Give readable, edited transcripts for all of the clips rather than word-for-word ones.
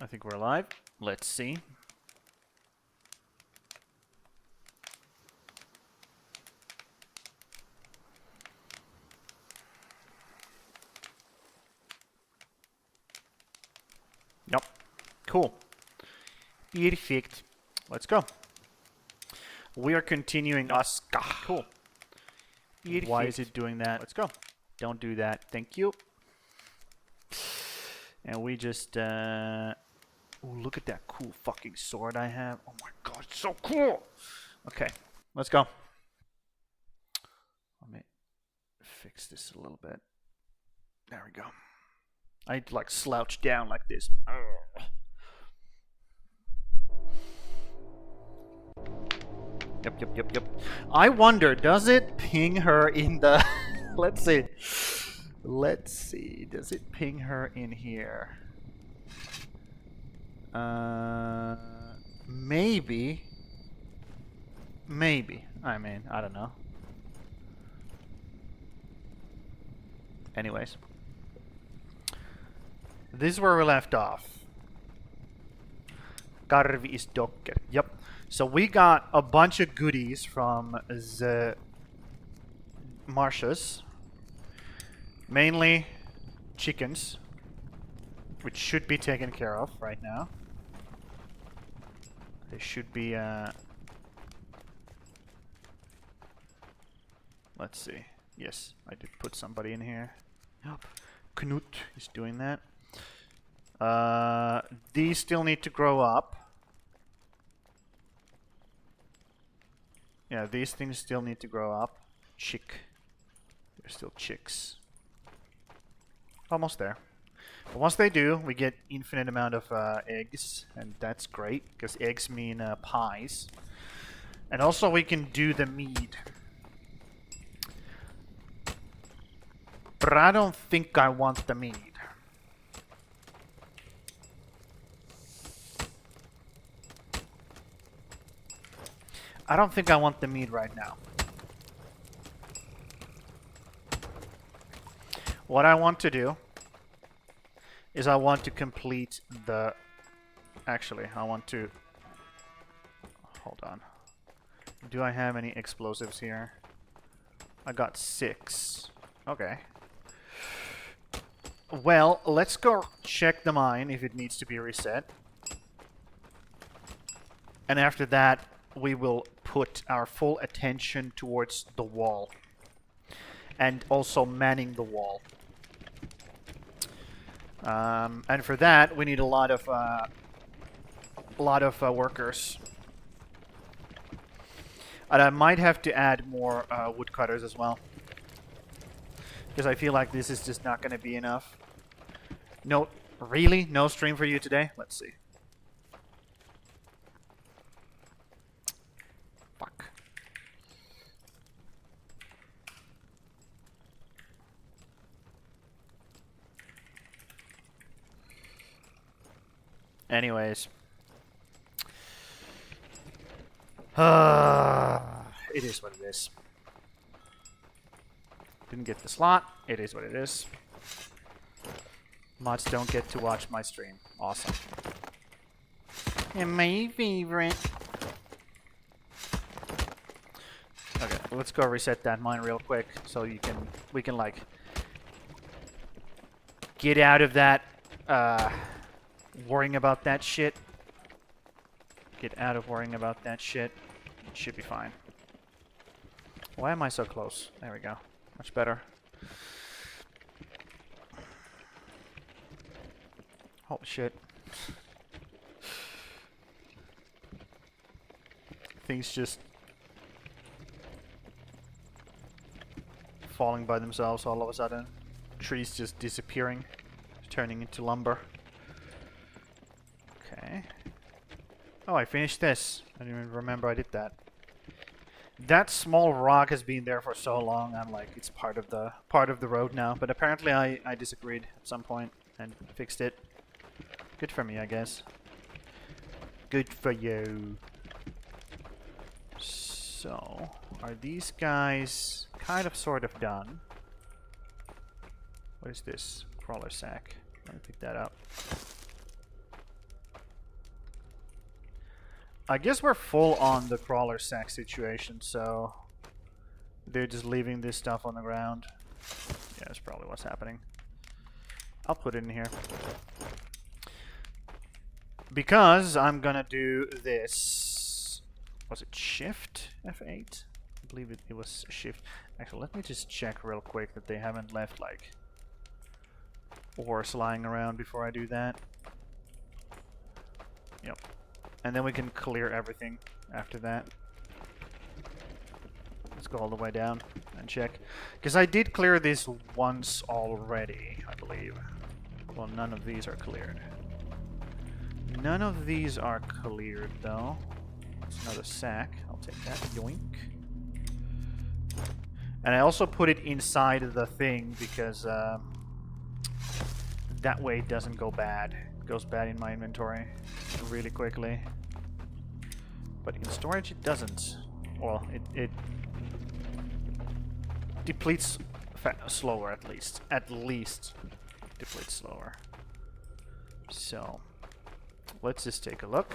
I think we're live. Let's see. Yep. Cool. Perfect. Let's go. We are continuing ASKA. Cool. Perfect. Why is it doing that? Let's go. Don't do that. Thank you. And we just... Ooh, look at that cool fucking sword I have. Oh my god, it's so cool! Okay, let's go. Let me fix this a little bit. There we go. I need to like slouch down like this. Yep. I wonder, does it ping her in the... Let's see. Let's see. Does it ping her in here? Maybe. Maybe. I mean, I don't know. Anyways. This is where we left off. Karvi is docker. Yep. So we got a bunch of goodies from the marshes. Mainly chickens, which should be taken care of right now. They should be, let's see. Yes, I did put somebody in here. Yep. Knut is doing that. These still need to grow up. Yeah, these things still need to grow up. Chick. They're still chicks. Almost there. But once they do, we get infinite amount of eggs, and that's great, because eggs mean pies. And also we can do the mead. But I don't think I want the mead. I don't think I want the mead right now. What I want to do is I want to complete the... Actually, I want to... Hold on. Do I have any explosives here? I got 6. Okay. Well, let's go check the mine if it needs to be reset. And after that, we will put our full attention towards the wall. And also manning the wall. And for that, we need a lot of workers. And I might have to add more woodcutters as well, because I feel like this is just not going to be enough. No, really? No stream for you today? Let's see. Fuck. Anyways. It is what it is. Didn't get the slot. It is what it is. Mods don't get to watch my stream. Awesome. And my favorite. Okay, let's go reset that mine real quick so we can like get out of that worrying about that shit. Get out of worrying about that shit. It should be fine. Why am I so close? There we go. Much better. Holy shit. Things just falling by themselves all of a sudden. Trees just disappearing, turning into lumber. Okay. Oh, I finished this. I didn't even remember I did that. That small rock has been there for so long. I'm like, it's part of the road now. But apparently, I disagreed at some point and fixed it. Good for me, I guess. Good for you. So, are these guys kind of sort of done? What is this? Crawler sack. Let me pick that up. I guess we're full on the crawler sack situation, so they're just leaving this stuff on the ground. Yeah, that's probably what's happening. I'll put it in here. Because I'm gonna do this. Was it Shift F8? I believe it was Shift. Actually, let me just check real quick that they haven't left like ores lying around before I do that. Yep. And then we can clear everything after that. Let's go all the way down and check. Because I did clear this once already, I believe. Well, none of these are cleared. None of these are cleared, though. That's another sack. I'll take that. Yoink. And I also put it inside of the thing because that way it doesn't go bad. It goes bad in my inventory really quickly. But in storage it doesn't. Well, it depletes slower at least. At least depletes slower. So let's just take a look.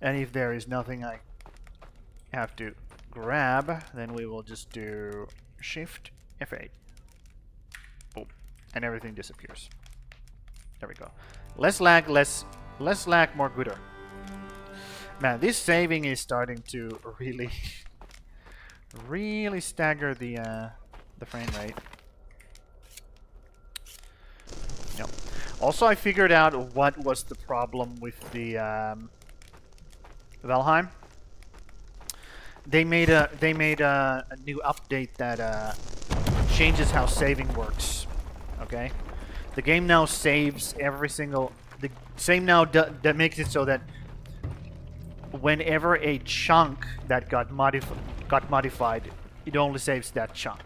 And if there is nothing I have to grab, then we will just do Shift F8. Boom. And everything disappears. There we go. Less lag, less lag, more gooder. Man, this saving is starting to really really stagger the frame rate. Yep. Also, I figured out what was the problem with the Valheim. They made a new update that changes how saving works. Okay, the game now saves every single. The same now that makes it so that whenever a chunk that got modified, it only saves that chunk.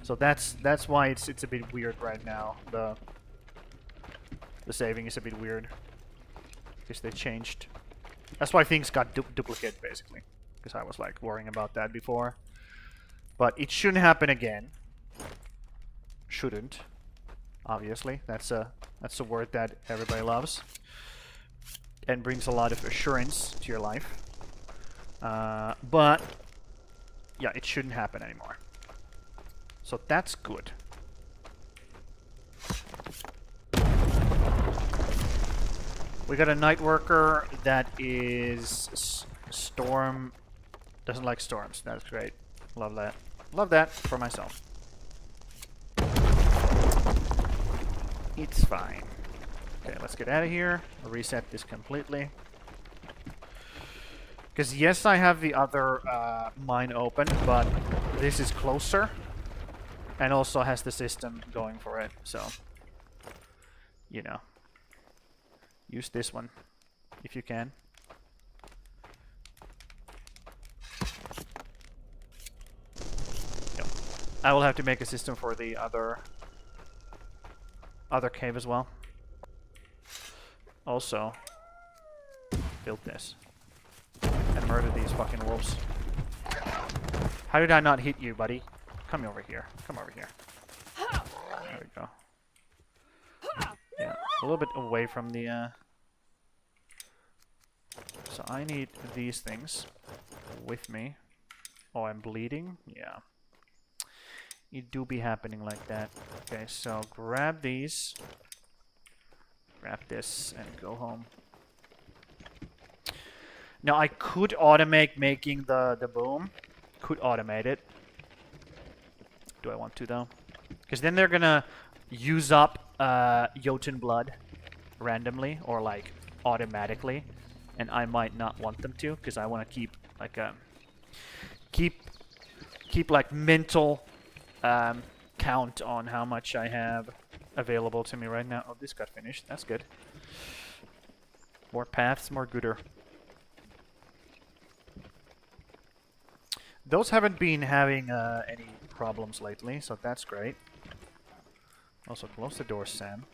So that's why it's a bit weird right now. The saving is a bit weird because they changed. That's why things got duplicate basically. Because I was like worrying about that before, but it shouldn't happen again. Shouldn't, obviously. That's a word that everybody loves and brings a lot of assurance to your life. But yeah, it shouldn't happen anymore. So that's good. We got a night worker that is storm. Doesn't like storms. That's great. Love that. Love that for myself. It's fine. Okay, let's get out of here. I'll reset this completely. Because yes, I have the other mine open, but this is closer. And also has the system going for it. So, you know. Use this one if you can. Yep. I will have to make a system for the other cave as well. Also, build this and murder these fucking wolves. How did I not hit you, buddy? Come over here. Come over here. There we go. Yeah, a little bit away from the so I need these things with me. Oh, I'm bleeding? Yeah. It do be happening like that. Okay, so grab these. Grab this and go home. Now I could automate making the boom. Could automate it. Do I want to though? Because then they're gonna use up Jotun blood randomly or like automatically, and I might not want them to because I want to keep like keep like mental count on how much I have available to me right now. Oh, this got finished. That's good. More paths, more gooder. Those haven't been having any problems lately, so that's great. Also, close the door, Sam.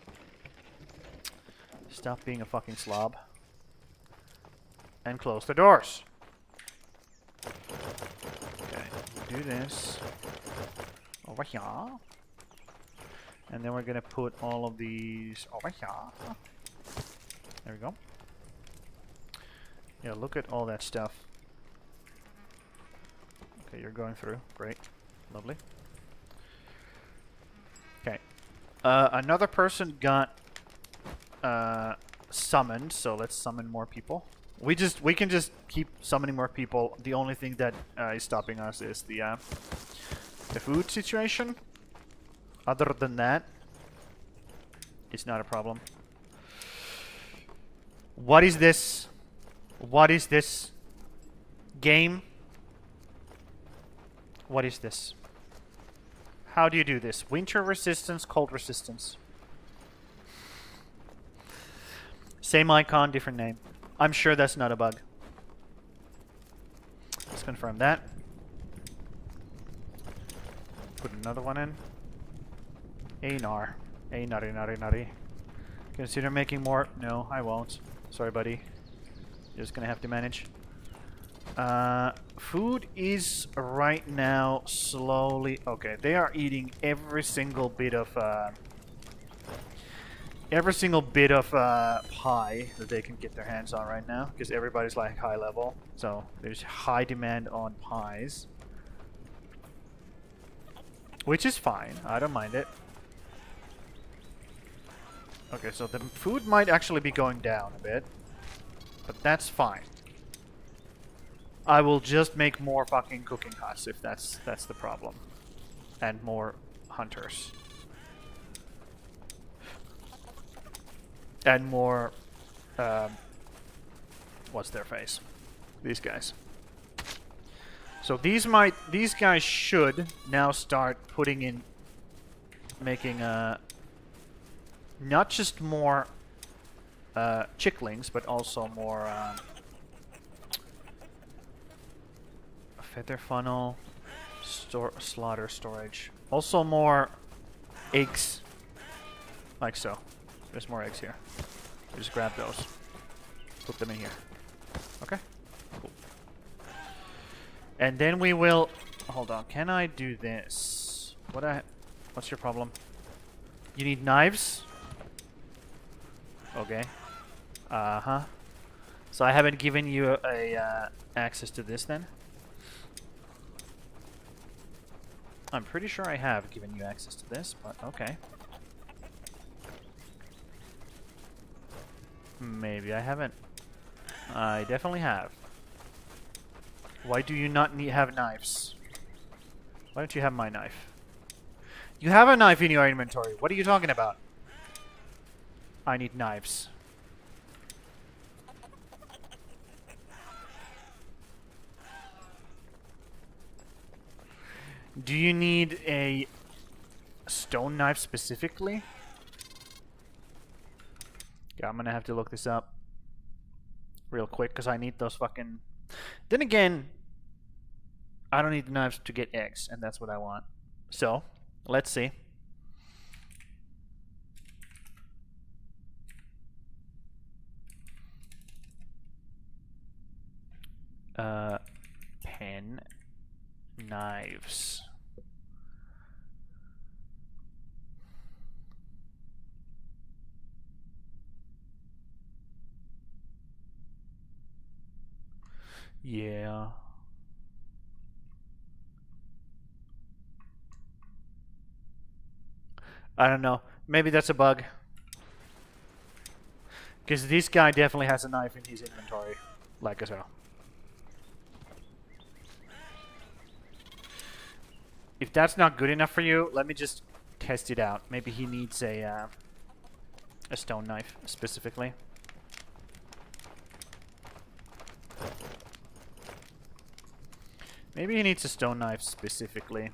Stop being a fucking slob. And close the doors. Okay, do this over here. And then we're gonna put all of these over here. There we go. Yeah, look at all that stuff. Okay, you're going through. Great. Lovely. Okay. Another person got summoned, so let's summon more people. We can just keep summoning more people. The only thing that is stopping us is the food situation. Other than that, it's not a problem. What is this? What is this game? What is this? How do you do this? Winter resistance, cold resistance. Same icon, different name. I'm sure that's not a bug. Let's confirm that. Put another one in. A-nar. A-nari. Consider making more. No, I won't. Sorry, buddy. You're just gonna have to manage. Food is right now slowly... Okay, they are eating every single bit of pie that they can get their hands on right now, because everybody's like high level. So there's high demand on pies, which is fine. I don't mind it. Okay, so the food might actually be going down a bit, but that's fine. I will just make more fucking cooking huts if that's the problem. And more hunters. And more what's their face? These guys. So these guys should now start putting in making not just more chicklings, but also more feather funnel, slaughter storage. Also more eggs, like so. There's more eggs here. Just grab those, put them in here. Okay, cool. And then we will. Hold on. Can I do this? What's your problem? You need knives. Okay. So I haven't given you a access to this then. I'm pretty sure I have given you access to this, but okay. Maybe I haven't. I definitely have. Why do you not have knives? Why don't you have my knife? You have a knife in your inventory. What are you talking about? I need knives. Do you need a stone knife specifically? Yeah, I'm gonna have to look this up real quick because I need those fucking... Then again, I don't need the knives to get eggs, and that's what I want. So, let's see. Pen, knives. Yeah. I don't know. Maybe that's a bug. Because this guy definitely has a knife in his inventory. Like so. If that's not good enough for you, let me just test it out. Maybe he needs a stone knife specifically. Maybe he needs a stone knife specifically.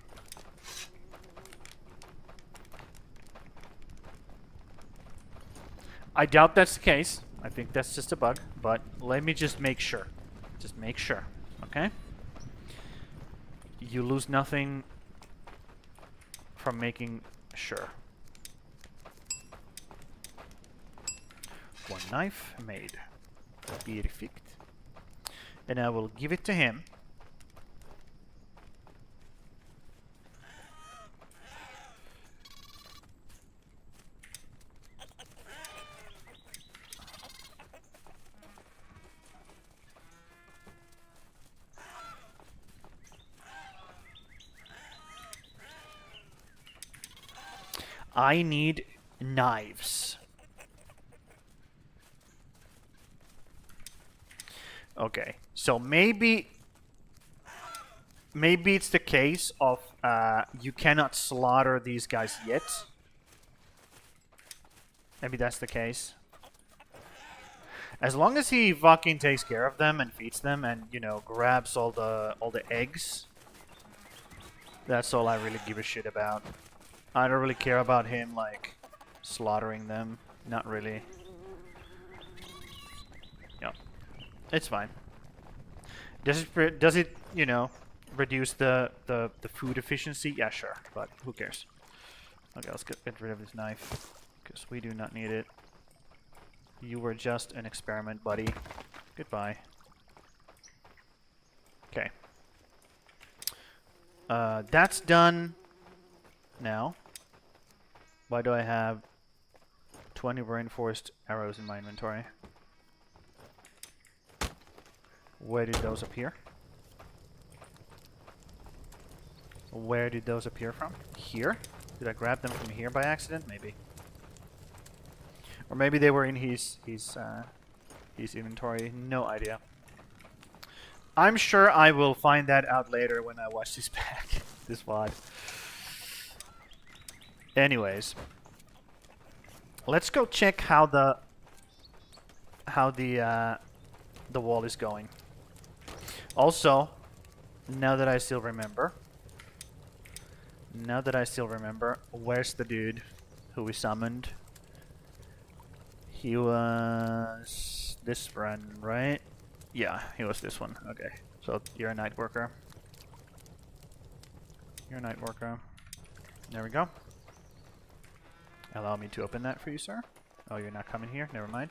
I doubt that's the case. I think that's just a bug, but let me just make sure. Just make sure, okay? You lose nothing from making sure. One knife made. Perfect. And I will give it to him. I need knives. Okay, so maybe it's the case of you cannot slaughter these guys yet. Maybe that's the case. As long as he fucking takes care of them and feeds them and, you know, grabs all the eggs, that's all I really give a shit about. I don't really care about him, like, slaughtering them. Not really. Yeah. It's fine. Does it, you know, reduce the food efficiency? Yeah, sure. But who cares? Okay, let's get rid of this knife. Because we do not need it. You were just an experiment, buddy. Goodbye. Okay. That's done now. Why do I have 20 reinforced arrows in my inventory? Where did those appear? Where did those appear from? Here? Did I grab them from here by accident? Maybe. Or maybe they were in his inventory. No idea. I'm sure I will find that out later when I watch this back. This VOD. Anyways, let's go check how the wall is going. Also, now that I still remember, where's the dude who we summoned? He was this run, right? Yeah, he was this one. Okay, so you're a night worker. You're a night worker. There we go. Allow me to open that for you, sir. Oh, you're not coming here? Never mind.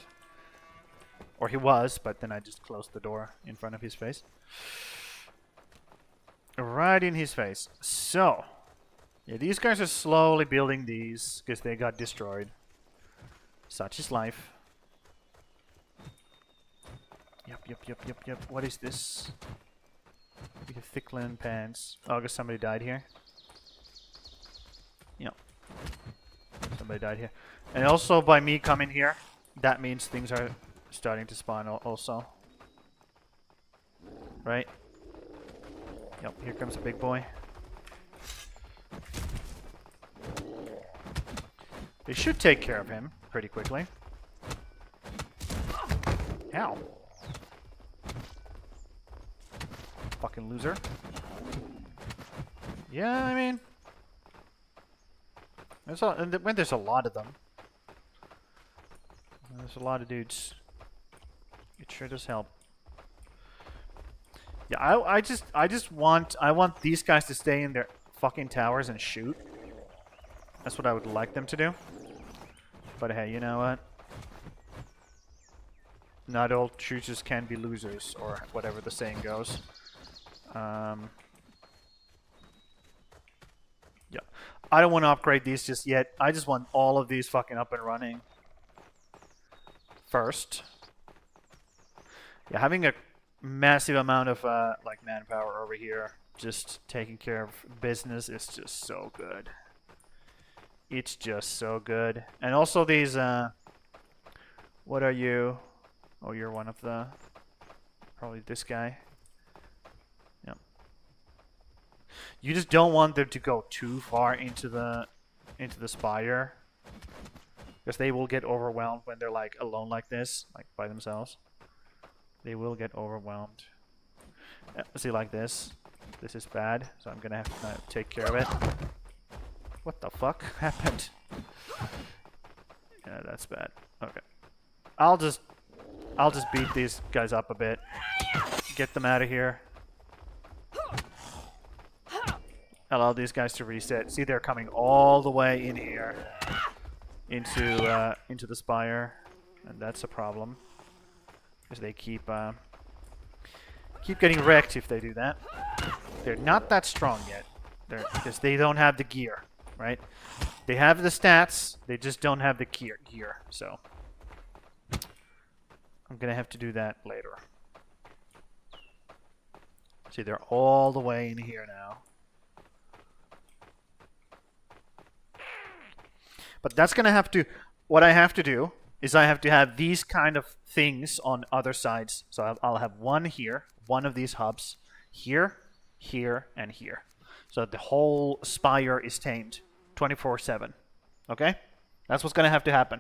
Or he was, but then I just closed the door in front of his face. Right in his face. So, yeah, these guys are slowly building these because they got destroyed. Such is life. Yep. What is this? We have thick linen pants. Oh, I guess somebody died here. Yep. Somebody died here. And also by me coming here, that means things are starting to spawn also. Right? Yep, here comes a big boy. They should take care of him pretty quickly. Ow. Fucking loser. Yeah, I mean... when there's a lot of them. There's a lot of dudes. It sure does help. Yeah, I want these guys to stay in their fucking towers and shoot. That's what I would like them to do. But hey, you know what? Not all choosers can be losers, or whatever the saying goes. Yeah. I don't want to upgrade these just yet. I just want all of these fucking up and running first. Yeah, having a massive amount of like manpower over here, just taking care of business, is just so good. It's just so good. And also these, what are you? Oh, you're one of the, probably this guy. Yep. You just don't want them to go too far into the spire, because they will get overwhelmed when they're like alone like this, like by themselves. They will get overwhelmed. See, like this. This is bad, so I'm gonna have to take care of it. What the fuck happened? Yeah, that's bad. Okay. I'll just beat these guys up a bit. Get them out of here. Allow these guys to reset. See, they're coming all the way in here into the spire, and that's a problem because they keep getting wrecked if they do that. They're not that strong yet, because they don't have the gear, right? They have the stats, they just don't have the gear. So I'm gonna have to do that later. See, they're all the way in here now. But that's gonna have to... What I have to do is I have to have these kind of things on other sides. So I'll have one here, one of these hubs, here, here, and here. So the whole spire is tamed 24/7. Okay? That's what's gonna have to happen.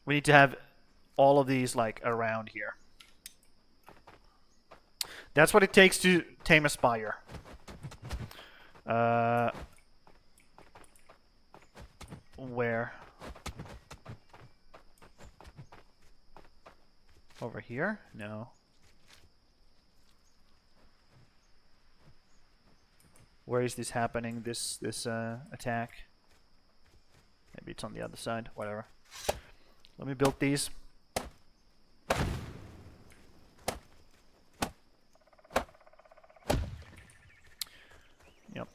We need to have all of these like around here. That's what it takes to tame a spire. Where? Over here? No. Where is this happening? This attack? Maybe it's on the other side. Whatever. Let me build these. Yep.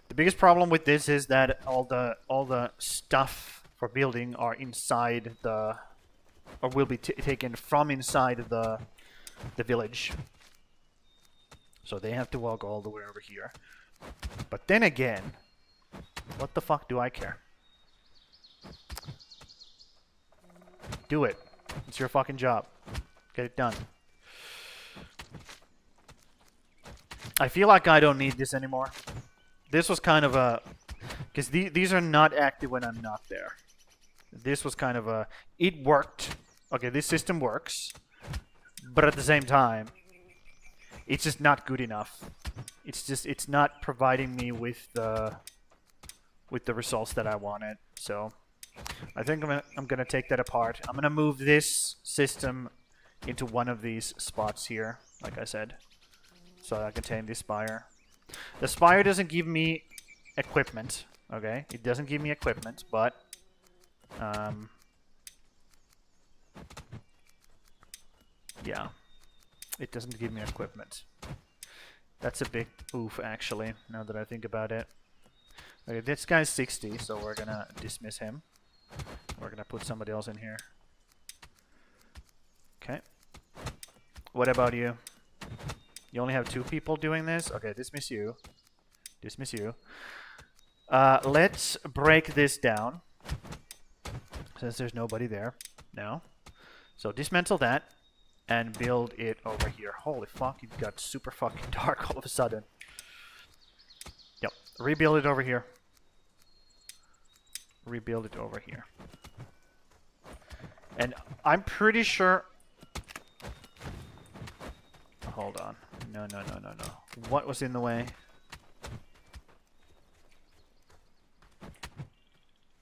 The biggest problem with this is that all the stuff for building are inside the, or will be taken from inside the village. So they have to walk all the way over here. But then again, what the fuck do I care? Do it. It's your fucking job. Get it done. I feel like I don't need this anymore. This was kind of a... Because these are not active when I'm not there. This was kind of a... It worked. Okay, this system works. But at the same time, it's just not good enough. It's not providing me with the results that I wanted. So I think I'm gonna take that apart. I'm gonna move this system into one of these spots here, like I said, so I can tame this spire. The spire doesn't give me equipment. Okay, it doesn't give me equipment, but yeah, it doesn't give me equipment. That's a big oof, actually, now that I think about it. Okay, this guy's 60, so we're gonna dismiss him. We're gonna put somebody else in here. Okay. What about you? You only have 2 people doing this? Okay, dismiss you. Dismiss you. Let's break this down, since there's nobody there now. So dismantle that and build it over here. Holy fuck, it got super fucking dark all of a sudden. Yep, rebuild it over here. Rebuild it over here. And I'm pretty sure... Hold on. No. What was in the way?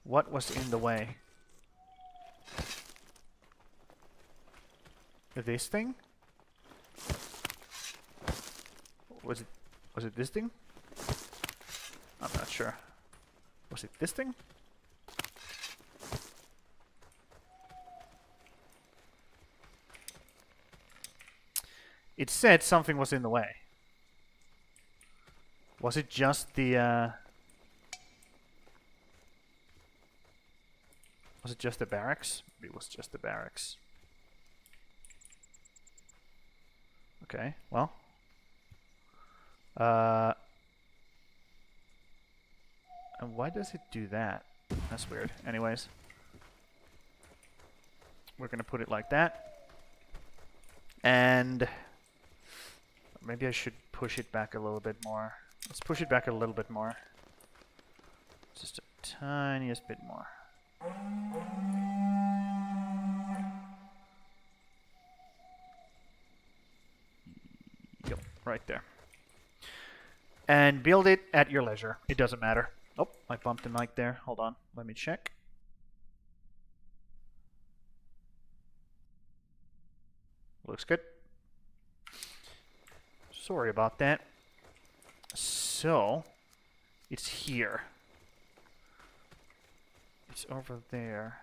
What was in the way? This thing? Was it this thing? I'm not sure. Was it this thing? It said something was in the way. Was it just the was it just the barracks? It was just the barracks. Okay, well. And why does it do that? That's weird. Anyways. We're gonna put it like that. And maybe I should push it back a little bit more. Let's push it back a little bit more. Just a tiniest bit more. Yep, right there. And build it at your leisure. It doesn't matter. Oh, I bumped the mic there. Hold on. Let me check. Looks good. Sorry about that. So, it's here. It's over there.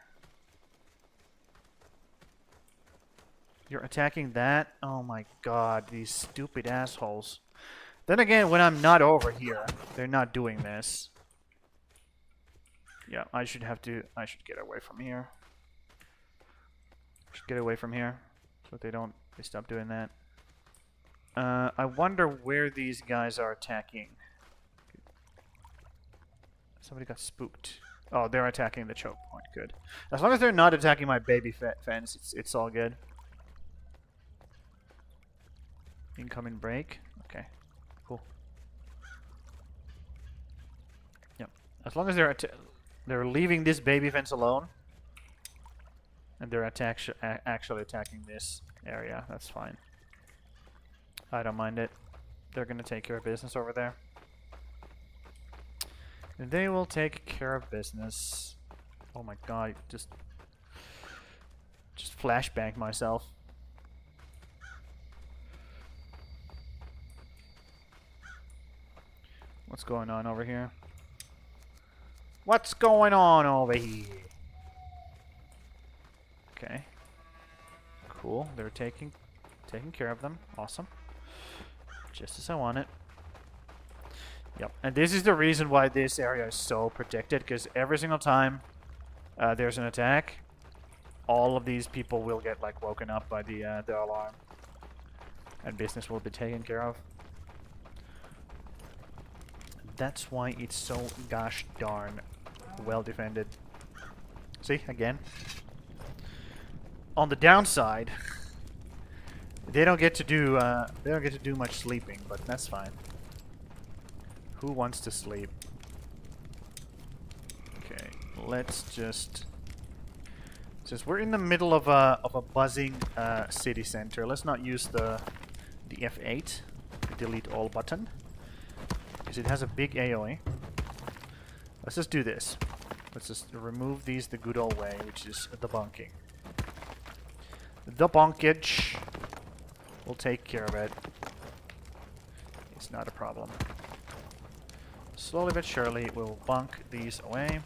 You're attacking that? Oh my god, these stupid assholes. Then again, when I'm not over here, they're not doing this. Yeah, I should get away from here. Should get away from here. So they stop doing that. I wonder where these guys are attacking. Somebody got spooked. Oh, they're attacking the choke point. Good. As long as they're not attacking my baby fence, it's all good. Incoming break. Okay. Cool. Yep. As long as they're leaving this baby fence alone, and they're actually attacking this area, that's fine. I don't mind it. They're gonna take care of business over there. They will take care of business. Oh my god, just flashbanged myself. What's going on over here? What's going on over here? Okay. Cool. They're taking care of them. Awesome. Just as I want it. Yep. And this is the reason why this area is so protected, because every single time there's an attack, all of these people will get like woken up by the alarm, and business will be taken care of. That's why it's so gosh darn well defended. See, again. On the downside, they don't get to do much sleeping, but that's fine. Who wants to sleep? Okay, let's just. Since we're in the middle of a buzzing city center, let's not use the F8, the delete all button, because it has a big AoE. Let's just do this. Let's just remove these the good old way, which is the bunking. The bonkage will take care of it. It's not a problem. Slowly but surely, we'll bunk these away.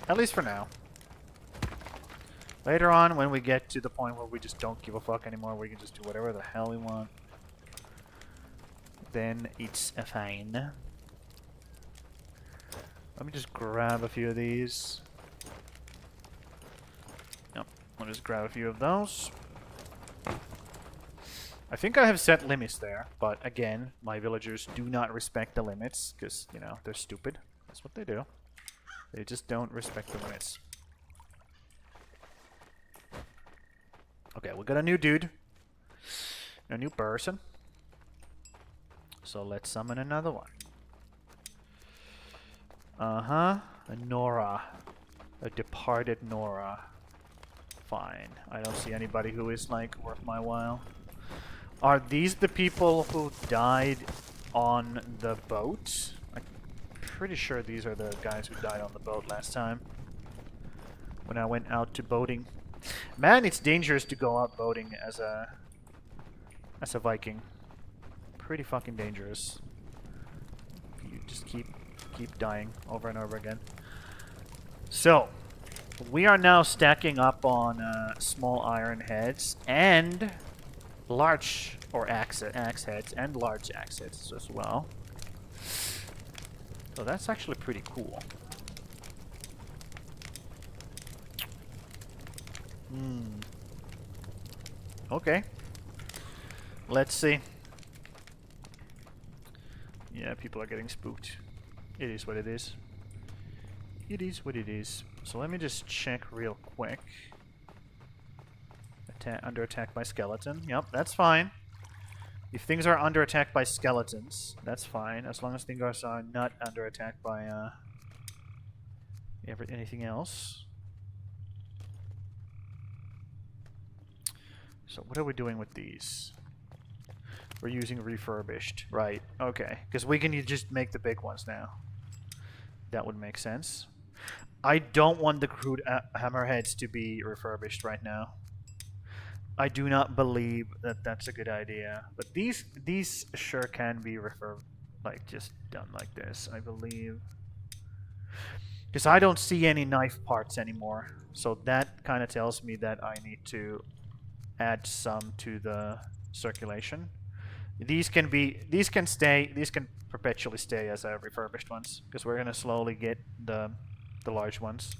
At least for now. Later on, when we get to the point where we just don't give a fuck anymore, we can just do whatever the hell we want. Then it's fine. Let me just grab a few of these. Yep, I'll just grab a few of those. I think I have set limits there, but again, my villagers do not respect the limits, because, you know, they're stupid. That's what they do. They just don't respect the limits. Okay, we got a new dude. A new person. So let's summon another one. Uh-huh. A Nora. A departed Nora. Fine. I don't see anybody who is, like, worth my while. Are these the people who died on the boat? I'm pretty sure these are the guys who died on the boat last time. When I went out to boating. Man, it's dangerous to go out boating as a Viking. Pretty fucking dangerous. You just keep dying over and over again. So, we are now stacking up on small iron heads and large or axe heads and large axe heads as well. So that's actually pretty cool. Okay. Let's see. Yeah, people are getting spooked. It is what it is. It is what it is. So let me just check real quick. Under attack by skeleton. Yep, that's fine. If things are under attack by skeletons, that's fine. As long as things are not under attack by anything else. So what are we doing with these? We're using refurbished. Right, okay. Because we can just make the big ones now. That would make sense. I don't want the crude hammerheads to be refurbished right now. I do not believe that that's a good idea. But these sure can be like just done like this, I believe. Because I don't see any knife parts anymore. So that kind of tells me that I need to add some to the circulation. These can perpetually stay as refurbished ones, because we're gonna slowly get the large ones.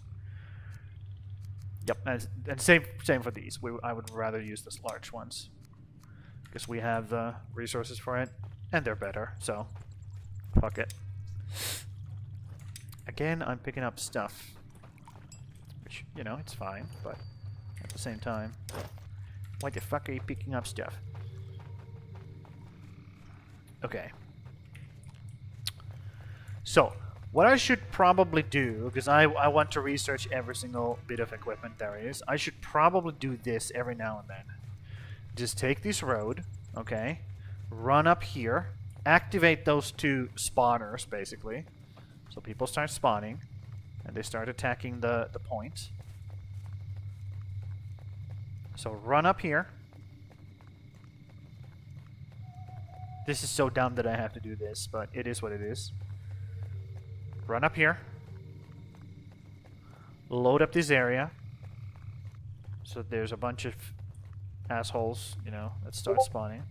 Yep, and same for these. I would rather use the large ones. Because we have the resources for it. And they're better, so fuck it. Again, I'm picking up stuff. Which, you know, it's fine, but at the same time, why the fuck are you picking up stuff? Okay. So, what I should probably do, because I want to research every single bit of equipment there is, I should probably do this every now and then. Just take this road, okay, run up here, activate those 2 spawners, basically. So people start spawning, and they start attacking the point. So run up here. This is so dumb that I have to do this, but it is what it is. Run up here. Load up this area. So there's a bunch of assholes, you know, that start spawning.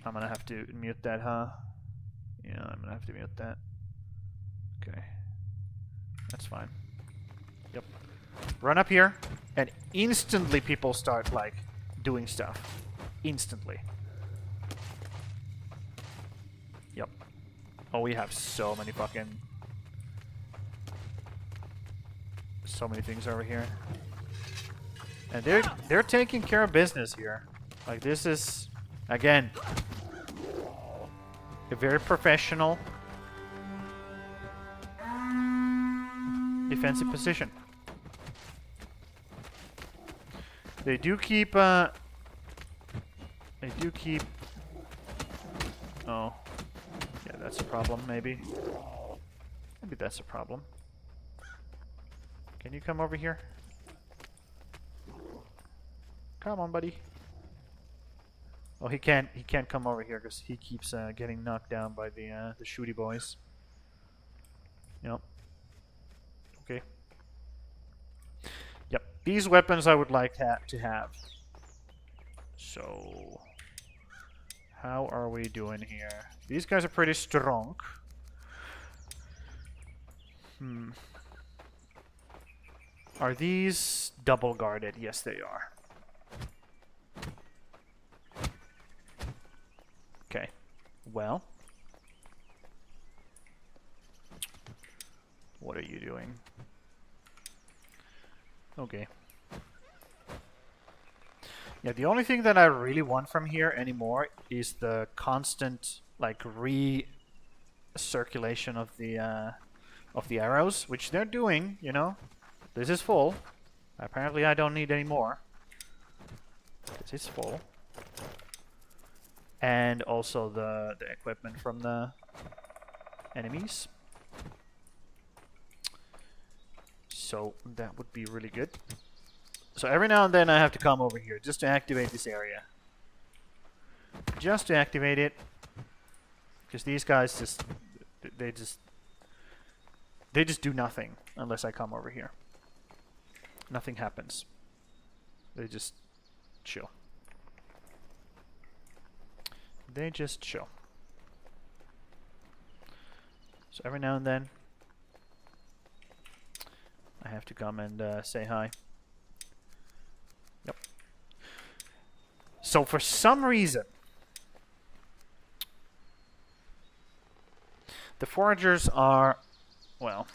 I'm gonna have to mute that, huh? Yeah, I'm gonna have to mute that. Okay. That's fine. Yep. Run up here, and instantly people start, like, doing stuff. Instantly. Yep. Oh, we have so many fucking... so many things over here. And they're taking care of business here. Like, this is, again, a very professional defensive position. They do keep, oh. Yeah, that's a problem, maybe. Maybe that's a problem. Can you come over here? Come on, buddy. Oh, he can't come over here because he keeps getting knocked down by the shooty boys. Yep. Okay. Yep. These weapons I would like to have. So, how are we doing here? These guys are pretty strong. Are these double guarded? Yes, they are. Okay. Well. What are you doing? Okay. Yeah, the only thing that I really want from here anymore is the constant, like, recirculation of the arrows, which they're doing, you know. This is full. Apparently I don't need any more. This is full. And also the equipment from the enemies. So that would be really good. So every now and then I have to come over here just to activate this area. Just to activate it. Because these guys just they just do nothing unless I come over here. Nothing happens. They just chill. They just chill. So every now and then I have to come and say hi. Yep. So for some reason the foragers are, well,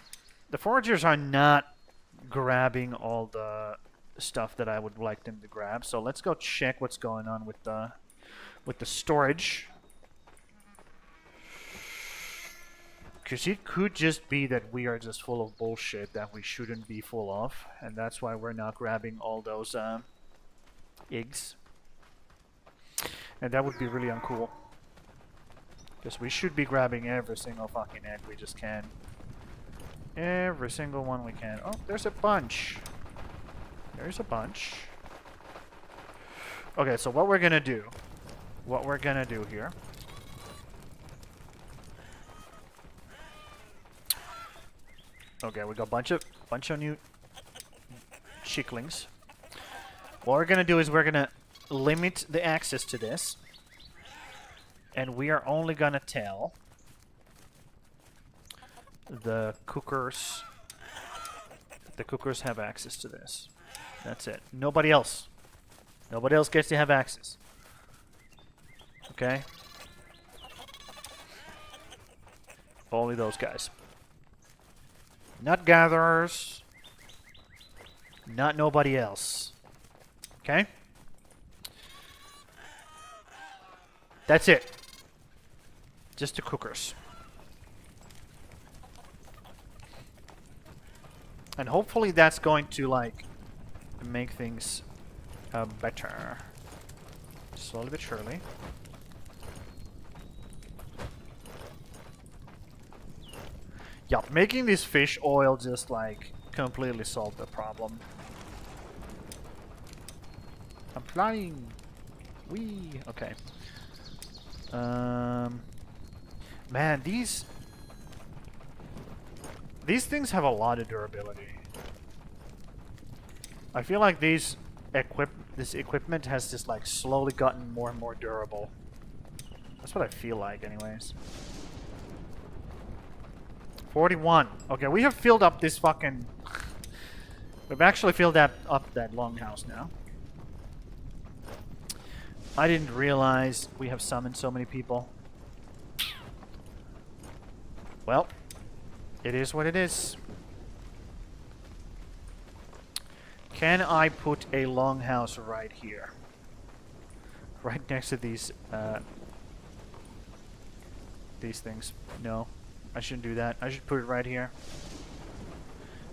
the foragers are not grabbing all the stuff that I would like them to grab. So let's go check what's going on with the storage. Because it could just be that we are just full of bullshit that we shouldn't be full of, and that's why we're not grabbing all those eggs. And that would be really uncool. Because we should be grabbing every single fucking egg we just can. Every single one we can. Oh, there's a bunch. There's a bunch. Okay, so what we're gonna do here okay, we got a bunch of new chicklings. What we're gonna do is we're gonna limit the access to this, and we are only gonna tell the cookers have access to this. That's it. Nobody else. Nobody else gets to have access. Okay? Only those guys. Not gatherers. Not nobody else. Okay? That's it. Just the cookers. And hopefully that's going to, like, make things better. Slowly but surely. Yeah, making this fish oil just, like, completely solved the problem. I'm flying! Whee! Okay. Man, these things have a lot of durability. I feel like this equipment has just, like, slowly gotten more and more durable. That's what I feel like, anyways. 41. Okay, we have filled up this fucking... We've actually filled up that longhouse now. I didn't realize we have summoned so many people. Well, it is what it is. Can I put a longhouse right here? Right next to these things. No. I shouldn't do that. I should put it right here.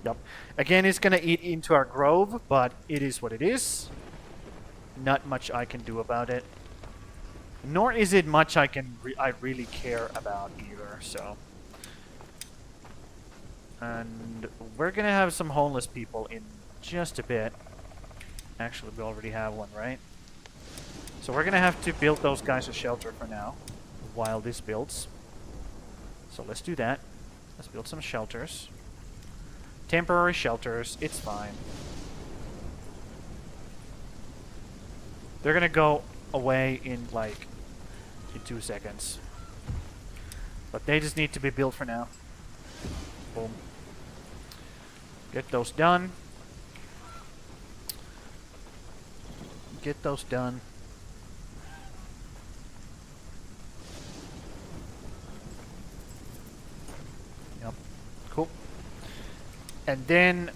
Yep. Again, it's gonna eat into our grove, but it is what it is. Not much I can do about it. Nor is it much I really care about either, so. And we're gonna have some homeless people in just a bit. Actually, we already have one, right? So we're gonna have to build those guys a shelter for now, while this builds. So let's do that. Let's build some shelters. Temporary shelters, it's fine. They're gonna go away in, like, in 2 seconds. But they just need to be built for now. Boom. Get those done. Get those done. Yep. Cool. And then,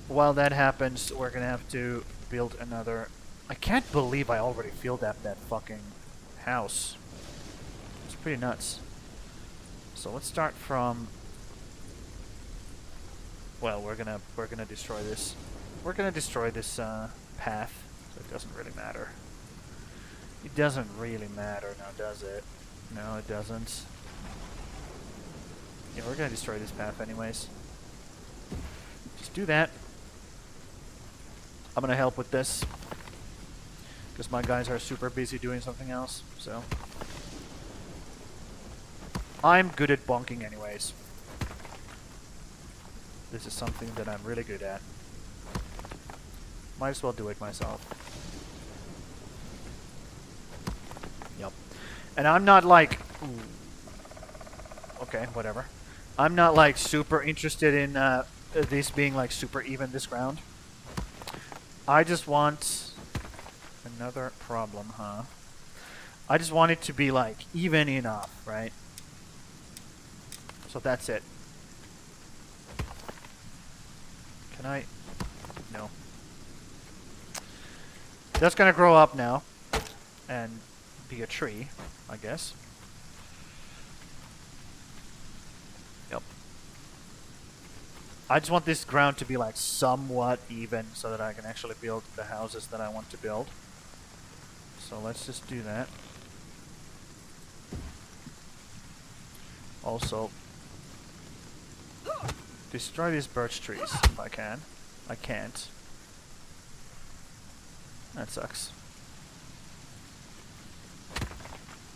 while that happens, we're gonna have to build another... I can't believe I already filled up that fucking house. It's pretty nuts. So let's start from... Well, we're gonna destroy this. We're gonna destroy this path. So it doesn't really matter. It doesn't really matter now, does it? No, it doesn't. Yeah, we're gonna destroy this path anyways. Just do that. I'm gonna help with this. Because my guys are super busy doing something else, so. I'm good at bonking anyways. This is something that I'm really good at. Might as well do it myself. Yep. And I'm not like... Okay, whatever. I'm not like super interested in this being like super even, this ground. I just want... Another problem, huh? I just want it to be like even enough, right? So that's it. Can I? No. That's gonna grow up now and be a tree, I guess. Yep. I just want this ground to be like somewhat even so that I can actually build the houses that I want to build. So let's just do that. Also, destroy these birch trees if I can. I can't. That sucks.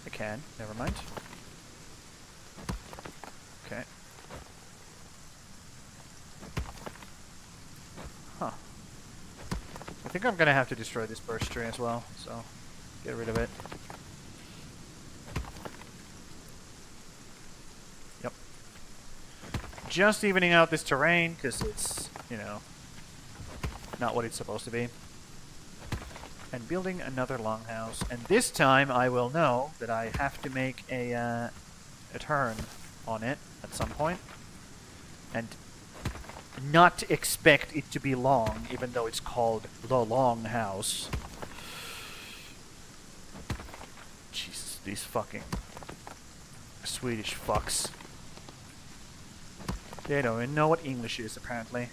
I can. Never mind. Okay. Huh. I think I'm gonna have to destroy this birch tree as well, so get rid of it. Yep. Just evening out this terrain, because it's, you know, not what it's supposed to be. And building another longhouse. And this time I will know that I have to make a turn on it at some point. And not expect it to be long, even though it's called the longhouse. Jesus, these fucking Swedish fucks. They don't even know what English is, apparently.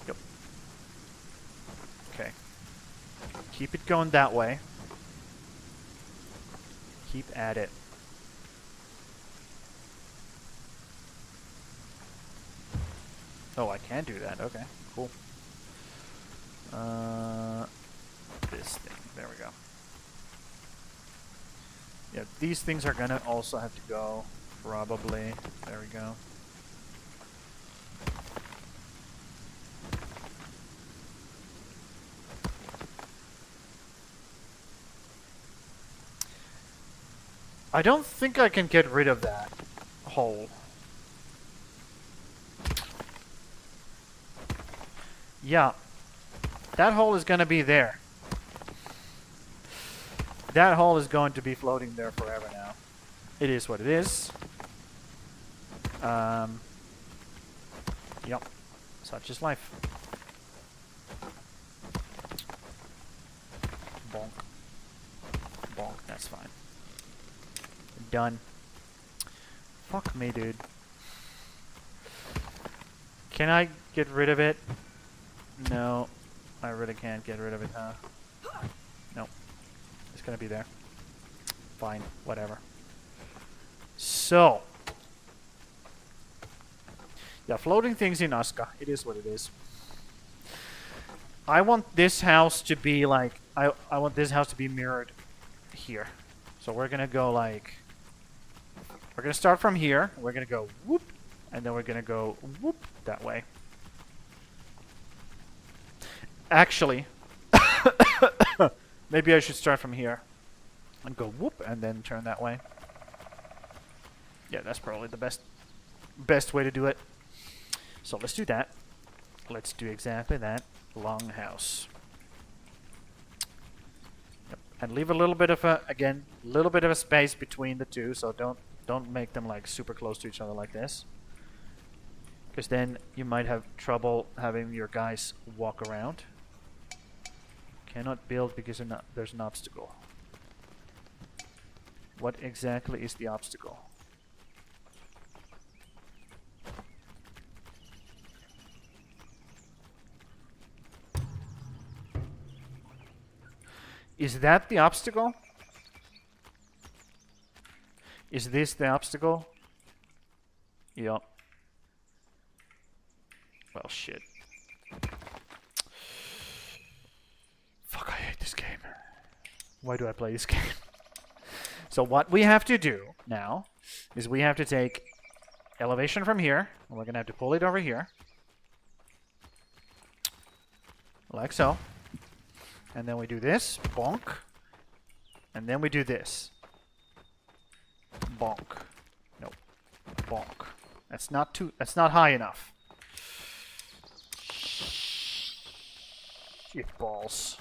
Yep. Okay. Keep it going that way. Keep at it. Oh, I can do that. Okay, cool. This thing. There we go. Yeah, these things are gonna also have to go. Probably. There we go. I don't think I can get rid of that hole. Yeah. That hole is gonna be there. That hole is going to be floating there forever now. It is what it is. Yep. Such is life. Bonk. Bonk, that's fine. Done. Fuck me, dude. Can I get rid of it? No. I really can't get rid of it, huh? No. It's gonna be there. Fine. Whatever. So. Yeah, floating things in ASKA. It is what it is. I want this house to be like... I want this house to be mirrored here. So we're gonna go like... We're gonna start from here. We're gonna go whoop. And then we're gonna go whoop that way. Actually... maybe I should start from here. And go whoop and then turn that way. Yeah, that's probably the best way to do it. So let's do that. Let's do exactly that. Longhouse. Yep. And leave a little bit of a, again, little bit of a space between the two, so don't make them like super close to each other like this. Because then you might have trouble having your guys walk around. Cannot build because there's an obstacle. What exactly is the obstacle? Is that the obstacle? Is this the obstacle? Yup. Well, shit. Fuck, I hate this game. Why do I play this game? So what we have to do now is we have to take elevation from here, and we're gonna have to pull it over here. Like so. And then we do this, bonk. And then we do this. Bonk. Nope. Bonk. That's not high enough. Shit balls.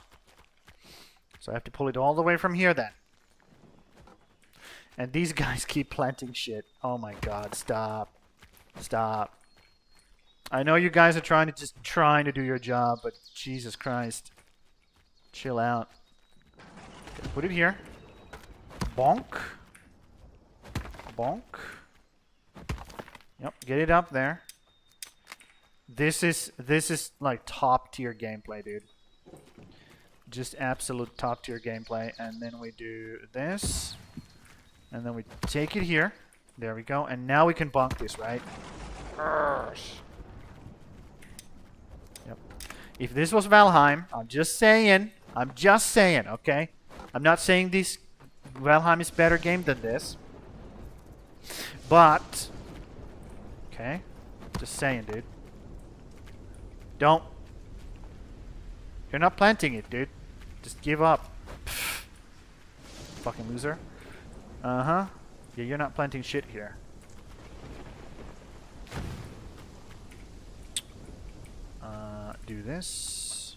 So I have to pull it all the way from here then. And these guys keep planting shit. Oh my god, stop. Stop. I know you guys are trying to do your job, but Jesus Christ. Chill out. Okay, put it here. Bonk. Bonk. Yep, get it up there. This is like top tier gameplay, dude. Just absolute top tier gameplay. And then we do this. And then we take it here. There we go. And now we can bonk this, right? Yep. If this was Valheim, I'm just saying, okay? I'm not saying this Valheim is better game than this. But okay. Just saying, dude. Don't. You're not planting it, dude. Just give up. Pfft. Fucking loser. Uh-huh. Yeah, you're not planting shit here. this.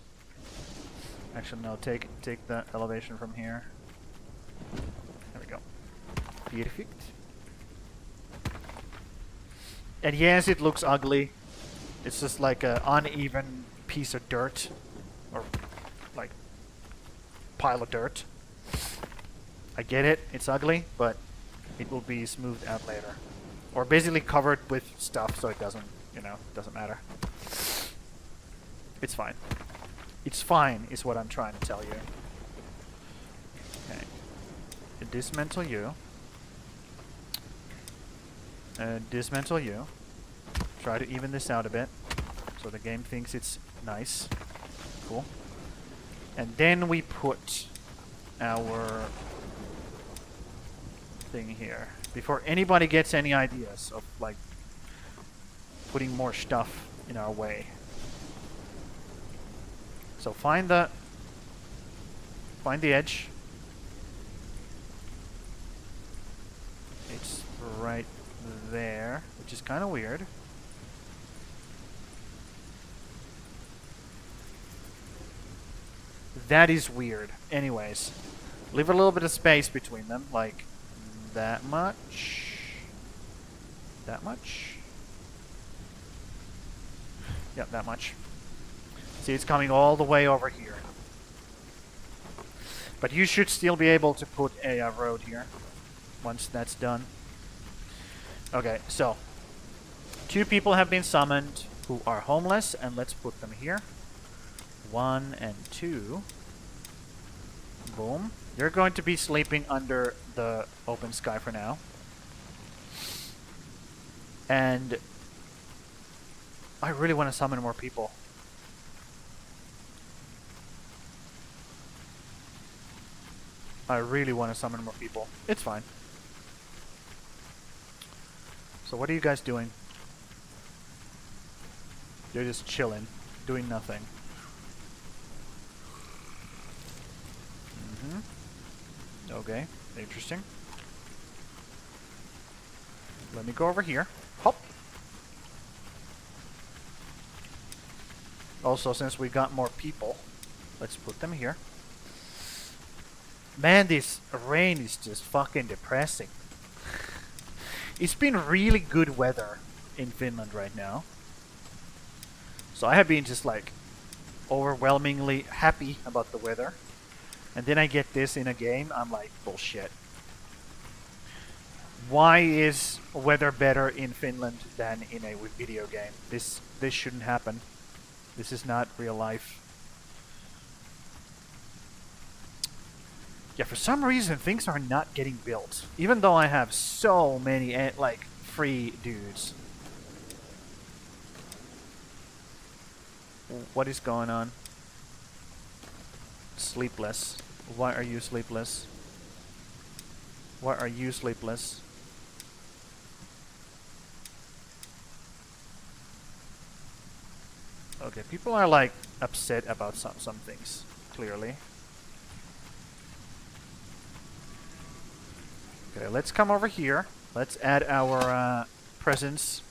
Actually, no. Take the elevation from here. There we go. Perfect. And yes, it looks ugly. It's just like an uneven piece of dirt, or like pile of dirt. I get it. It's ugly, but it will be smoothed out later, or basically covered with stuff so it doesn't, doesn't matter. It's fine. It's fine, is what I'm trying to tell you. Okay. Dismantle you. Dismantle you. Try to even this out a bit, so the game thinks it's nice. Cool. And then we put our thing here. Before anybody gets any ideas of, like, putting more stuff in our way. So find the edge. It's right there, which is kind of weird. That is weird. Anyways, leave a little bit of space between them, like that much. That much. Yep, that much. See, it's coming all the way over here. But you should still be able to put a road here once that's done. Okay, so 2 people have been summoned who are homeless, and let's put them here. 1 and 2. Boom. You're going to be sleeping under the open sky for now. And I really want to summon more people. I really want to summon more people. It's fine. So what are you guys doing? You're just chilling, doing nothing. Okay, interesting. Let me go over here. Hop. Also, since we got more people, let's put them here. Man, this rain is just fucking depressing. It's been really good weather in Finland right now. So I have been just like overwhelmingly happy about the weather. And then I get this in a game, I'm like, bullshit. Why is weather better in Finland than in a video game? This shouldn't happen. This is not real life. Yeah, for some reason things are not getting built. Even though I have so many like free dudes. What is going on? Sleepless. Why are you sleepless? Why are you sleepless? Okay, people are like upset about some things, clearly. Okay, let's come over here. Let's add our presence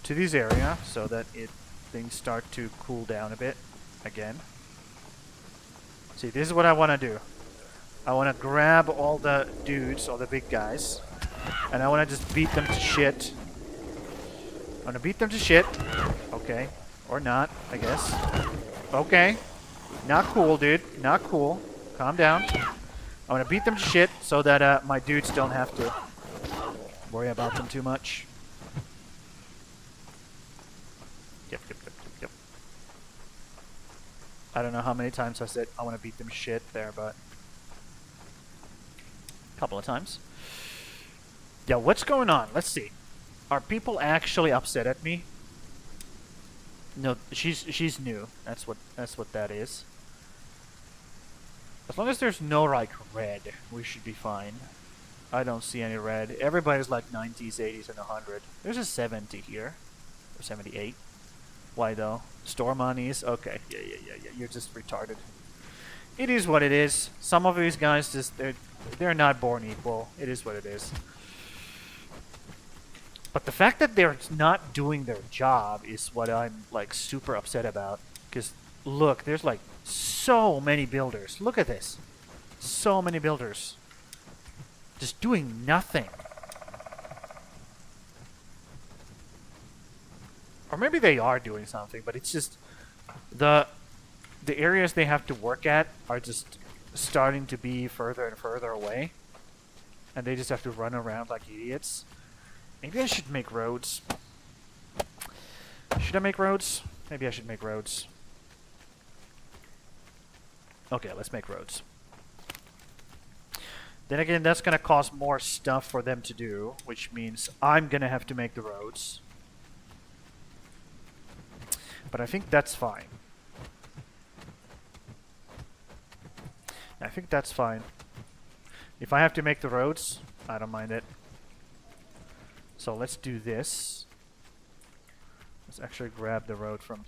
to this area so that things start to cool down a bit again. See, this is what I want to do. I want to grab all the dudes, all the big guys, and I want to just beat them to shit. I want to beat them to shit. Okay. Or not, I guess. Okay. Not cool, dude. Not cool. Calm down. I want to beat them to shit so that my dudes don't have to worry about them too much. Yep. I don't know how many times I said I want to beat them shit there, but a couple of times. Yeah, what's going on? Let's see. Are people actually upset at me? No, she's new. That's what that is. As long as there's no like red, we should be fine. I don't see any red. Everybody's like 90s, 80s, and 100. There's a 70 here, or 78. Why though? Store monies? Okay, yeah. You're just retarded. It is what it is. Some of these guys just they're not born equal. It is what it is. But the fact that they're not doing their job is what I'm like super upset about. Because, look, there's like so many builders. Look at this. So many builders. Just doing nothing. Or maybe they are doing something, but it's just... The areas they have to work at are just starting to be further and further away. And they just have to run around like idiots. Maybe I should make roads. Should I make roads? Maybe I should make roads. Okay, let's make roads. Then again, that's gonna cost more stuff for them to do, which means I'm gonna have to make the roads. But I think that's fine. I think that's fine. If I have to make the roads, I don't mind it. So let's do this. Let's actually grab the road from...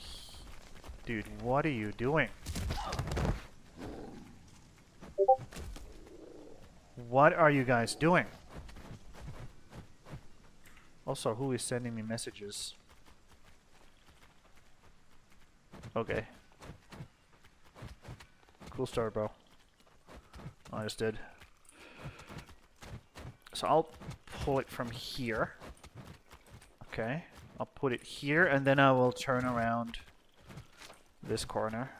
Dude, what are you doing? What are you guys doing? Also, who is sending me messages? Okay. Cool start, bro. I just did. So I'll pull it from here. Okay. I'll put it here, and then I will turn around this corner.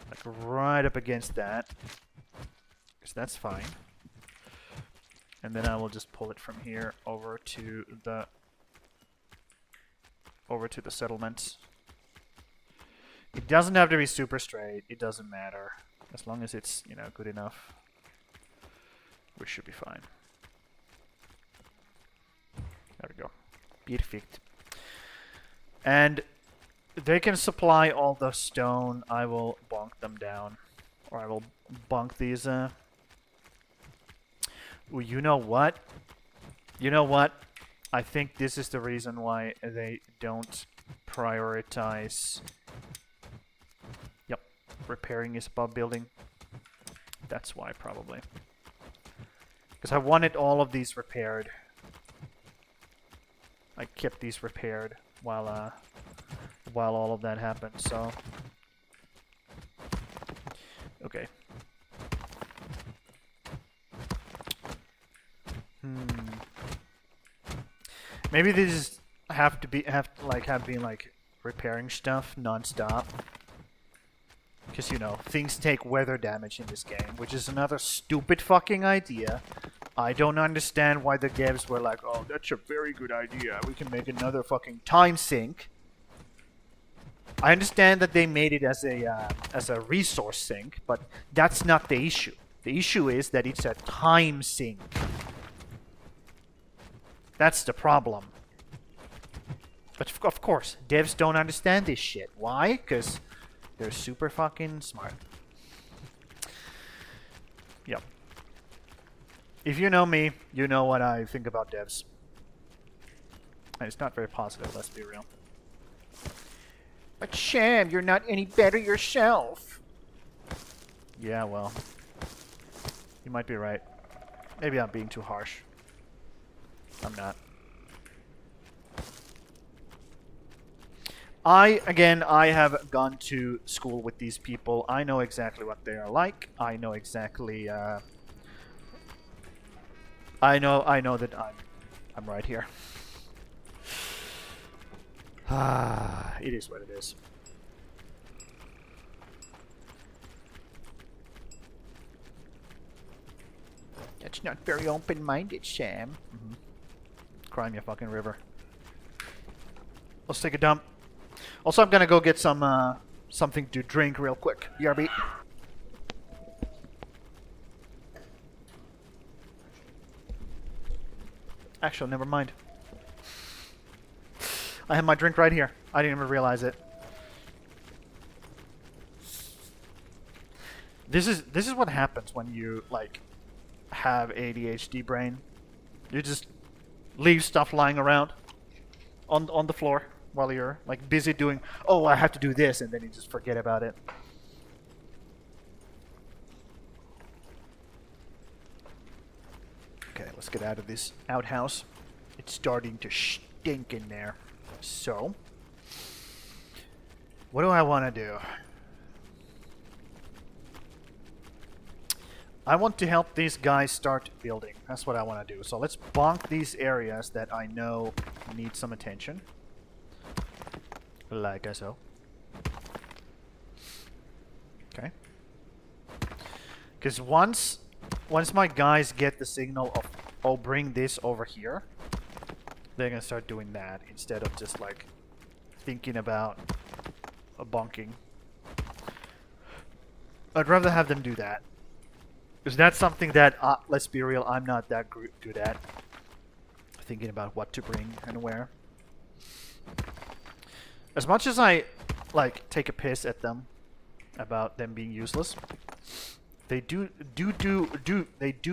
Like right up against that. Because that's fine. And then I will just pull it from here over to the settlement. It doesn't have to be super straight. It doesn't matter. As long as it's, you know, good enough. We should be fine. There we go. Perfect. And they can supply all the stone. I will bonk them down. Or I will bonk these, Well, you know what? You know what? I think this is the reason why they don't prioritize... Yep. Repairing is above building. That's why, probably. Because I wanted all of these repaired. I kept these repaired while all of that happened, so... Okay. Maybe they just have been like repairing stuff non-stop. Because, you know, things take weather damage in this game, which is another stupid fucking idea. I don't understand why the devs were like, oh, that's a very good idea. We can make another fucking time sink. I understand that they made it as a resource sink, but that's not the issue. The issue is that it's a time sink. That's the problem. But of course, devs don't understand this shit. Why? Because they're super fucking smart. Yep. If you know me, you know what I think about devs. And it's not very positive, let's be real. But Sham, you're not any better yourself. Yeah, well. You might be right. Maybe I'm being too harsh. I'm not. I have gone to school with these people. I know exactly what they are like. I know exactly, I know that I'm right here. It is what it is. That's not very open-minded, Sam. Cry me a fucking river. Let's take a dump. Also, I'm gonna go get some something to drink real quick. BRB. Actually, never mind. I have my drink right here. I didn't even realize it. This is what happens when you like have ADHD brain. You just leave stuff lying around on the floor while you're like busy doing, oh, I have to do this, and then you just forget about it. Okay, let's get out of this outhouse. It's starting to stink in there. So, What do I want to do? I want to help these guys start building. That's what I want to do. So let's bonk these areas that I know need some attention. Like so. Okay. Because once my guys get the signal of, oh, bring this over here, they're gonna start doing that instead of just like thinking about a bonking. I'd rather have them do that. Because that's something that, let's be real, I'm not that good at. Thinking about what to bring and where. As much as I, like, take a piss at them about them being useless, they do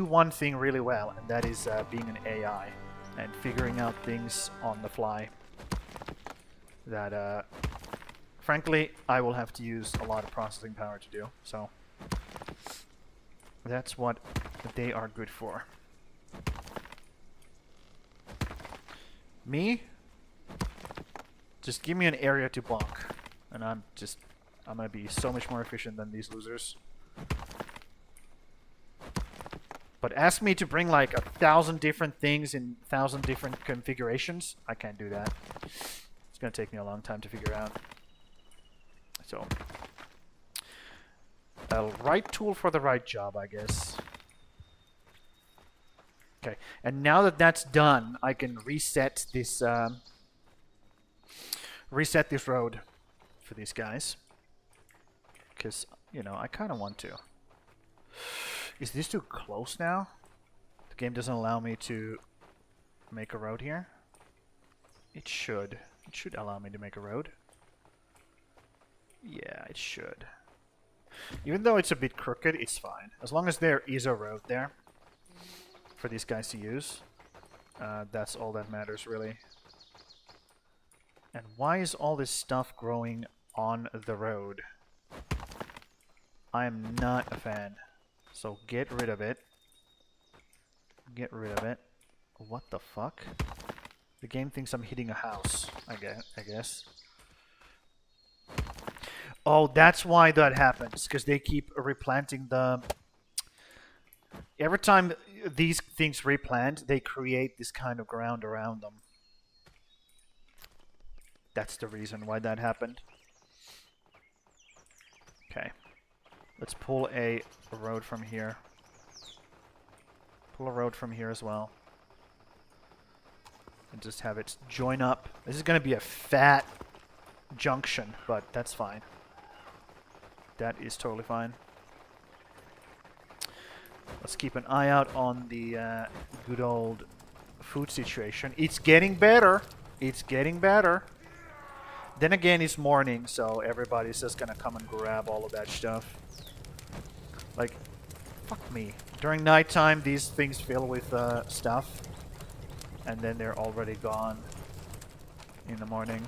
one thing really well, and that is being an AI and figuring out things on the fly that, frankly, I will have to use a lot of processing power to do. So that's what they are good for. Me? Just give me an area to bonk, and I'm gonna be so much more efficient than these losers. But ask me to bring like 1,000 different things in 1,000 different configurations, I can't do that. It's gonna take me a long time to figure out. So, a right tool for the right job, I guess. Okay, and now that that's done, I can reset this road for these guys. Because, you know, I kind of want to. Is this too close now? The game doesn't allow me to make a road here. It should. It should allow me to make a road. Yeah, it should. Even though it's a bit crooked, it's fine. As long as there is a road there for these guys to use. That's all that matters, really. And why is all this stuff growing on the road? I am not a fan. So get rid of it. Get rid of it. What the fuck? The game thinks I'm hitting a house, I guess. Oh, that's why that happens. Because they keep replanting the... Every time these things replant, they create this kind of ground around them. That's the reason why that happened. Okay. Let's pull a road from here. Pull a road from here as well. And just have it join up. This is going to be a fat junction, but that's fine. That is totally fine. Let's keep an eye out on the good old food situation. It's getting better. It's getting better. Then again, it's morning, so everybody's just gonna come and grab all of that stuff. Like, fuck me. During nighttime, these things fill with stuff. And then they're already gone in the morning.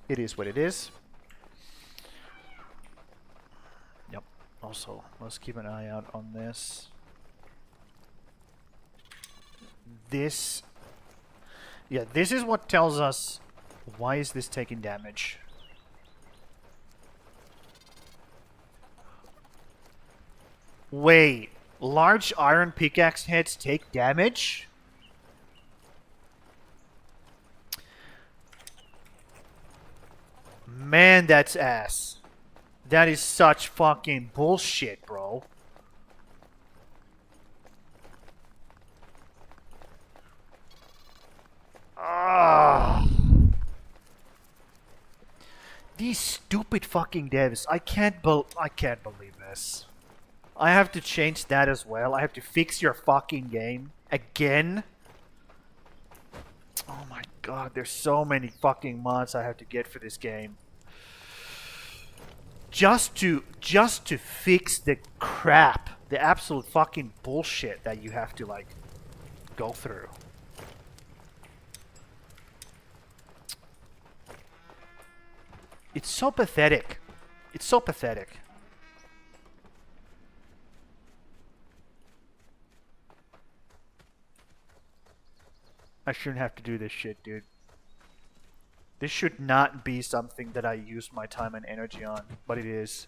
It is what it is. Yep. Also, let's keep an eye out on this. This... Yeah, this is what tells us why is this taking damage. Wait, large iron pickaxe heads take damage? Man, that's ass. That is such fucking bullshit, bro. Ah. These stupid fucking devs. I can't believe this. I have to change that as well. I have to fix your fucking game again. Oh my god, there's so many fucking mods I have to get for this game. Just to fix the crap, the absolute fucking bullshit that you have to like go through. It's so pathetic. It's so pathetic. I shouldn't have to do this shit, dude. This should not be something that I use my time and energy on, but it is.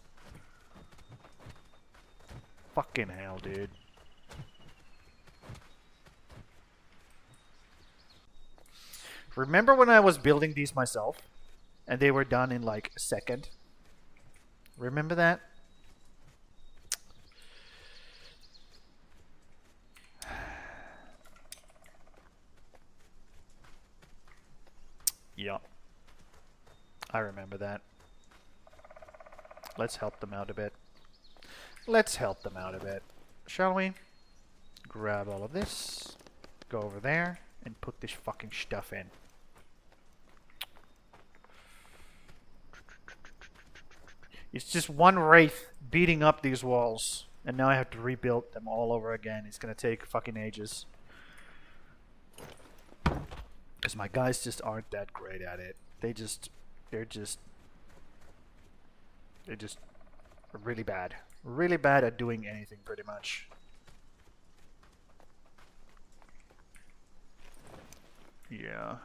Fucking hell, dude. Remember when I was building these myself? And they were done in like a second? Remember that? Yeah. I remember that. Let's help them out a bit. Let's help them out a bit. Shall we? Grab all of this. Go over there. And put this fucking stuff in. It's just one wraith beating up these walls. And now I have to rebuild them all over again. It's gonna take fucking ages. Because my guys just aren't that great at it. They're just really bad. Really bad at doing anything, pretty much. Yeah.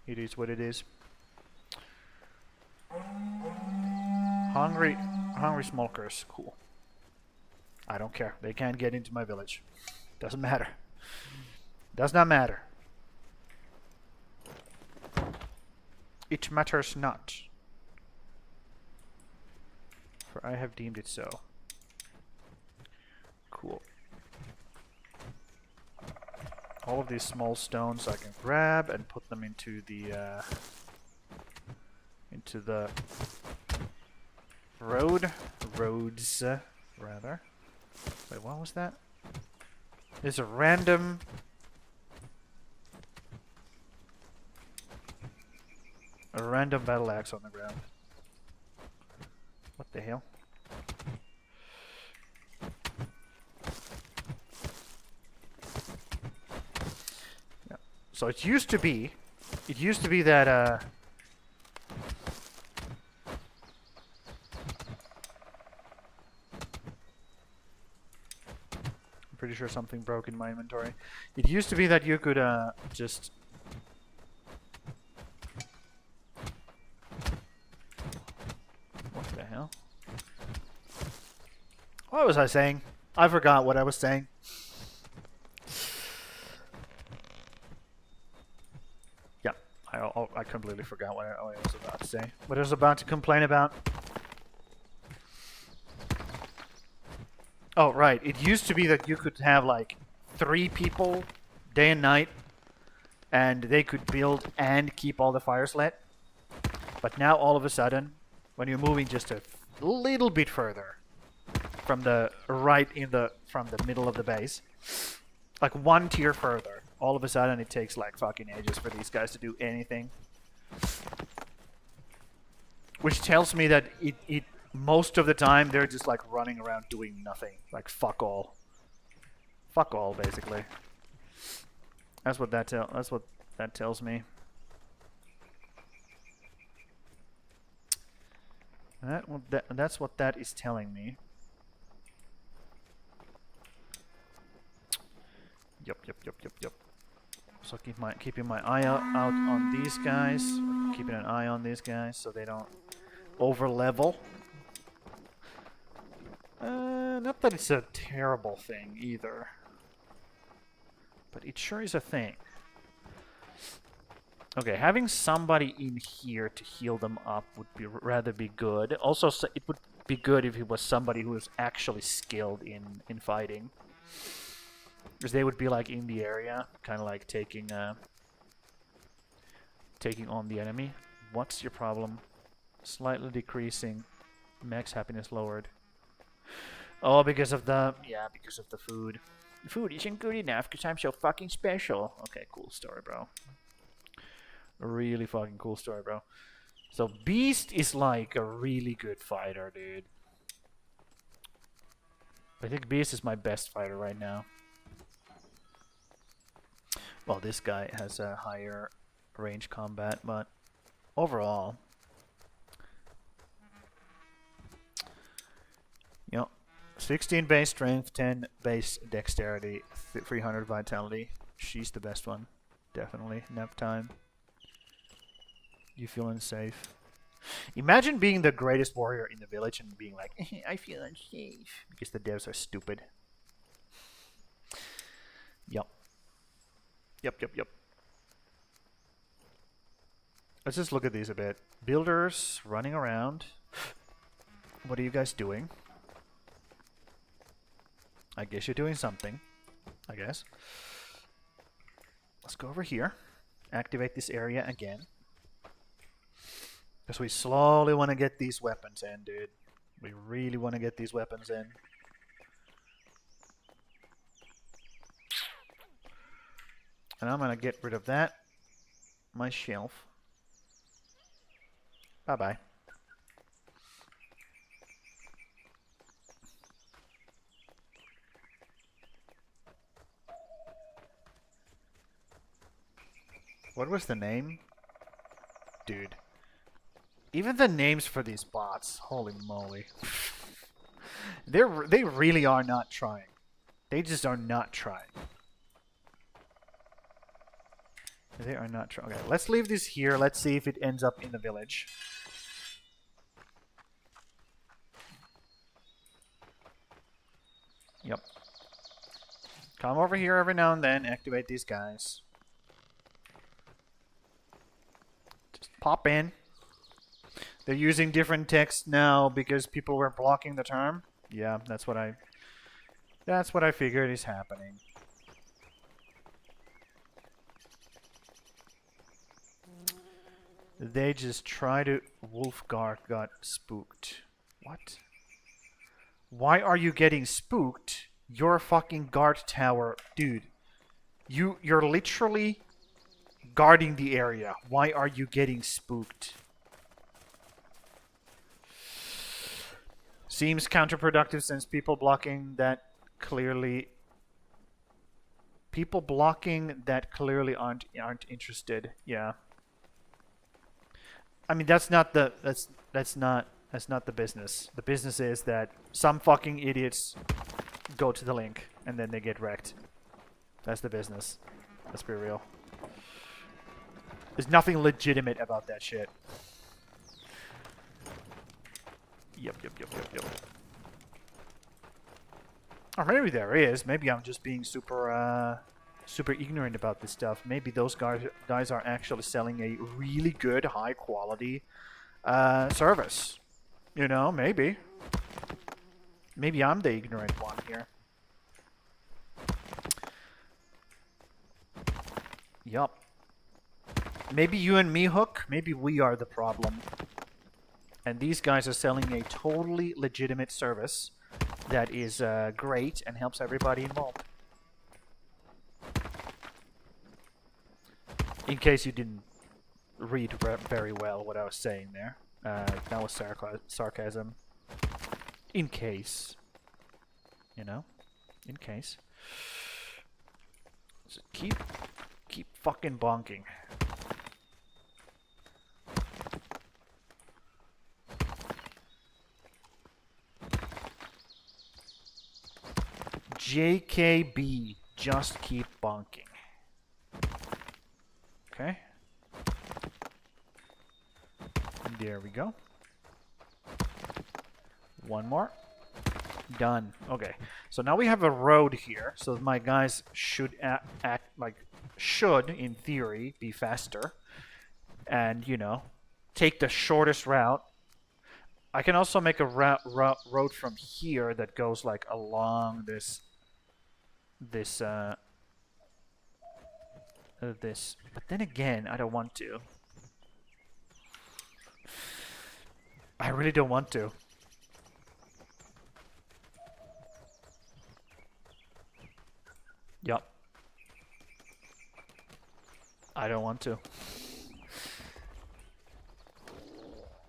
It is what it is. Hungry smokers. Cool. I don't care. They can't get into my village. Doesn't matter. Does not matter. It matters not. For I have deemed it so. Cool. All of these small stones I can grab and put them into the roads, rather. Wait, what was that? There's a random battle axe on the ground. What the hell? Yeah. So it used to be that I'm pretty sure something broke in my inventory. It used to be that you could just what was I saying? I forgot what I was saying. Yeah, I completely forgot what I was about to say. What I was about to complain about. Oh, right. It used to be that you could have like 3 people day and night and they could build and keep all the fires lit. But now all of a sudden, when you're moving just a little bit further from the from the middle of the base, like 1 tier further, all of a sudden it takes like fucking ages for these guys to do anything. Which tells me that it most of the time they're just like running around doing nothing, like fuck all, basically. That's what that tells me. That's what that is telling me. Yep. So keeping my eye out on these guys. Keeping an eye on these guys so they don't over level. Not that it's a terrible thing either, but it sure is a thing. Okay, having somebody in here to heal them up would rather be good. Also, it would be good if it was somebody who was actually skilled in fighting. Because they would be like in the area, kind of like taking on the enemy. What's your problem? Slightly decreasing. Max happiness lowered. Oh, because of the food. The food isn't good enough because I'm so fucking special. Okay, cool story, bro. A really fucking cool story, bro. So Beast is like a really good fighter, dude. I think Beast is my best fighter right now. Well, this guy has a higher range combat, but overall, you know, 16 base strength, 10 base dexterity, 300 vitality. She's the best one. Definitely. Nap time. You feel unsafe. Imagine being the greatest warrior in the village and being like, I feel unsafe. Because the devs are stupid. Yup. Yup. Let's just look at these a bit. Builders running around. What are you guys doing? I guess you're doing something. I guess. Let's go over here. Activate this area again. Because we slowly want to get these weapons in, dude. We really want to get these weapons in. And I'm going to get rid of that. My shelf. Bye-bye. What was the name? Dude. Even the names for these bots, holy moly. They really are not trying. They just are not trying. They are not trying. Okay, let's leave this here. Let's see if it ends up in the village. Yep. Come over here every now and then. Activate these guys. Just pop in. They're using different text now because people were blocking the term. Yeah, that's what I figured is happening. They just try to... Wolfguard got spooked. What? Why are you getting spooked? You're a fucking guard tower. Dude. You're literally guarding the area. Why are you getting spooked? Seems counterproductive since people blocking that clearly... People blocking that clearly aren't interested. Yeah. I mean, that's not the business. The business is that some fucking idiots go to the link and then they get wrecked. That's the business. Let's be real. There's nothing legitimate about that shit. Yep. Or maybe there is. Maybe I'm just being super ignorant about this stuff. Maybe those guys are actually selling a really good, high quality service. You know, maybe. Maybe I'm the ignorant one here. Yup. Maybe you and me, Hook. Maybe we are the problem. And these guys are selling a totally legitimate service that is great and helps everybody involved. In case you didn't read very well what I was saying there. That was sarcasm. In case. You know? In case. So keep fucking bonking. JKB, just keep bonking. Okay. There we go. One more. Done. Okay. So now we have a road here. So my guys should should, in theory, be faster. And, you know, take the shortest route. I can also make a road from here that goes, like, along this. But then again, I don't want to. I really don't want to. Yup. I don't want to.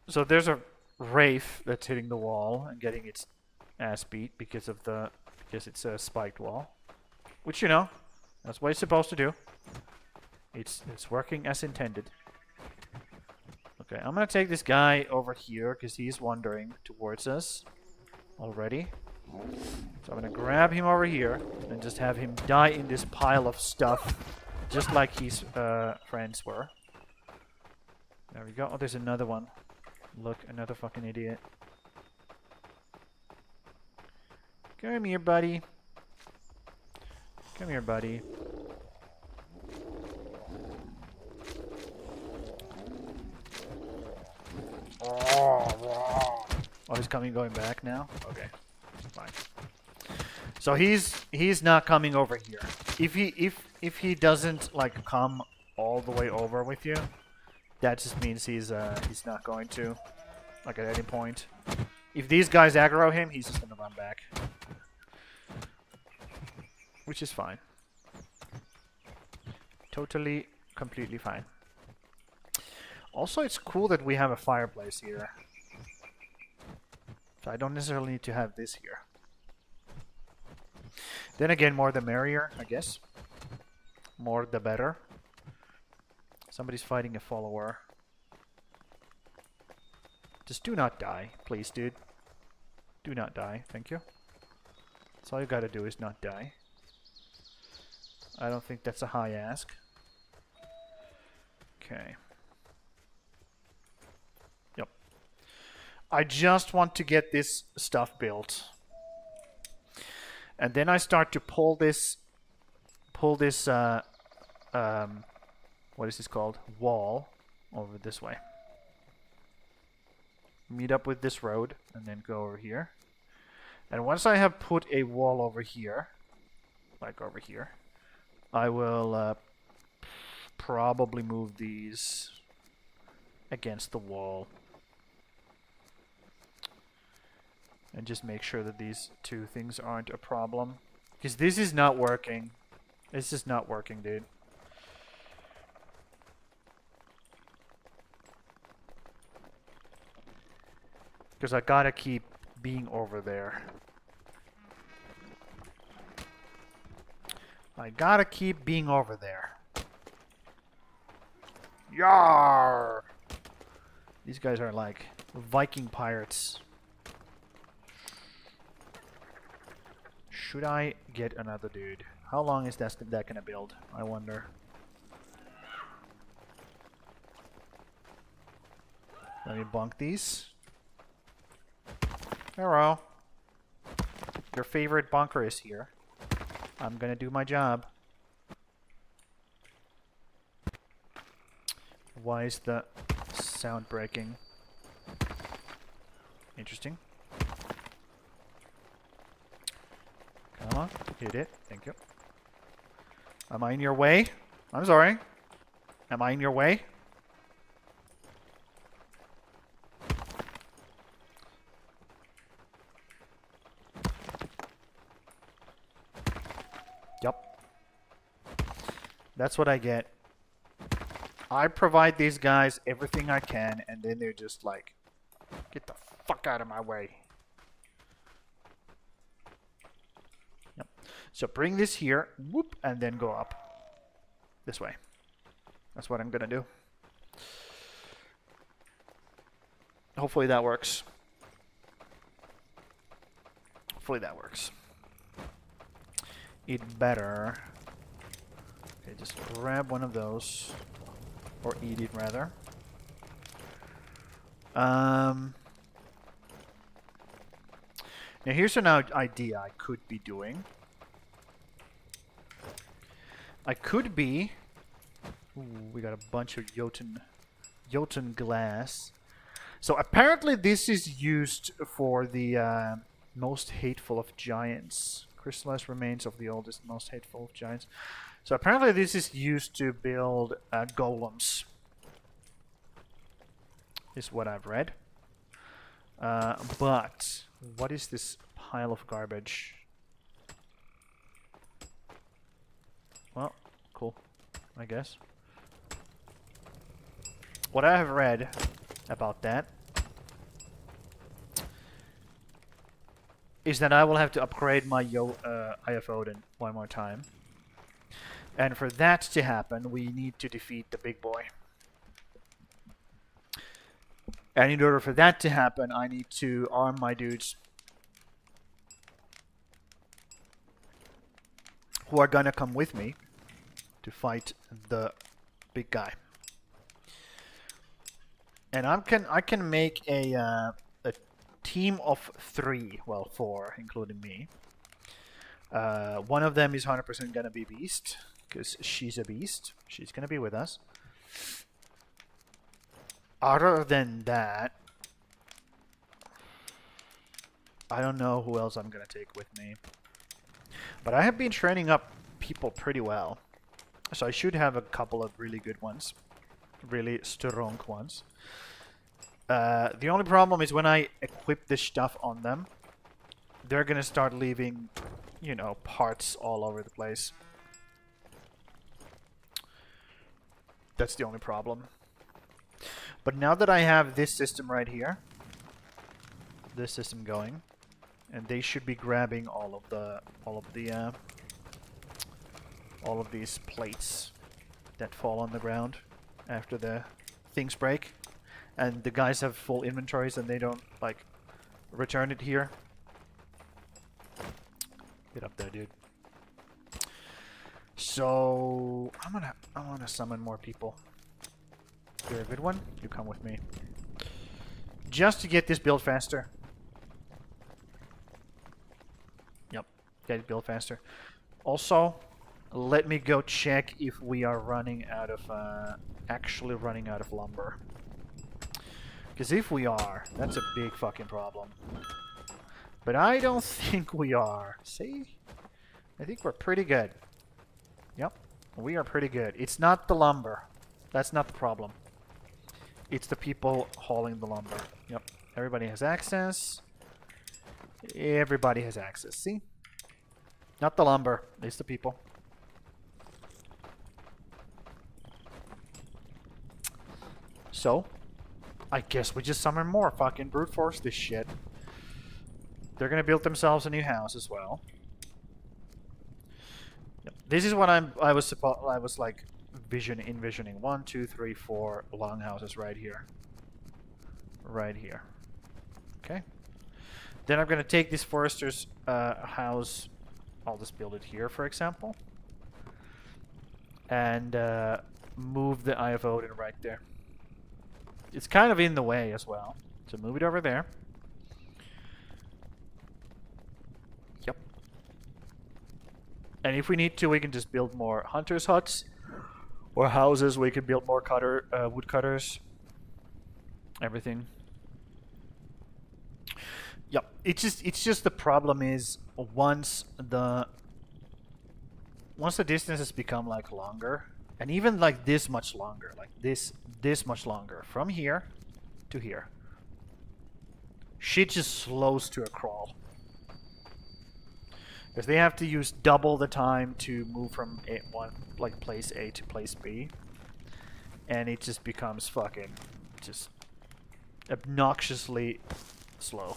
So there's a Wraith that's hitting the wall and getting its ass beat because it's a spiked wall. Which, you know, that's what it's supposed to do. It's working as intended. Okay, I'm gonna take this guy over here because he's wandering towards us already. So I'm gonna grab him over here and just have him die in this pile of stuff, just like his friends were. There we go. Oh, there's another one. Look, another fucking idiot. Come here, buddy. Come here, buddy. Oh, he's coming, going back now? Okay, fine. So he's not coming over here. If he doesn't like come all the way over with you, that just means he's not going to, like, at any point. If these guys aggro him, he's just gonna run back, which is fine. Totally, completely fine. Also, it's cool that we have a fireplace here. So I don't necessarily need to have this here. Then again, more the merrier, I guess. More the better. Somebody's fighting a follower. Just do not die, please, dude. Do not die, thank you. That's all you gotta do is not die. I don't think that's a high ask. Okay. Yep. I just want to get this stuff built. And then I start to pull this, what is this called? Wall over this way. Meet up with this road and then go over here. And once I have put a wall over here, like over here, I will probably move these against the wall. And just make sure that these two things aren't a problem. Because this is not working. This is not working, dude. Because I gotta keep being over there. I gotta keep being over there. Yarr! These guys are like Viking pirates. Should I get another dude? How long is that gonna build? I wonder. Let me bunk these. Hello. Your favorite bunker is here. I'm gonna do my job. Why is the sound breaking? Interesting. Come on, hit it. Thank you. Am I in your way? I'm sorry. Am I in your way? Yup. That's what I get. I provide these guys everything I can, and then they're just like, get the fuck out of my way. Yep. So bring this here, whoop, and then go up. This way. That's what I'm gonna do. Hopefully that works. Hopefully that works. It better. Okay, just grab one of those. Or eat it, rather. Now here's an idea I could be doing. I could be... Ooh, we got a bunch of Jotun glass. So apparently this is used for the most hateful of giants. Crystallized remains of the oldest, most hateful of giants. So apparently this is used to build golems. Is what I've read. But what is this pile of garbage? Well, cool, I guess. What I have read about that is that I will have to upgrade my Eye of Odin one more time. And for that to happen, we need to defeat the big boy. And in order for that to happen, I need to arm my dudes who are gonna come with me to fight the big guy. And I can make a team of 3, well 4, including me. One of them is 100% gonna be Beast, because she's a beast. She's gonna be with us. Other than that, I don't know who else I'm gonna take with me. But I have been training up people pretty well. So I should have a couple of really good ones. Really strong ones. The only problem is when I equip this stuff on them, they're gonna start leaving, you know, parts all over the place. That's the only problem. But now that I have this system right here, this system going, and they should be grabbing all of these plates that fall on the ground after the things break, and the guys have full inventories and they don't like return it here. Get up there, dude. So I wanna summon more people. You're a good one. You come with me. Just to get this build faster. Yep, get it built faster. Also, let me go check if we are running out of actually running out of lumber. Because if we are, that's a big fucking problem. But I don't think we are. See? I think we're pretty good. Yep, we are pretty good. It's not the lumber. That's not the problem. It's the people hauling the lumber. Yep, everybody has access. Everybody has access, see? Not the lumber, it's the people. So, I guess we just summon more. Fucking brute force this shit. They're gonna build themselves a new house as well. Yep. This is what I was like envisioning. 1, 2, 3, 4 longhouses right here. Right here. Okay. Then I'm gonna take this forester's house. I'll just build it here, for example, and move the Eye of Odin right there. It's kind of in the way as well, so move it over there. Yep. And if we need to, we can just build more hunters' huts or houses. We can build more woodcutters. Everything. Yep. It's just the problem is once the distances become like longer, and even like this much longer, like this much longer from here to here, shit just slows to a crawl. Because they have to use double the time to move from place A to place B, and it just becomes fucking just obnoxiously slow.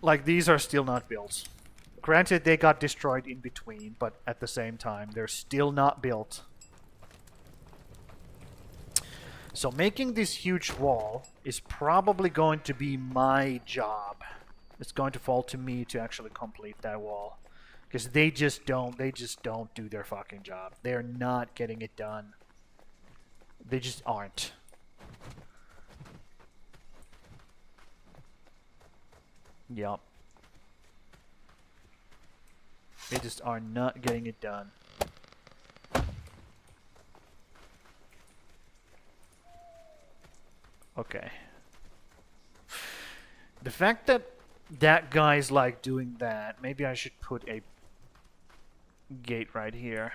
Like, these are still not built. Granted, they got destroyed in between, but at the same time, they're still not built. So making this huge wall is probably going to be my job. It's going to fall to me to actually complete that wall. Because they just don't do their fucking job. They're not getting it done. They just aren't. Yup. They just are not getting it done. Okay. The fact that that guy's like doing that, maybe I should put a gate right here.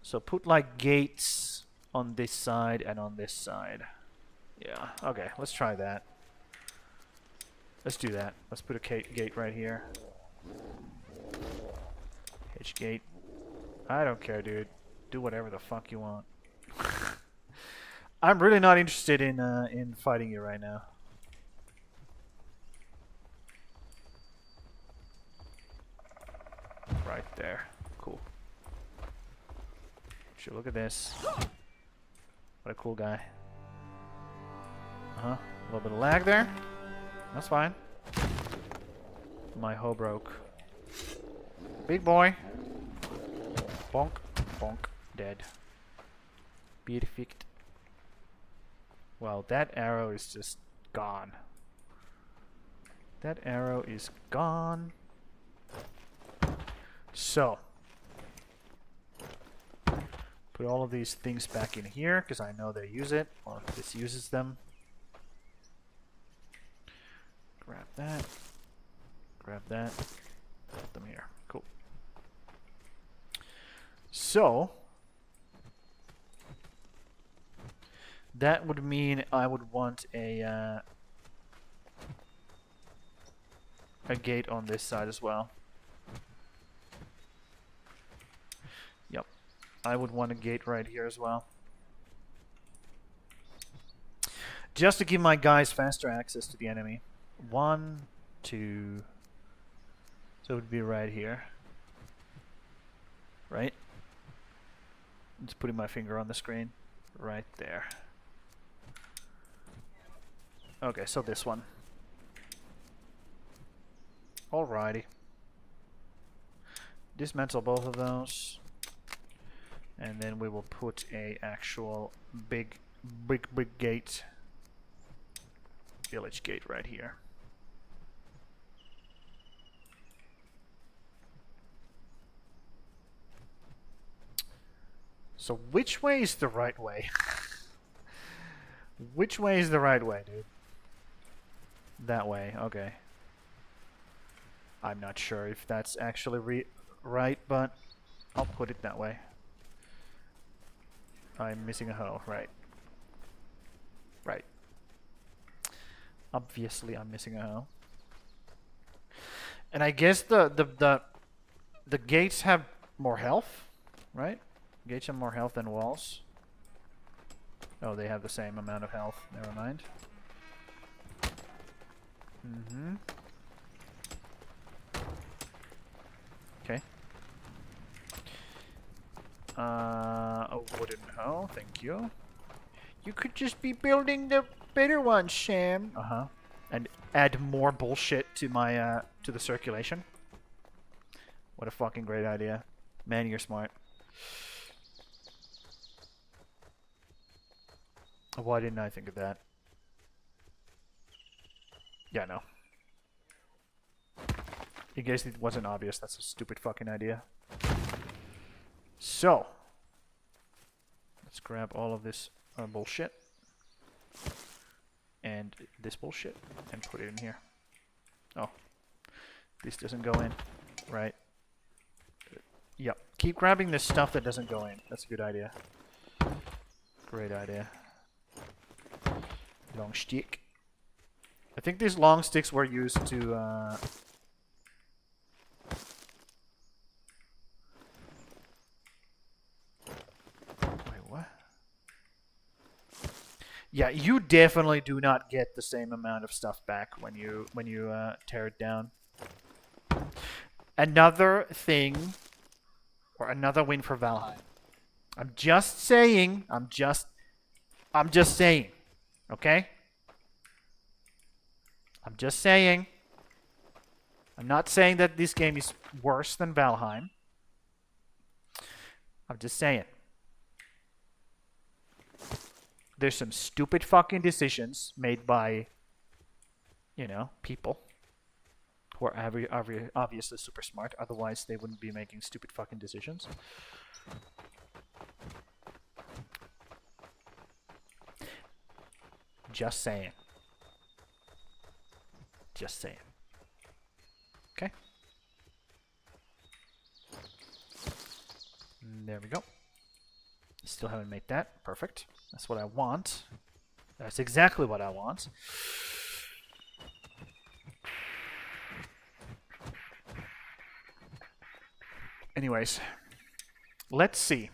So put like gates on this side and on this side. Yeah, okay, let's try that. Let's do that. Let's put a gate right here. H gate. I don't care, dude. Do whatever the fuck you want. I'm really not interested in fighting you right now. Right there. Cool. Sure, look at this. What a cool guy. A little bit of lag there. That's fine. my hoe broke. Big boy. Bonk, bonk, dead. Perfect. Well, that arrow is just gone. That arrow is gone. So, put all of these things back in here because I know they use it, or this uses them. Grab that. Grab that. Put them here. Cool. So, that would mean I would want a gate on this side as well. Yep. I would want a gate right here as well. Just to give my guys faster access to the enemy. 1, 2. So it would be right here. Right? Just putting my finger on the screen. Right there. Okay, so this one. Alrighty. Dismantle both of those. And then we will put a actual big gate. Village gate right here. So which way is the right way? Which way is the right way, dude? That way, okay. I'm not sure if that's actually right, but I'll put it that way. I'm missing a hoe, right. Right. Obviously I'm missing a hoe. And I guess the gates have more health, right? Gates have more health than walls. Oh, they have the same amount of health. Never mind. Mm-hmm. Okay. A wooden hoe, thank you. You could just be building the better one, Sham. Uh-huh. And add more bullshit to my to the circulation. What a fucking great idea. Man, you're smart. Why didn't I think of that? Yeah, no. In case it wasn't obvious, that's a stupid fucking idea. So, let's grab all of this bullshit and this bullshit and put it in here. Oh, this doesn't go in, right? Yep. Keep grabbing this stuff that doesn't go in. That's a good idea. Great idea. Long stick. I think these long sticks were used to wait, what? Yeah, you definitely do not get the same amount of stuff back when you tear it down. Another thing, or another win for Valheim. I'm just saying. I'm just saying. Okay? I'm just saying. I'm not saying that this game is worse than Valheim. I'm just saying. There's some stupid fucking decisions made by, you know, people who are obviously super smart. Otherwise, they wouldn't be making stupid fucking decisions. Just saying. Just saying. Okay. There we go. Still haven't made that. Perfect. That's what I want. That's exactly what I want. Anyways, let's see.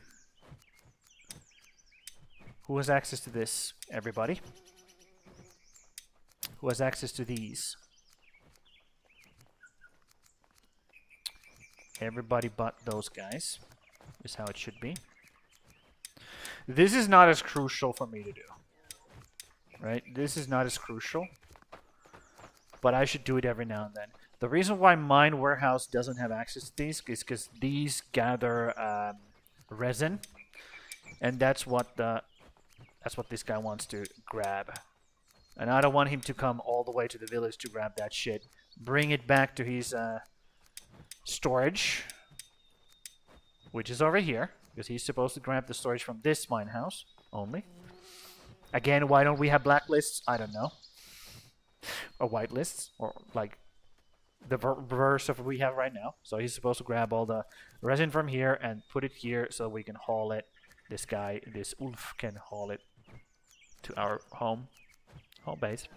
Who has access to this? Everybody. Who has access to these? Everybody but those guys. Is how it should be. This is not as crucial for me to do. Right? This is not as crucial. But I should do it every now and then. The reason why mine warehouse doesn't have access to these is because these gather resin, and that's what this guy wants to grab. And I don't want him to come all the way to the village to grab that shit. Bring it back to his storage, which is over here, because he's supposed to grab the storage from this mine house only. Again, why don't we have blacklists? I don't know. Or whitelists, or like the reverse of what we have right now. So he's supposed to grab all the resin from here and put it here so we can haul it. This guy, this Ulf, can haul it to our home base.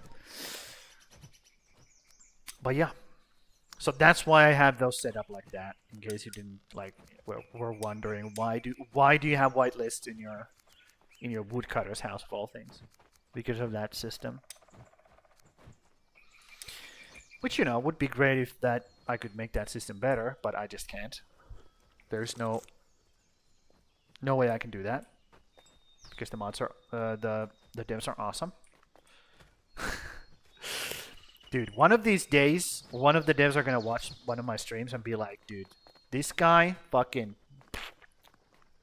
But yeah, so that's why I have those set up like that. In case you didn't like, were wondering why do you have whitelists in your woodcutter's house of all things? Because of that system. Which, you know, would be great if I could make that system better, but I just can't. There's no way I can do that. Because the mods are, the devs are awesome. Dude, one of these days, one of the devs are gonna watch one of my streams and be like, dude, this guy fucking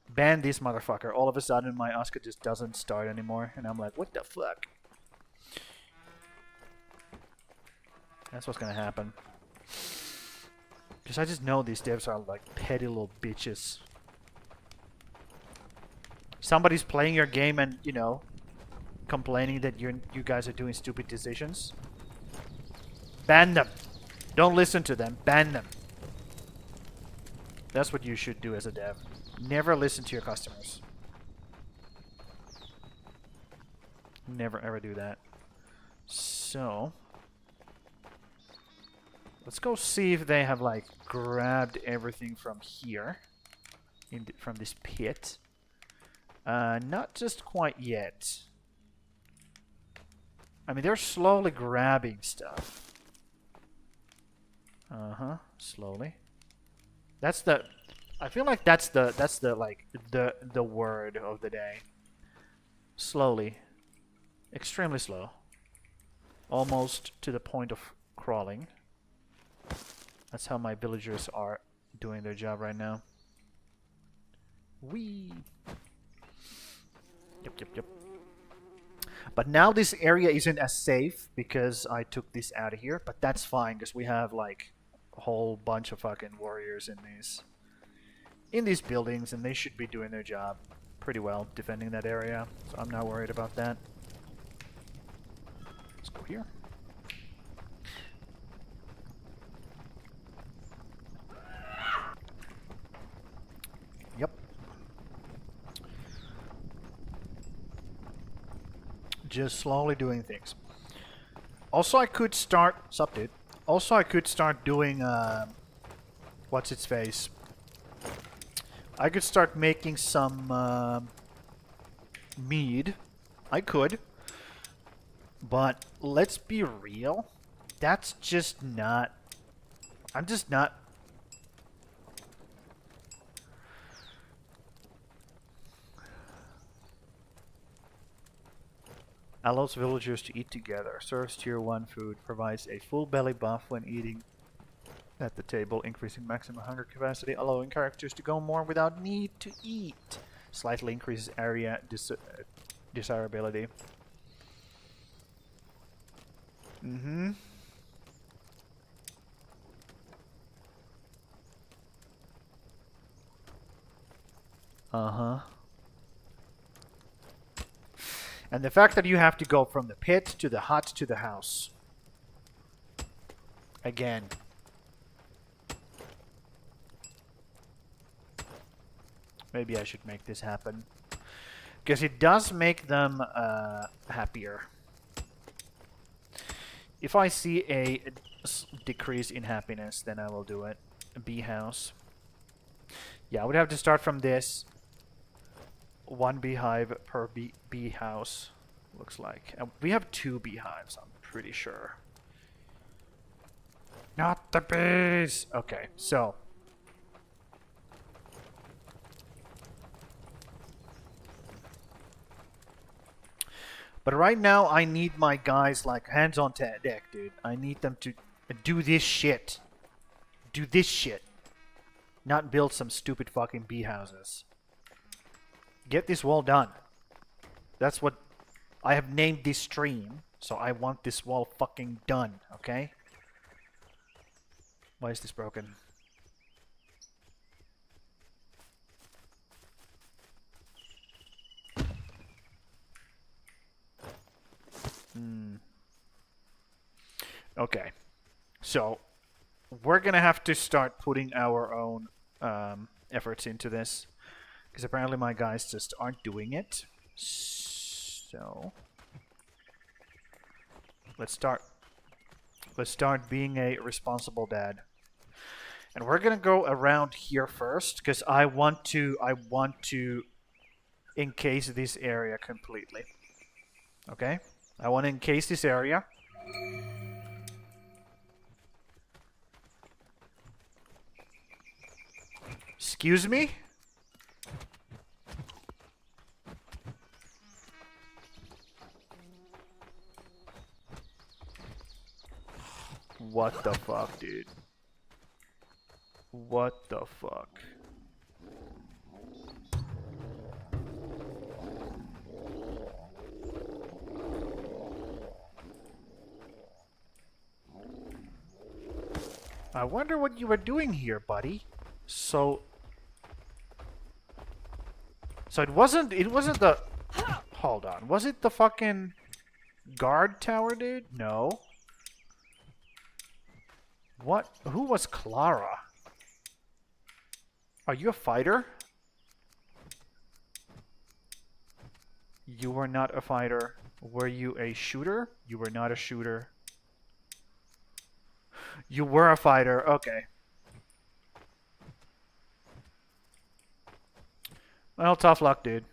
ban this motherfucker. All of a sudden my ASKA just doesn't start anymore. And I'm like, what the fuck? That's what's gonna happen. Because I just know these devs are like petty little bitches. Somebody's playing your game and, you know, complaining that you guys are doing stupid decisions. Ban them. Don't listen to them. Ban them. That's what you should do as a dev. Never listen to your customers. Never ever do that. So let's go see if they have like grabbed everything from here, from this pit. Not just quite yet. I mean, they're slowly grabbing stuff. Slowly. That's the. I feel like that's the like the word of the day. Slowly. Extremely slow. Almost to the point of crawling. That's how my villagers are doing their job right now. Whee! Yep. But now this area isn't as safe because I took this out of here. But that's fine because we have like a whole bunch of fucking warriors in these buildings, and they should be doing their job pretty well defending that area. So I'm not worried about that. Let's go here. Yep. Just slowly doing things. Also, I could start... Sup, dude? Also, I could start doing... what's its face? I could start making some... mead. I could. But, let's be real. That's just not... I'm just not... Allows villagers to eat together. Serves tier 1 food. Provides a full belly buff when eating at the table. Increasing maximum hunger capacity. Allowing characters to go more without need to eat. Slightly increases area desirability. And the fact that you have to go from the pit to the hut to the house. Again. Maybe I should make this happen. Because it does make them happier. If I see a decrease in happiness, then I will do it. A bee house. Yeah, I would have to start from this. 1 beehive per bee house, looks like. And we have 2 beehives, I'm pretty sure. Not the bees! Okay, so. But right now, I need my guys like hands on deck, dude. I need them to And do this shit. Do this shit. Not build some stupid fucking bee houses. Get this wall done. That's what I have named this stream, so I want this wall fucking done, okay? Why is this broken? Okay. So, we're gonna have to start putting our own efforts into this. Because apparently my guys just aren't doing it. So... Let's start being a responsible dad. And we're gonna go around here first, because I want to encase this area completely. Okay? I want to encase this area. Excuse me? What the fuck, dude? What the fuck? I wonder what you were doing here, buddy. So it wasn't the... Hold on. Was it the fucking guard tower, dude? No. What? Who was Clara? Are you a fighter? You were not a fighter. Were you a shooter? You were not a shooter. You were a fighter. Okay. Well, tough luck, dude.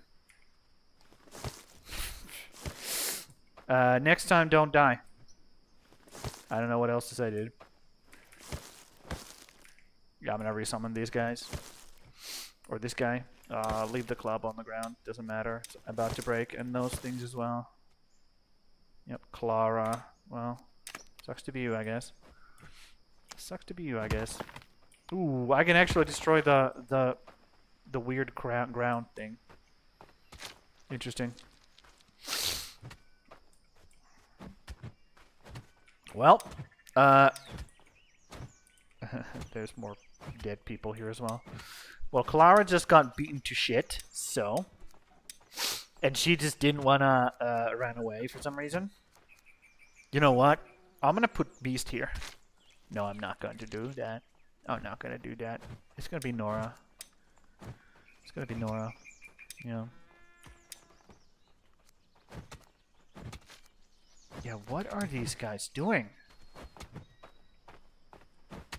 Next time, don't die. I don't know what else to say, dude. Yeah, I'm gonna resummon these guys. Or this guy. Leave the club on the ground. Doesn't matter. It's about to break. And those things as well. Yep, Clara. Well, sucks to be you, I guess. Sucks to be you, I guess. Ooh, I can actually destroy the weird ground thing. Interesting. Well, there's more dead people here as well. Well, Clara just got beaten to shit, so... And she just didn't wanna run away for some reason. You know what? I'm gonna put Beast here. No, I'm not going to do that. I'm not gonna do that. It's gonna be Nora. It's gonna be Nora. Yeah. Yeah, what are these guys doing?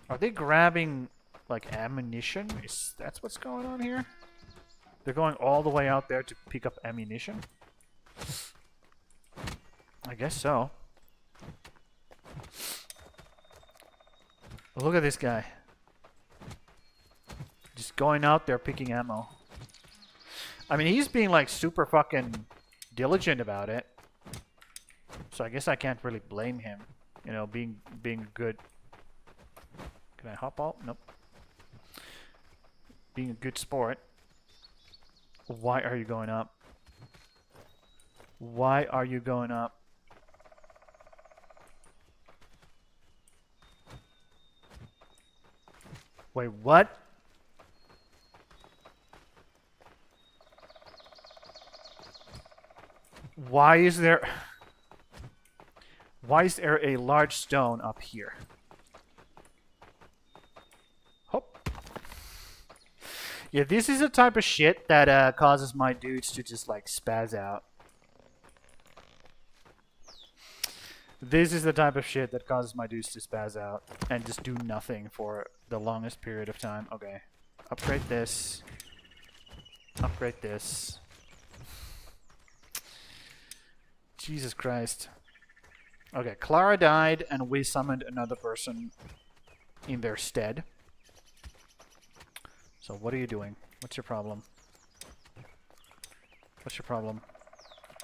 Are they grabbing, like, ammunition? That's what's going on here? They're going all the way out there to pick up ammunition? I guess so. Look at this guy. Just going out there picking ammo. I mean, he's being, like, super fucking diligent about it. So I guess I can't really blame him. You know, being good. Can I hop out? Nope. Being a good sport. Why are you going up? Why are you going up? Wait, what? Why is there a large stone up here? Hop. Yeah, this is the type of shit that causes my dudes to just like spaz out. This is the type of shit that causes my dudes to spaz out and just do nothing for the longest period of time. Okay. Upgrade this. Upgrade this. Jesus Christ. Okay, Clara died and we summoned another person in their stead. So what are you doing? What's your problem? What's your problem?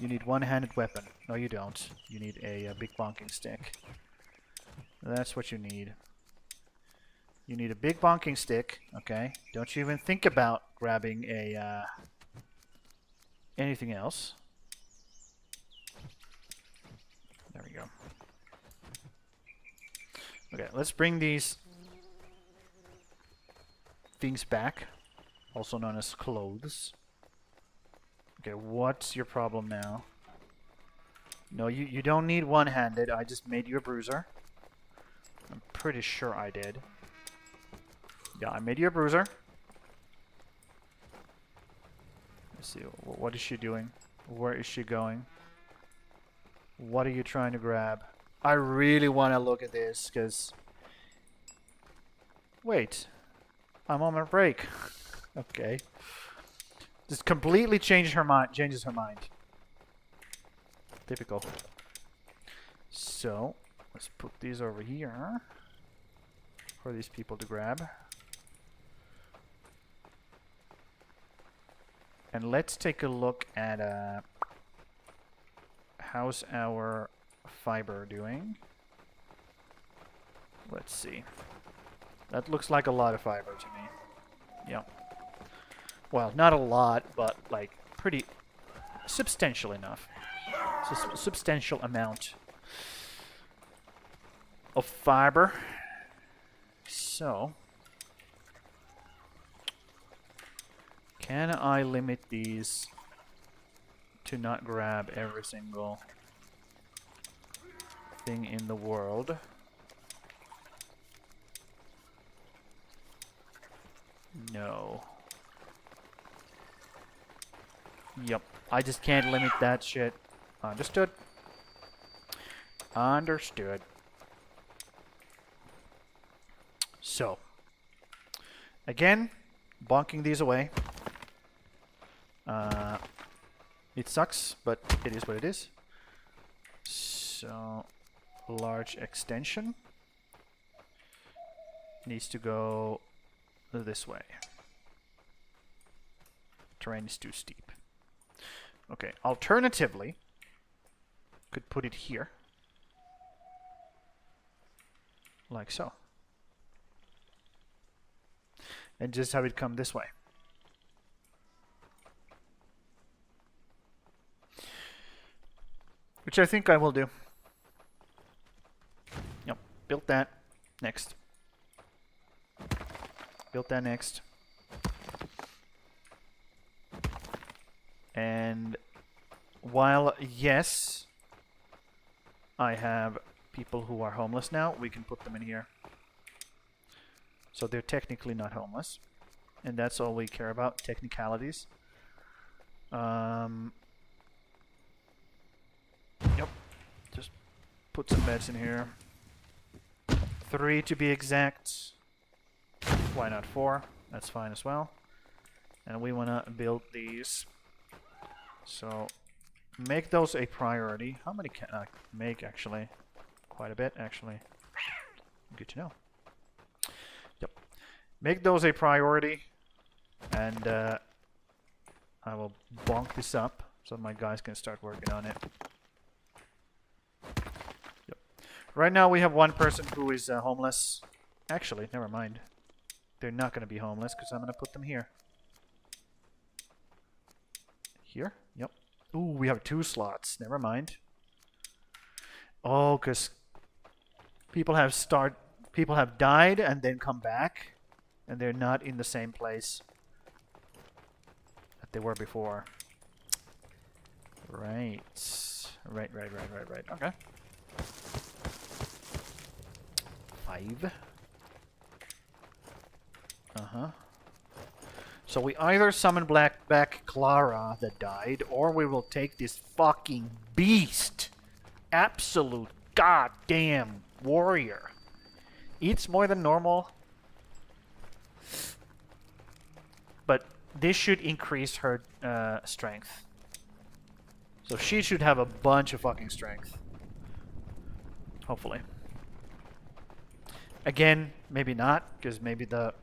You need one-handed weapon. No, you don't. You need a big bonking stick. That's what you need. You need a big bonking stick, okay? Don't you even think about grabbing a anything else. There we go. Okay, let's bring these things back, also known as clothes. Okay, what's your problem now? No, you don't need one-handed. I just made you a bruiser. I'm pretty sure I did. Yeah, I made you a bruiser. Let's see, what is she doing? Where is she going? What are you trying to grab? I really want to look at this, because... Wait. I'm on my break. Okay. Just completely changes her mind. Typical. So, let's put these over here for these people to grab. And let's take a look at how's our fiber doing. Let's see. That looks like a lot of fiber to me. Yeah. Well, not a lot, but like pretty substantial enough. It's a substantial amount of fiber. So, can I limit these to not grab every single thing in the world? No. Yep, I just can't limit that shit. Understood. Understood. So, again, bonking these away. It sucks, but it is what it is. So, large extension needs to go this way. Terrain is too steep. Okay, alternatively, could put it here. Like so. And just have it come this way. Which I think I will do. Yep, built that. Next. Built that next. And while, yes, I have people who are homeless now, we can put them in here. So they're technically not homeless. And that's all we care about, technicalities. Yep. Just put some beds in here. 3 to be exact. Why not 4? That's fine as well. And we want to build these. So make those a priority. How many can I make, actually? Quite a bit, actually. Good to know. Yep. Make those a priority. And I will bonk this up so my guys can start working on it. Yep. Right now we have one person who is homeless. Actually, never mind. They're not going to be homeless because I'm going to put them here. Here? Yep. Ooh, we have 2 slots. Never mind. Oh, because people have died and then come back, and they're not in the same place that they were before. Right. Right. Okay. 5. So we either summon back Clara that died, or we will take this fucking beast. Absolute goddamn warrior. Eats more than normal. But this should increase her strength. So she should have a bunch of fucking strength. Hopefully. Again, maybe not, because maybe the...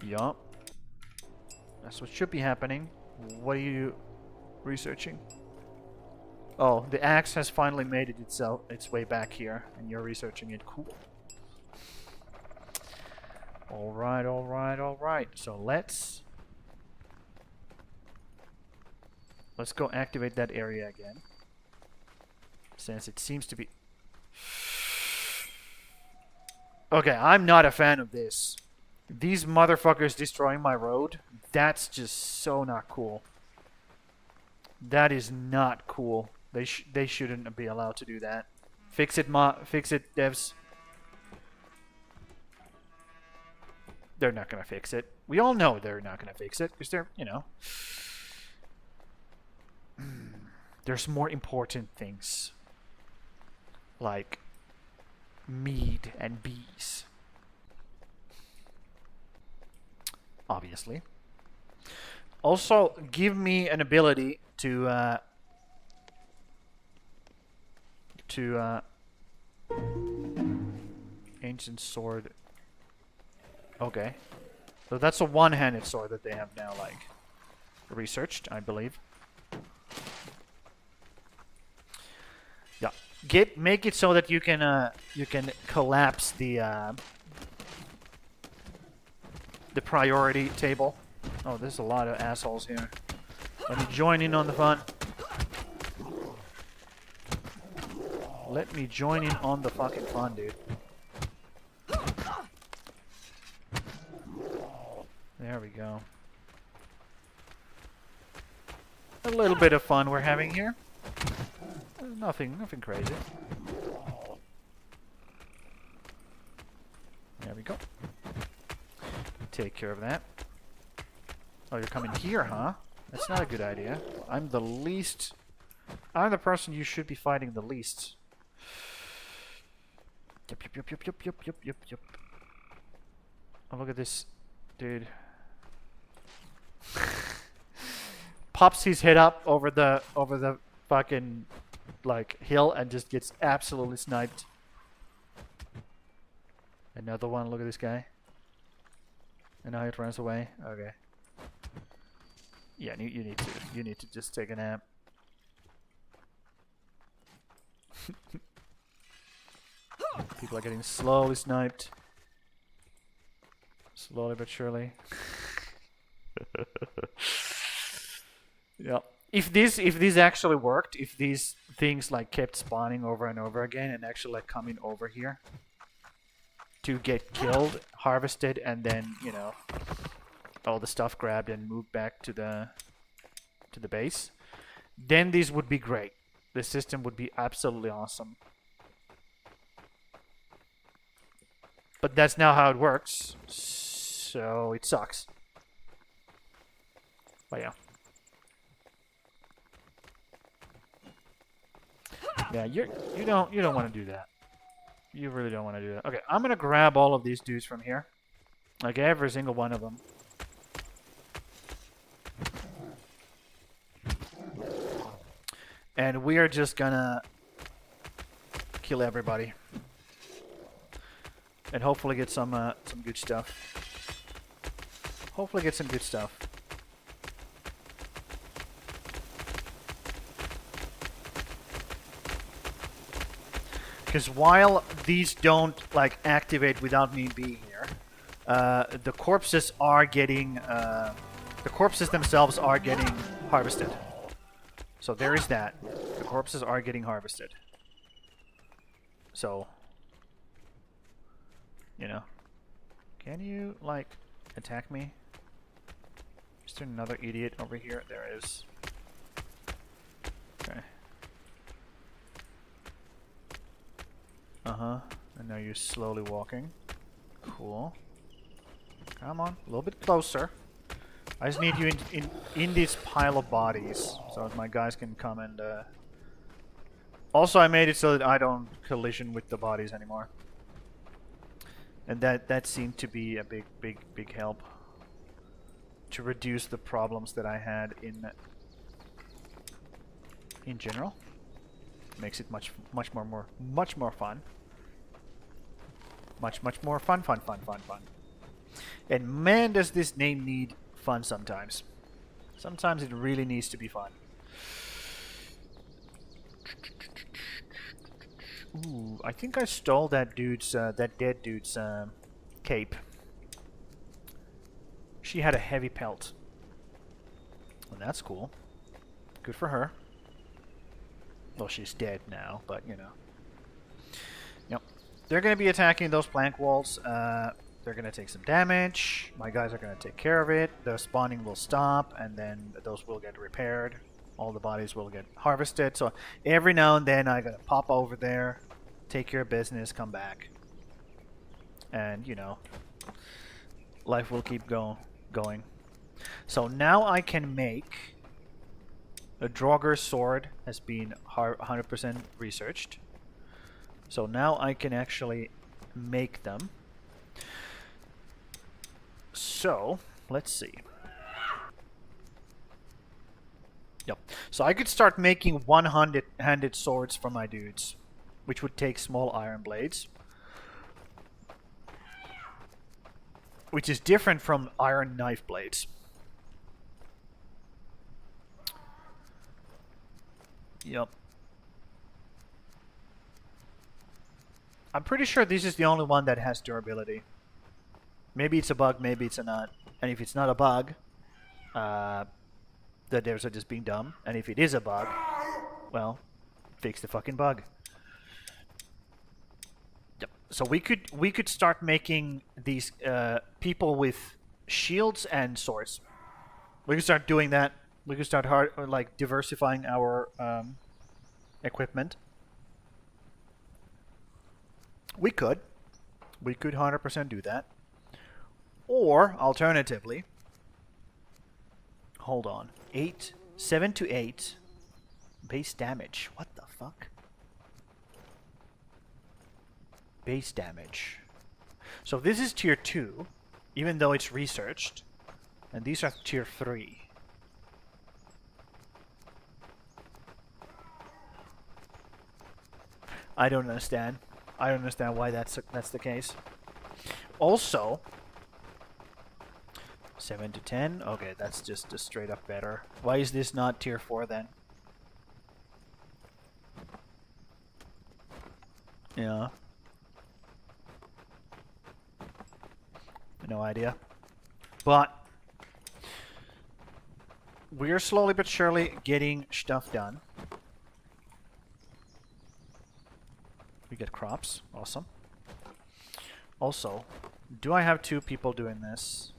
Yup. That's what should be happening. What are you researching? Oh, the axe has finally made it its way back here, and you're researching it. Cool. Alright, alright, alright. So let's go activate that area again. Since it seems to be... Okay, I'm not a fan of this. These motherfuckers destroying my road, that's just so not cool. That is not cool. They shouldn't be allowed to do that. Fix it, devs. They're not gonna fix it. We all know they're not gonna fix it because they're, you know, there's more important things like mead and bees. Obviously. Also, give me an ability to ancient sword. Okay. So that's a one-handed sword that they have now, like, researched, I believe. Yeah. Make it so that you can collapse the priority table. Oh, there's a lot of assholes here. Let me join in on the fun. Let me join in on the fucking fun, dude. There we go. A little bit of fun we're having here. Nothing crazy. There we go. Take care of that. Oh, you're coming here, huh? That's not a good idea. I'm the person you should be fighting the least. Yep. Oh, look at this dude. Pops his head up over the fucking like hill and just gets absolutely sniped. Another one. Look at this guy. And now it runs away. Okay. Yeah, you need to just take a nap. People are getting slowly sniped. Slowly but surely. Yeah. If this actually worked, if these things like kept spawning over and over again and actually like coming over here to get killed, harvested, and then, you know, all the stuff grabbed and moved back to the base, then this would be great. The system would be absolutely awesome. But that's not how it works, so it sucks. But yeah. Yeah, you don't want to do that. You really don't want to do that. Okay, I'm gonna grab all of these dudes from here, like every single one of them. And we are just gonna kill everybody, and hopefully get some good stuff. Hopefully get some good stuff. Because while these don't like activate without me being here, the corpses are getting the corpses themselves are getting harvested. So there is that. The corpses are getting harvested. So, you know, can you like attack me? Is there another idiot over here? There is. Okay. Uh-huh. And now you're slowly walking. Cool. Come on, a little bit closer. I just need you in this pile of bodies, so that my guys can come and... Also, I made it so that I don't collision with the bodies anymore. And that seemed to be a big help. To reduce the problems that I had in general. Makes it much more fun. Much more fun. And man, does this name need fun sometimes. Sometimes it really needs to be fun. Ooh, I think I stole that dude's, that dead dude's cape. She had a heavy pelt. Well, that's cool. Good for her. Well, she's dead now, but you know. Yep. They're going to be attacking those plank walls. They're going to take some damage. My guys are going to take care of it. The spawning will stop, and then those will get repaired. All the bodies will get harvested. So every now and then I'm going to pop over there, take care of business, come back. And, you know, life will keep going. So now I can make... A Draugr sword has been 100% researched. So now I can actually make them. So, let's see. Yep. So I could start making one-handed swords for my dudes, which would take small iron blades. Which is different from iron knife blades. Yep. I'm pretty sure this is the only one that has durability. Maybe it's a bug, maybe it's a not. And if it's not a bug, the devs are just being dumb. And if it is a bug, well, fix the fucking bug. Yep. So we could start making these people with shields and swords. We could start doing that. We could start diversifying our equipment. We could 100% do that. Or alternatively, hold on, 7 to 8 base damage. What the fuck? Base damage. So this is tier 2, even though it's researched, and these are tier 3. I don't understand. I don't understand why that's the case. Also, 7 to 10. Okay, that's just a straight up better. Why is this not tier 4 then? Yeah. No idea. But we're slowly but surely getting stuff done. We get crops. Awesome. Also, do I have 2 people doing this?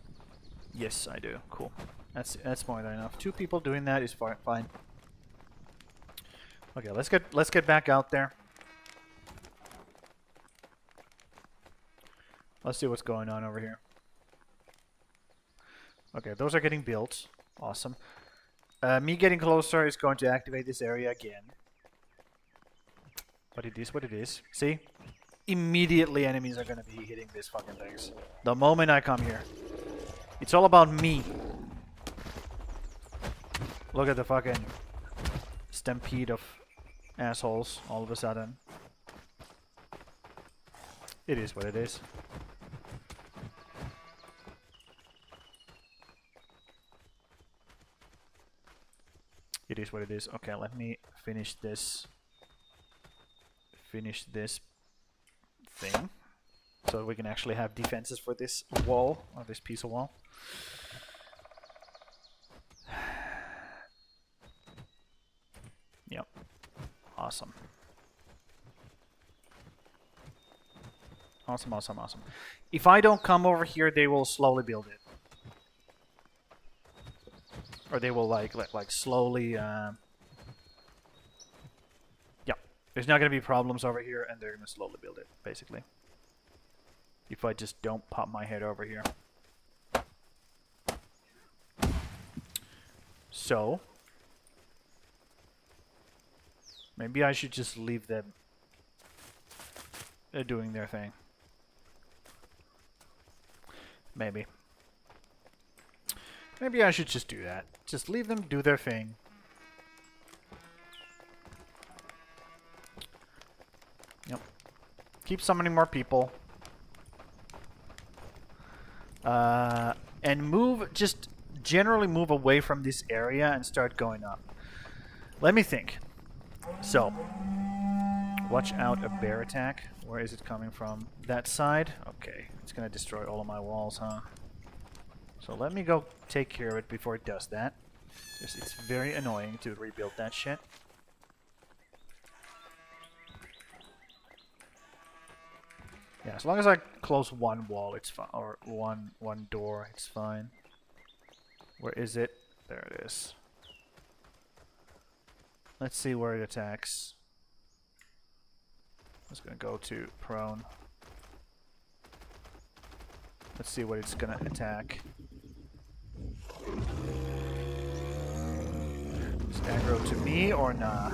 Yes, I do. Cool. That's more than enough. 2 people doing that is fine. Okay, let's get back out there. Let's see what's going on over here. Okay, those are getting built. Awesome. Me getting closer is going to activate this area again. But it is what it is. See? Immediately enemies are going to be hitting these fucking things. The moment I come here. It's all about me. Look at the fucking stampede of assholes all of a sudden. It is what it is. It is what it is. Okay, let me finish this. Finish this thing. So we can actually have defenses for this wall, or this piece of wall. Yep. Awesome. Awesome, awesome, awesome. If I don't come over here, they will slowly build it. Or they will like slowly yeah. There's not gonna be problems over here, and they're gonna slowly build it, basically. If I just don't pop my head over here. So maybe I should just leave them doing their thing. Maybe. Maybe I should just do that. Just leave them do their thing. Yep. Keep summoning more people. And move just generally move away from this area and start going up. Let me think. So, watch out, a bear attack. Where is it coming from? That side? Okay, it's gonna destroy all of my walls, huh? So let me go take care of it before it does that. Because it's very annoying to rebuild that shit. Yeah, as long as I close one wall, it's fine. Or one door, it's fine. Where is it? There it is. Let's see where it attacks. I'm just gonna go to prone. Let's see what it's gonna attack. Is aggro to me or nah?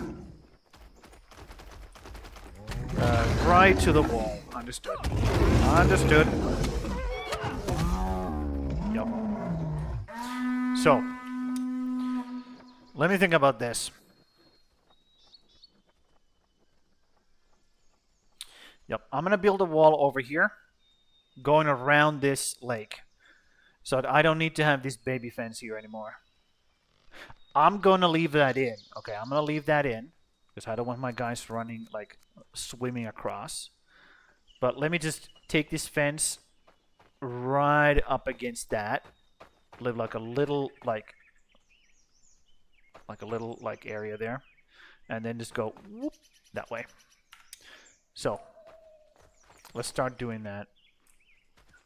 Right to the wall. Understood. Understood. Yup. So, let me think about this. Yep, I'm gonna build a wall over here, going around this lake, so that I don't need to have this baby fence here anymore. I'm gonna leave that in. Okay, I'm gonna leave that in, because I don't want my guys running, like, swimming across. But let me just take this fence right up against that. Leave like a little, like a little, like, area there. And then just go whoop, that way. So, let's start doing that.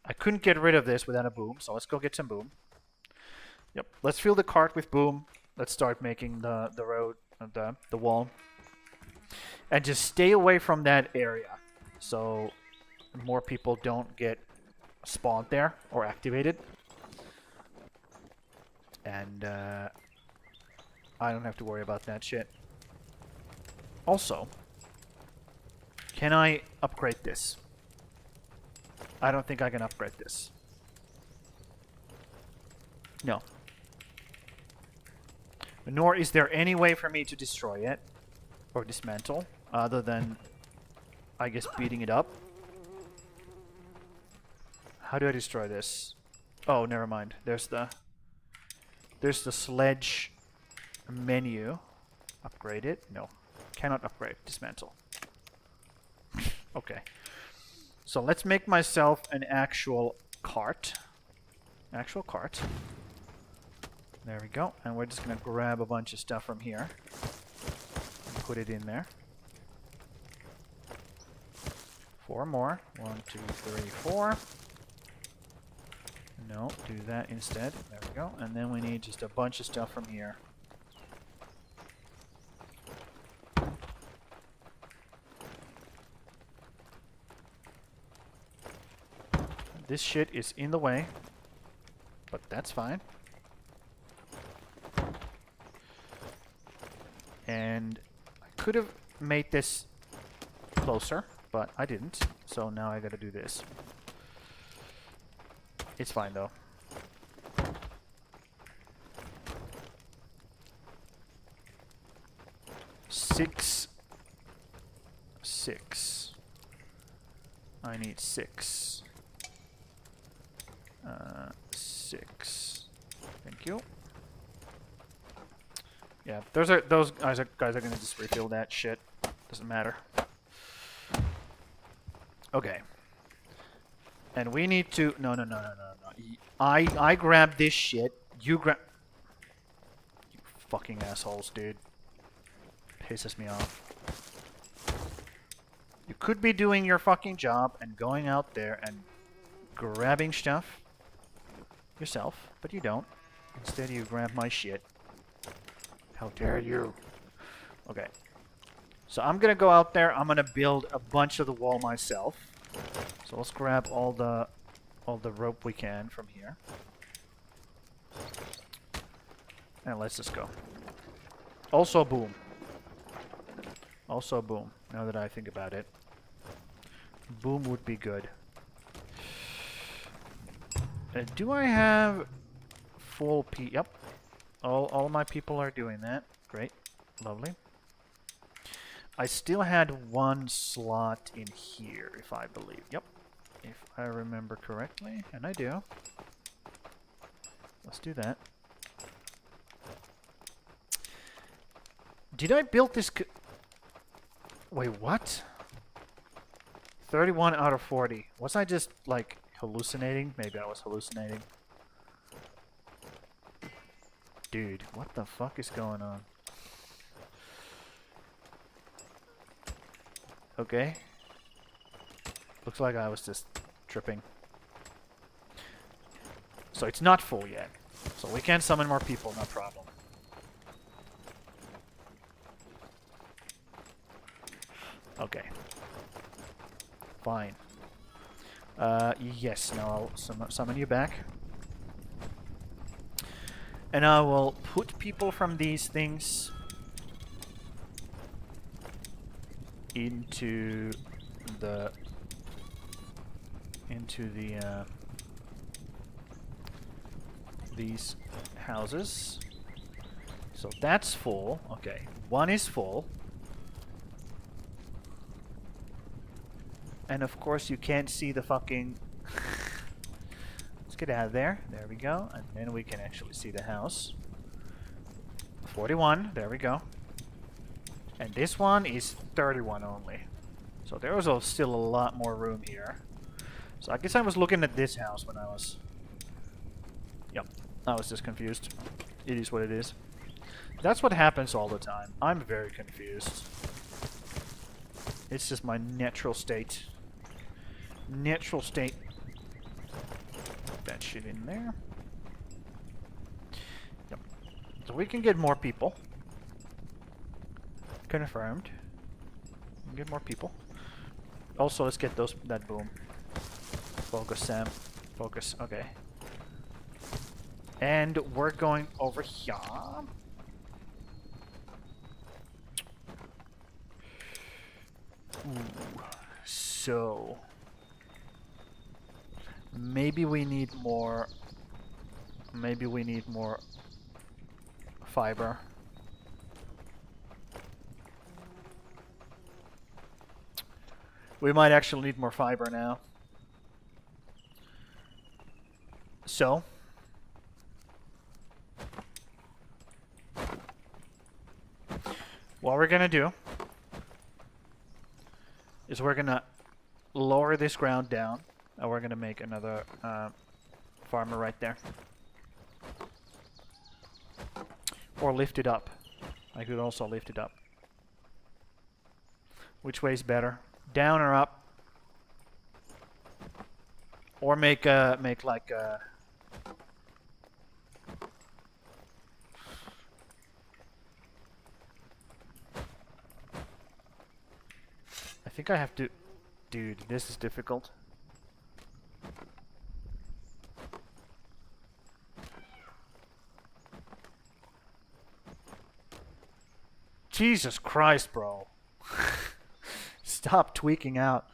I couldn't get rid of this without a boom, so let's go get some boom. Yep, let's fill the cart with boom. Let's start making the road, the wall. And just stay away from that area, so more people don't get spawned there or activated. And I don't have to worry about that shit. Also, can I upgrade this? I don't think I can upgrade this. No. Nor is there any way for me to destroy it or dismantle, other than, I guess, beating it up. How do I destroy this? Oh, never mind. There's the sledge menu. Upgrade it? No. Cannot upgrade. Dismantle. Okay. So let's make myself an actual cart. Actual cart. There we go. And we're just gonna grab a bunch of stuff from here. And put it in there. 4 more. 1, 2, 3, 4. No, do that instead. There we go. And then we need just a bunch of stuff from here. This shit is in the way, but that's fine. And I could have made this closer, but I didn't. So now I gotta do this. It's fine though. Six. I need 6. 6. Thank you. Yeah, those guys are gonna just refill that shit. Doesn't matter. Okay. And we need to no. I grab this shit. You grab. You fucking assholes, dude. Pisses me off. You could be doing your fucking job and going out there and grabbing stuff yourself, but you don't. Instead, you grab my shit. How dare you? Okay. So I'm gonna go out there. I'm gonna build a bunch of the wall myself. So let's grab all the rope we can from here. And let's just go. Also boom. Also boom, now that I think about it. Boom would be good. Do I have full P? Yep. All my people are doing that. Great. Lovely. I still had 1 slot in here, if I believe. Yep. If I remember correctly. And I do. Let's do that. Did I build this? Wait, what? 31 out of 40. Was I just, like, hallucinating? Maybe I was hallucinating. Dude, what the fuck is going on? Okay. Looks like I was just tripping. So it's not full yet. So we can summon more people, no problem. Okay. Fine. Yes, now I'll summon you back. And I will put people from these things into the these houses. So that's full. Okay, one is full. And of course you can't see the fucking... Let's get out of there. There we go. And then we can actually see the house. 41. There we go. And this one is 31 only. So there was still a lot more room here. So I guess I was looking at this house when I was... Yep. I was just confused. It is what it is. That's what happens all the time. I'm very confused. It's just my natural state. Natural state. Put that shit in there. Yep. So we can get more people. Confirmed. Get more people. Also, let's get that boom. Focus, Sam. Focus. Okay. And we're going over here. Ooh. So maybe we need more. Maybe we need more fiber. We might actually need more fiber now. So what we're gonna do is we're gonna lower this ground down, and we're gonna make another farmer right there. Or lift it up. I could also lift it up. Which way's better? Down or up? Or make like a... I think I have to... Dude, this is difficult. Jesus Christ, bro. Stop tweaking out.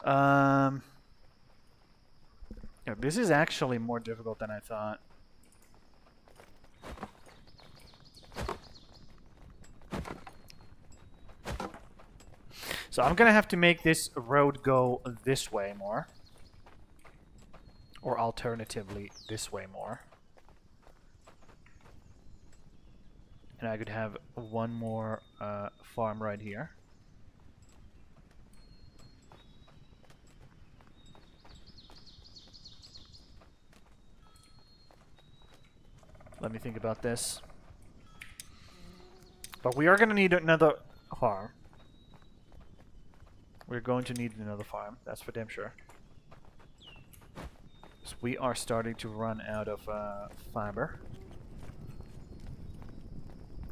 Yeah, this is actually more difficult than I thought. So I'm gonna have to make this road go this way more. Or alternatively, this way more. And I could have one more farm right here. Let me think about this. But we are going to need another farm. We're going to need another farm, that's for damn sure. So we are starting to run out of fiber.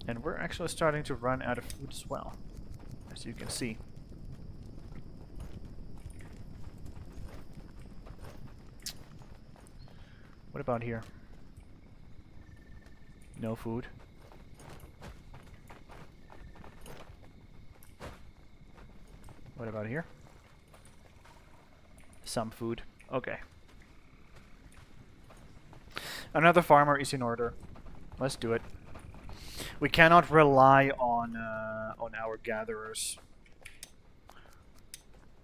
And we're actually starting to run out of food as well, as you can see. What about here? No food. What about here? Some food. Okay. Another farmer is in order. Let's do it. We cannot rely on our gatherers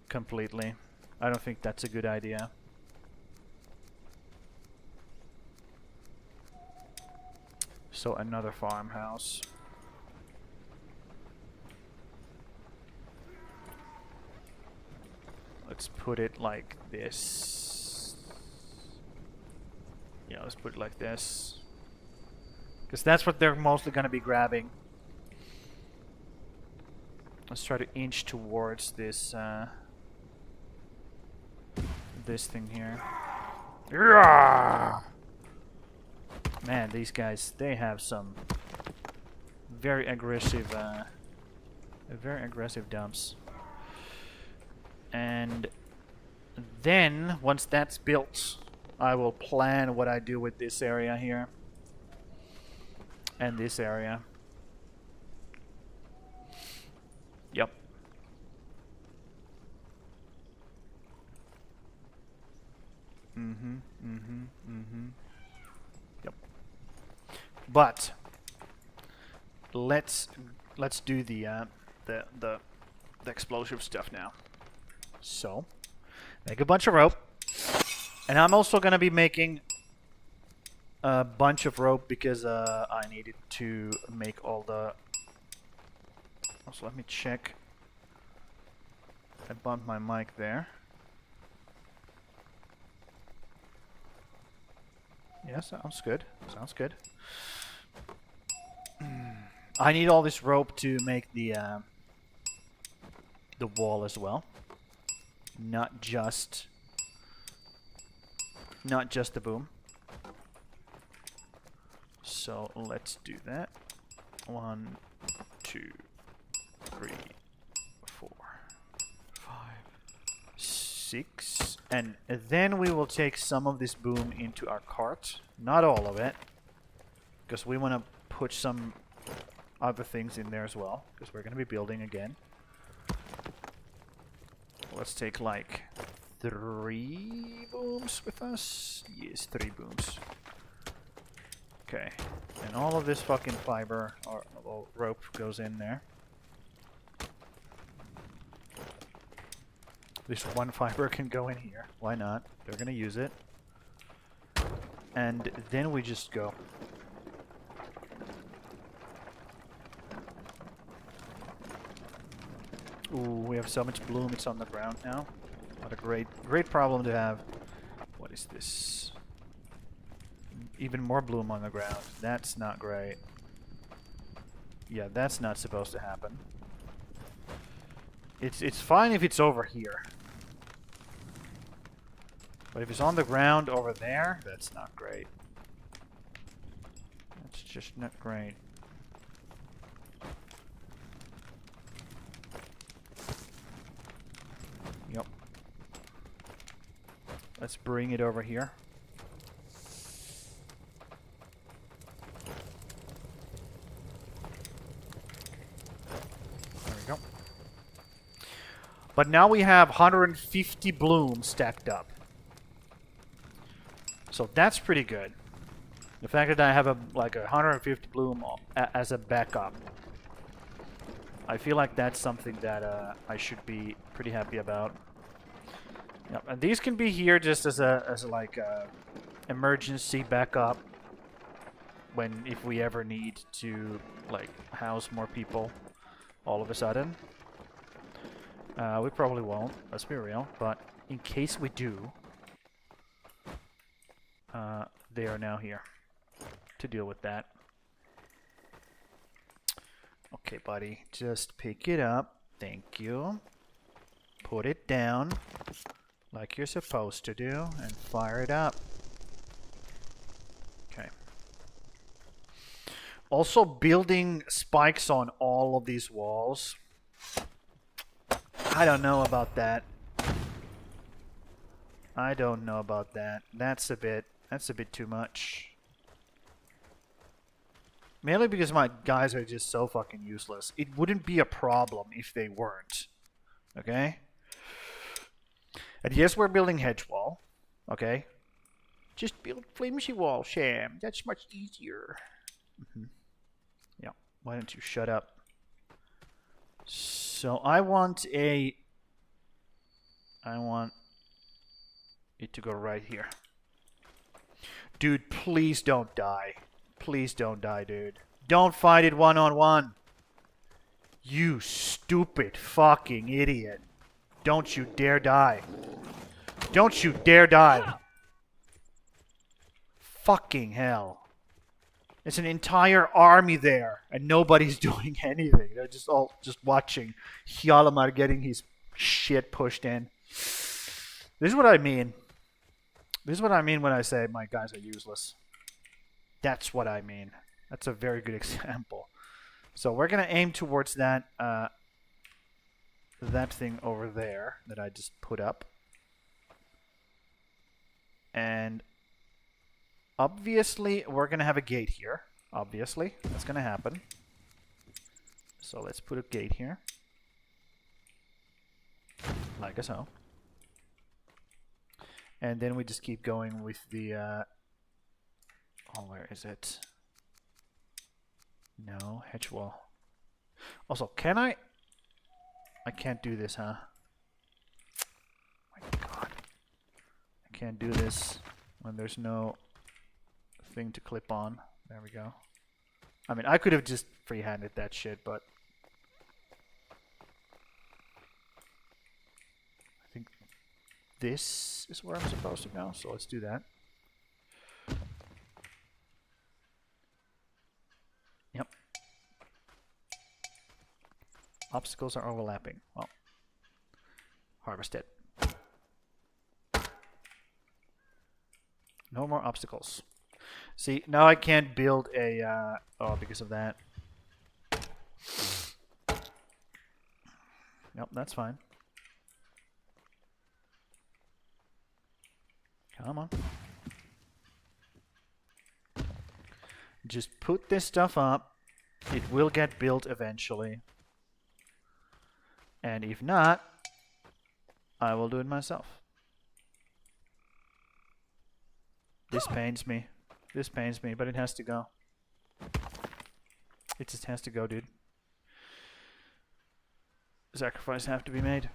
completely. I don't think that's a good idea. So another farmhouse. Let's put it like this. Yeah, let's put it like this. Because that's what they're mostly going to be grabbing. Let's try to inch towards this this thing here. Man, these guys, they have some very aggressive dumps. And then once that's built, I will plan what I do with this area here and this area. Yep. Yep. But let's do the explosive stuff now. So, make a bunch of rope. And I'm also gonna be making a bunch of rope because I needed to make all the... Also, let me check. I bumped my mic there. Yeah, sounds good. Sounds good. I need all this rope to make the wall as well. Not just the boom. So let's do that. 1, 2, 3, 4, 5, 6. And then we will take some of this boom into our cart. Not all of it. Because we want to put some other things in there as well. Because we're going to be building again. Let's take like 3 booms with us. Yes, 3 booms. Okay. And all of this fucking fiber or rope goes in there. This one fiber can go in here. Why not? They're gonna use it. And then we just go. Ooh, we have so much bloom, it's on the ground now. What a great problem to have. What is this? Even more bloom on the ground. That's not great. Yeah, that's not supposed to happen. It's fine if it's over here. But if it's on the ground over there, that's not great. That's just not great. Yep. Let's bring it over here. There we go. But now we have 150 blooms stacked up. So that's pretty good. The fact that I have like 150 bloom as a backup. I feel like that's something that I should be pretty happy about. Yep, and these can be here just as like emergency backup if we ever need to like house more people all of a sudden. We probably won't, let's be real, but in case we do, they are now here to deal with that. Okay, buddy, just pick it up. Thank you. Put it down like you're supposed to do and fire it up. Okay. Also, building spikes on all of these walls. I don't know about that. I don't know about that. That's a bit too much. Mainly because my guys are just so fucking useless. It wouldn't be a problem if they weren't. Okay? And yes, we're building hedge wall. Okay? Just build flimsy wall, Sham. That's much easier. Yeah. Why don't you shut up? So I want it to go right here. Dude, please don't die. Please don't die, dude. Don't fight it one-on-one. You stupid fucking idiot. Don't you dare die. Don't you dare die. Fucking hell. There's an entire army there, and nobody's doing anything. They're just all just watching Hjalmar getting his shit pushed in. This is what I mean. This is what I mean when I say my guys are useless. That's what I mean. That's a very good example. So we're gonna aim towards that that thing over there that I just put up. And obviously we're gonna have a gate here. Obviously, that's gonna happen. So let's put a gate here. Like so. And then we just keep going with the oh, where is it? No, hedge wall. Also, can I can't do this, huh? Oh my god. I can't do this when there's no thing to clip on. There we go. I mean, I could have just free-handed that shit, but I think this is where I'm supposed to go, so let's do that. Yep. Obstacles are overlapping. Well, harvest it. No more obstacles. See, now I can't build a, oh, because of that. Nope, that's fine. Come on. Just put this stuff up. It will get built eventually. And if not, I will do it myself. This pains me. This pains me, but it has to go. It just has to go, dude. Sacrifice have to be made.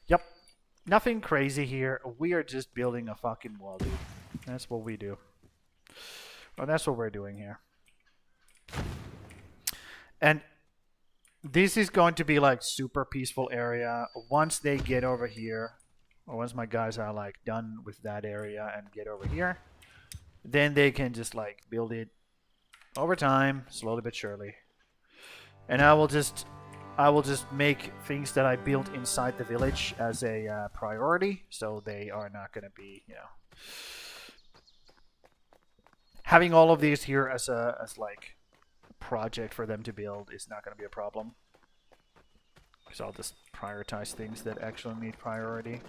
Yep. Nothing crazy here. We are just building a fucking wall, dude. That's what we do. Well, that's what we're doing here. And this is going to be like super peaceful area. Once they get over here, or once my guys are like done with that area and get over here, then they can just like build it over time, slowly but surely. And I will just make things that I built inside the village as a priority, so they are not going to be, you know, having all of these here as like project for them to build is not going to be a problem, because I'll just prioritize things that actually need priority,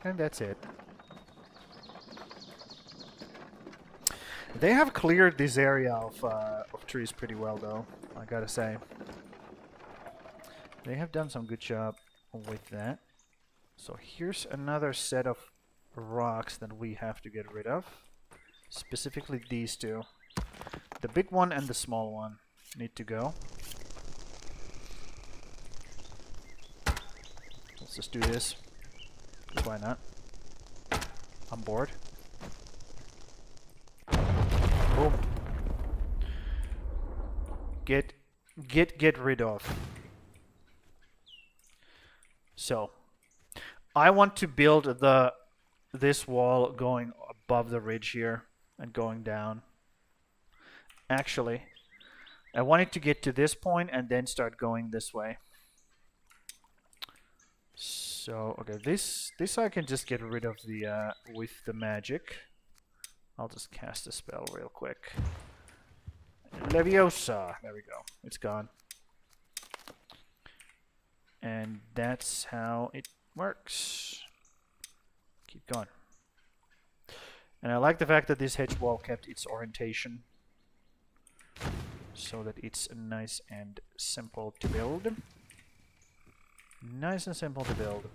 and that's it. They have cleared this area of trees pretty well, though, I gotta say. They have done some good job with that. So here's another set of rocks that we have to get rid of, specifically these two. The big one and the small one need to go. Let's just do this. Why not? I'm bored. Boom. Get rid of. So, I want to build this wall going above the ridge here and going down. Actually, I want it to get to this point and then start going this way. So, okay, this I can just get rid of the with the magic. I'll just cast a spell real quick. Leviosa. There we go. It's gone. And that's how it works. Keep going. And I like the fact that this hedge wall kept its orientation, so that it's nice and simple to build. Nice and simple to build.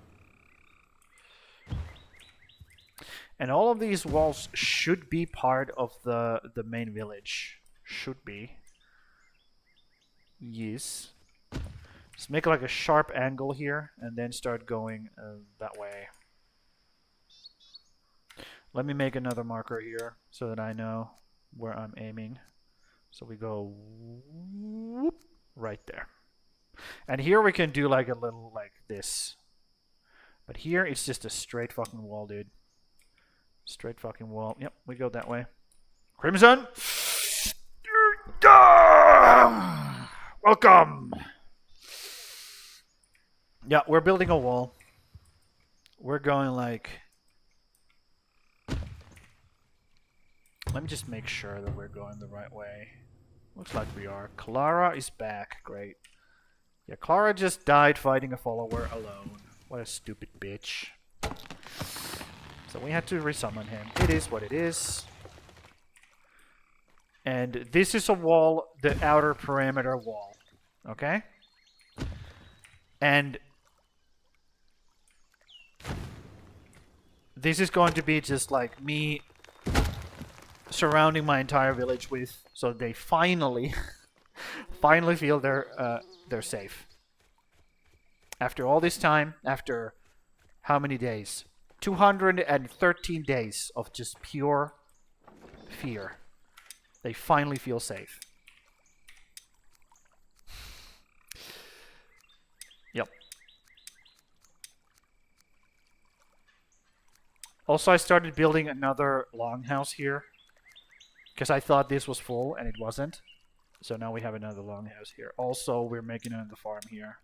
And all of these walls should be part of the main village. Should be. Yes. Just make like a sharp angle here and then start going that way. Let me make another marker here so that I know where I'm aiming. So we go whoop, right there. And here we can do like a little like this. But here it's just a straight fucking wall, dude. Straight fucking wall. Yep, we go that way. Crimson! Welcome! Yeah, we're building a wall. We're going like... Let me just make sure that we're going the right way. Looks like we are. Clara is back. Great. Yeah, Clara just died fighting a follower alone. What a stupid bitch. So we had to resummon him. It is what it is. And this is a wall, the outer perimeter wall. Okay? And this is going to be just like me surrounding my entire village with, so they finally feel they're safe. After all this time, after how many days? 213 days of just pure fear. They finally feel safe. Yep. Also, I started building another longhouse here because I thought this was full and it wasn't. So now we have another longhouse here. Also, we're making another farm here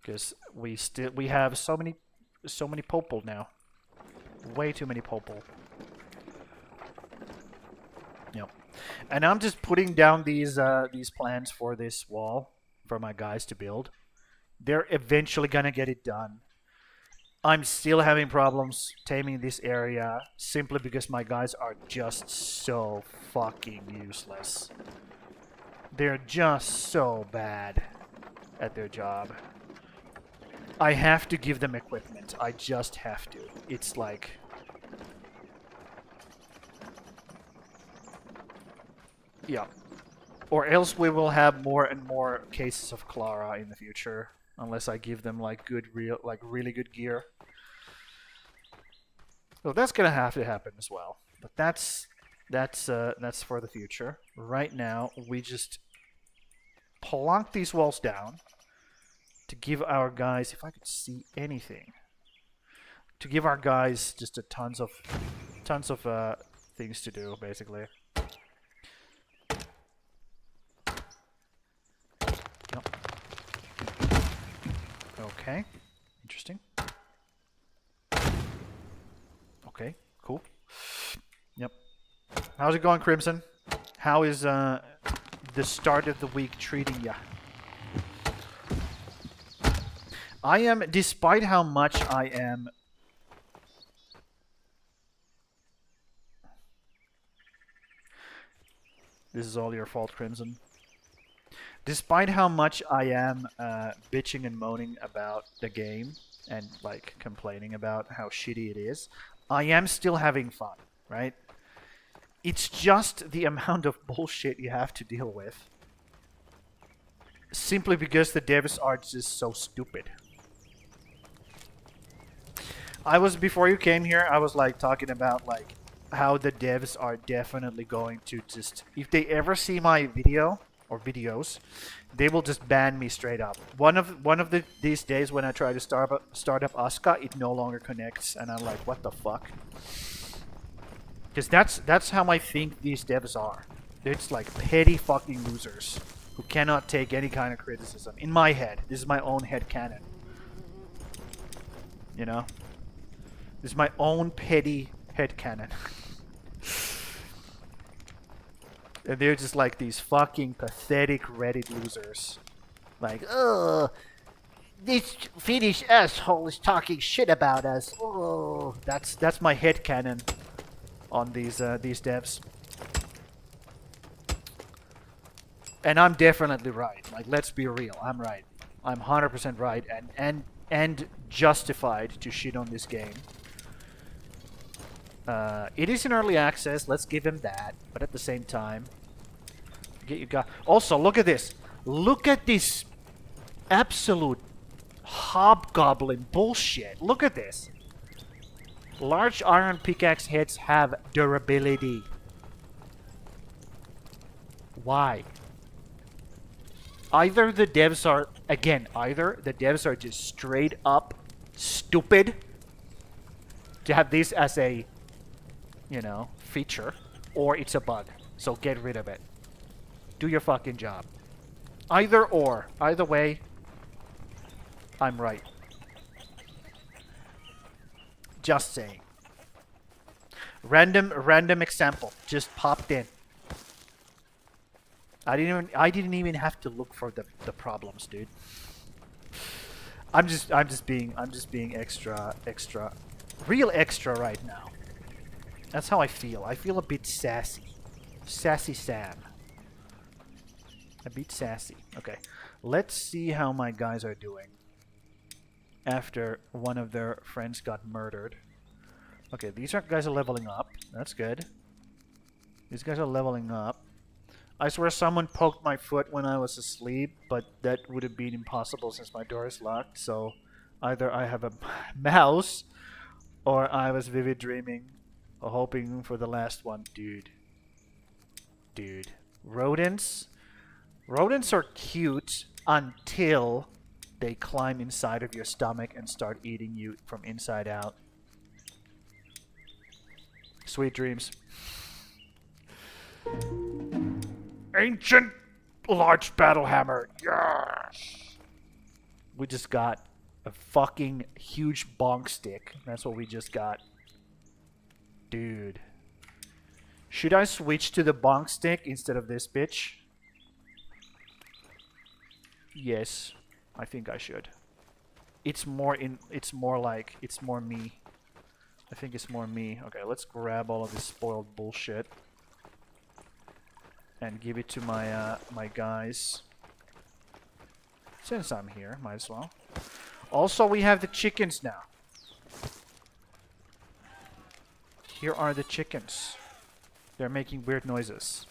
because we have so many popol now. Way too many popol. Yep. And I'm just putting down these plans for this wall for my guys to build. They're eventually gonna get it done. I'm still having problems taming this area simply because my guys are just so fucking useless. They're just so bad at their job. I have to give them equipment. I just have to. It's like... Yeah. Or else we will have more and more cases of Clara in the future. Unless I give them like really good gear. So that's gonna have to happen as well. But that's for the future. Right now, we just plonk these walls down to give our guys, if I could see anything, to give our guys just tons of things to do, basically. Yep. Okay, interesting. Okay, cool. Yep. How's it going, Crimson? How is the start of the week treating ya? I am, despite how much I am... This is all your fault, Crimson. Despite how much I am bitching and moaning about the game and like complaining about how shitty it is, I am still having fun, right? It's just the amount of bullshit you have to deal with. Simply because the devs are just so stupid. Before you came here, I was like talking about like how the devs are definitely going to just, if they ever see my video or videos, they will just ban me straight up. One of these days when I try to start up ASKA, it no longer connects, and I'm like, what the fuck? Because that's how I think these devs are. It's like petty fucking losers who cannot take any kind of criticism. In my head, this is my own head canon. You know, this is my own petty head canon. And they're just like these fucking pathetic Reddit losers. Like, oh, this Finnish asshole is talking shit about us. Oh, that's my headcanon on these devs. And I'm definitely right. Like, let's be real. I'm right. I'm 100% right and justified to shit on this game. It is in early access, let's give him that, but at the same time, get you guys. Also, look at this. Look at this absolute hobgoblin bullshit. Look at this. Large iron pickaxe hits have durability. Why? Either the devs are, again, either the devs are just straight up stupid to have this as a, you know, feature, or it's a bug. So get rid of it. Do your fucking job. Either or. Either way, I'm right. Just saying. Random example just popped in. I didn't even have to look for the problems, dude. I'm just being extra real extra right now. That's how I feel. I feel a bit sassy. Sassy Sam. A bit sassy. Okay. Let's see how my guys are doing after one of their friends got murdered. Okay, these guys are leveling up. That's good. These guys are leveling up. I swear someone poked my foot when I was asleep, but that would have been impossible since my door is locked, so either I have a mouse or I was vivid dreaming, hoping for the last one. Dude. Rodents? Rodents are cute until they climb inside of your stomach and start eating you from inside out. Sweet dreams. Ancient large battle hammer. Yes. We just got a fucking huge bonk stick. That's what we just got. Dude. Should I switch to the bonk stick instead of this bitch? Yes. I think I should. It's more me. I think it's more me. Okay, let's grab all of this spoiled bullshit and give it to my my guys. Since I'm here, might as well. Also, we have the chickens now. Here are the chickens. They're making weird noises.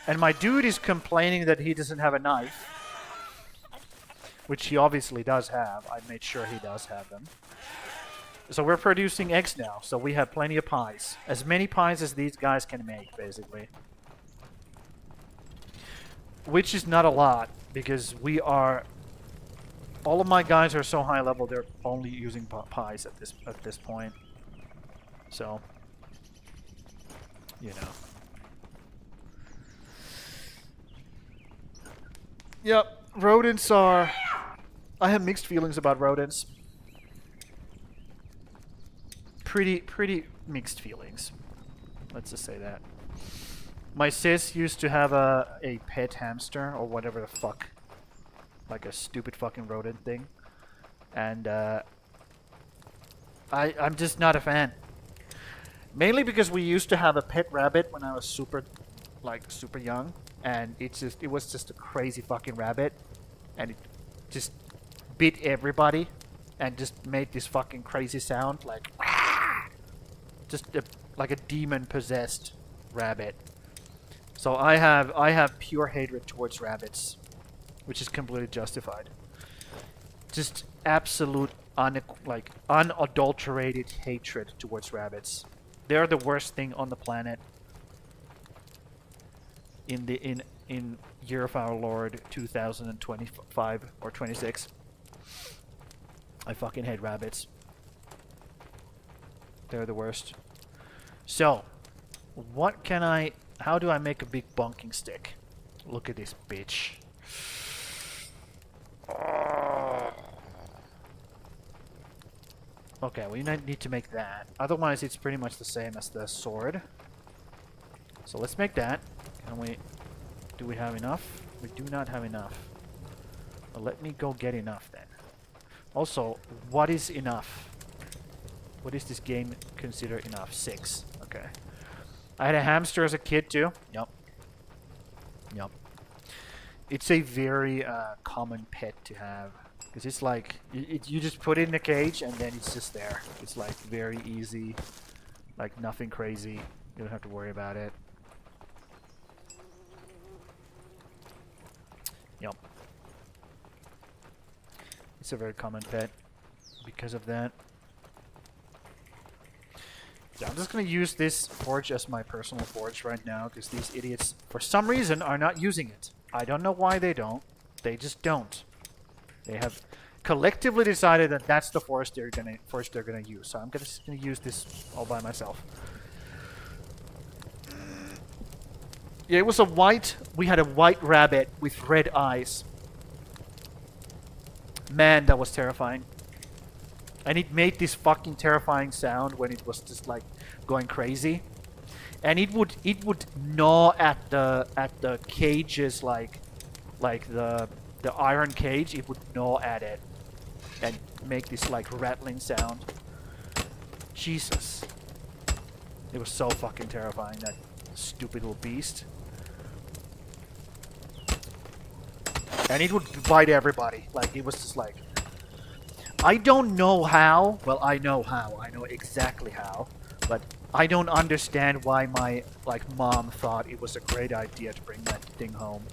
And my dude is complaining that he doesn't have a knife. Which he obviously does have. I made sure he does have them. So we're producing eggs now, so we have plenty of pies. As many pies as these guys can make, basically. Which is not a lot, because we are... All of my guys are so high level, they're only using pies at this point. So... You know. Yep, rodents are... I have mixed feelings about rodents. Pretty mixed feelings. Let's just say that. My sis used to have a pet hamster or whatever the fuck. Like a stupid fucking rodent thing. And I'm just not a fan. Mainly because we used to have a pet rabbit when I was super young, and it was just a crazy fucking rabbit, and it just bit everybody and just made this fucking crazy sound like just like a demon possessed rabbit. So I have pure hatred towards rabbits, which is completely justified. Just absolute unadulterated hatred towards rabbits. They're the worst thing on the planet. In year of our Lord 2025 or 26. I fucking hate rabbits. They're the worst. So, how do I make a big bonking stick? Look at this bitch. Okay, we need to make that. Otherwise, it's pretty much the same as the sword. So let's make that. Do we have enough? We do not have enough. Well, let me go get enough then. Also, what is enough? What does this game consider enough? 6. Okay. I had a hamster as a kid too. Yep. It's a very common pet to have. Because it's like, you just put it in a cage and then it's just there. It's like very easy. Like nothing crazy. You don't have to worry about it. Yep. It's a very common pet because of that. Yeah, I'm just gonna use this forge as my personal forge right now, because these idiots, for some reason, are not using it. I don't know why they don't. They just don't. They have collectively decided that that's the forge they're gonna use. So I'm just gonna use this all by myself. Yeah, it was a white. We had a white rabbit with red eyes. Man, that was terrifying. And it made this fucking terrifying sound when it was just like going crazy. And it would gnaw at the cages like the iron cage. It would gnaw at it and make this like rattling sound. Jesus. It was so fucking terrifying, that stupid little beast. And it would bite everybody. Like, it was just like... I don't know how. Well, I know how. I know exactly how. But I don't understand why my, mom thought it was a great idea to bring that thing home.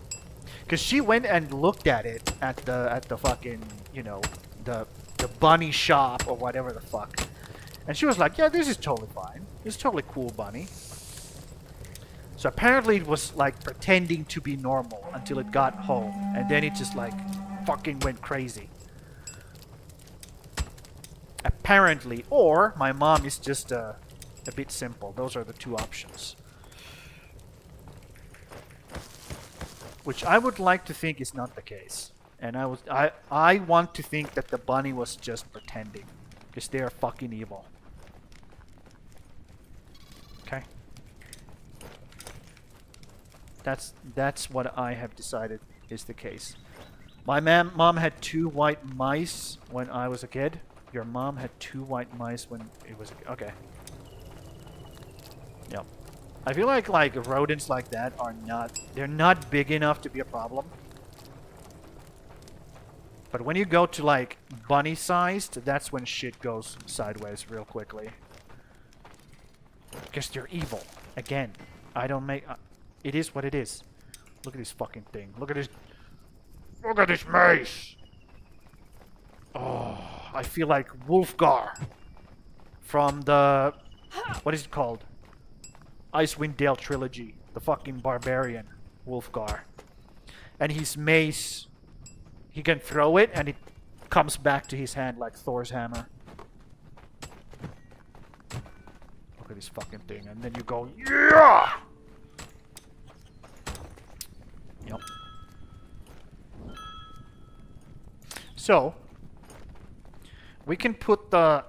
Because she went and looked at it at the fucking, you know, the bunny shop or whatever the fuck. And she was like, yeah, this is totally fine. This is totally cool, bunny. So apparently it was like pretending to be normal until it got home. And then it just like fucking went crazy. Apparently. Or my mom is just a bit simple. Those are the two options. Which I would like to think is not the case. And I want to think that the bunny was just pretending. Because they are fucking evil. Okay? That's what I have decided is the case. My mom had 2 white mice when I was a kid. Your mom had 2 white mice when it was a kid. Okay. Yep. I feel like rodents like that are they're not big enough to be a problem. But when you go to like bunny sized, that's when shit goes sideways real quickly. Because they're evil. Again, I don't make... it is what it is. Look at this fucking thing. Look at this... Look at this mace! Oh, I feel like Wolfgar. From the... What is it called? Icewind Dale trilogy. The fucking barbarian. Wolfgar. And his mace... He can throw it and it comes back to his hand like Thor's hammer. Look at this fucking thing. And then you go... Yeah! Yep. So we can put the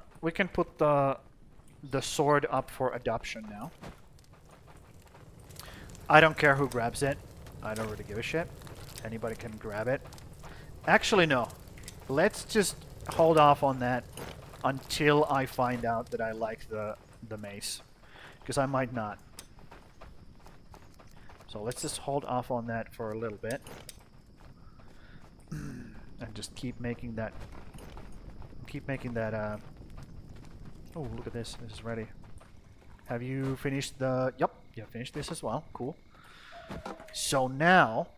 sword up for adoption now. I don't care who grabs it. I don't really give a shit. Anybody can grab it. Actually, no. Let's just hold off on that until I find out that I like the mace. Because I might not. So let's just hold off on that for a little bit. And just keep making that... Oh, look at this. This is ready. Have you finished the... Yep, you finished this as well. Cool. So now...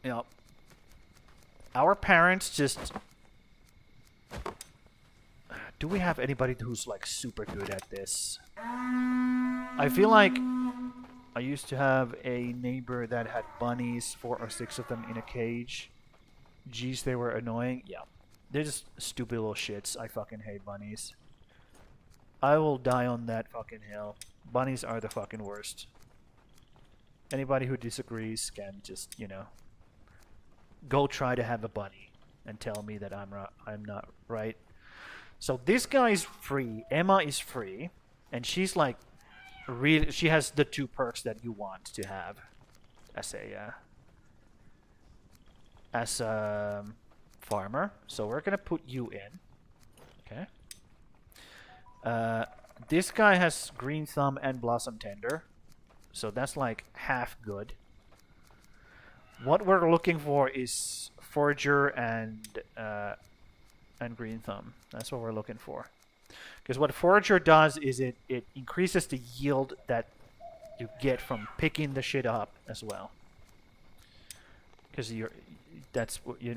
Yep. Our parents just... Do we have anybody who's like super good at this? I feel like I used to have a neighbor that had bunnies, 4 or 6 of them in a cage. Jeez, they were annoying. Yeah. They're just stupid little shits. I fucking hate bunnies. I will die on that fucking hill. Bunnies are the fucking worst. Anybody who disagrees can just, you know, go try to have a bunny and tell me that I'm not right. So this guy is free. Emma is free, and she's like really, she has the 2 perks that you want to have as a farmer. So we're gonna put you in. Okay. This guy has Green Thumb and Blossom Tender, so that's like half good. What we're looking for is Forager and Green Thumb. That's what we're looking for. Because what Forager does is it increases the yield that you get from picking the shit up as well. Because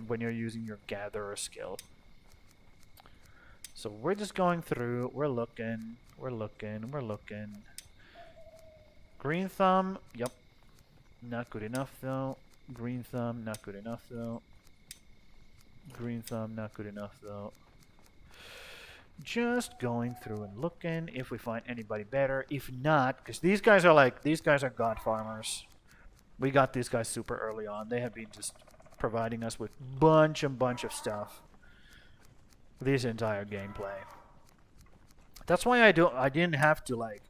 when you're using your gatherer skill. So we're just going through. We're looking. We're looking. We're looking. Green thumb. Yep. Not good enough though. Green thumb. Not good enough though. Green thumb. Not good enough though. Just going through and looking if we find anybody better. If not, because these guys are god farmers. We got these guys super early on. They have been just providing us with bunch of stuff this entire gameplay. That's why I didn't have to like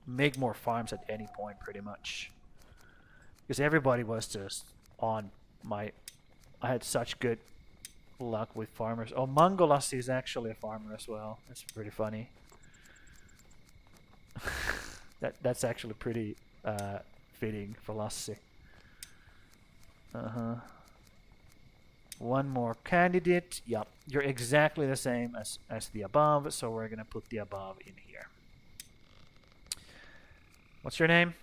make more farms at any point pretty much. Because everybody was just on my... I had such good luck with farmers. Oh, Mangolassi is actually a farmer as well. That's pretty funny. That's actually pretty fitting for Lassi. One more candidate. Yep, you're exactly the same as the above, so we're gonna put the above in here. What's your name?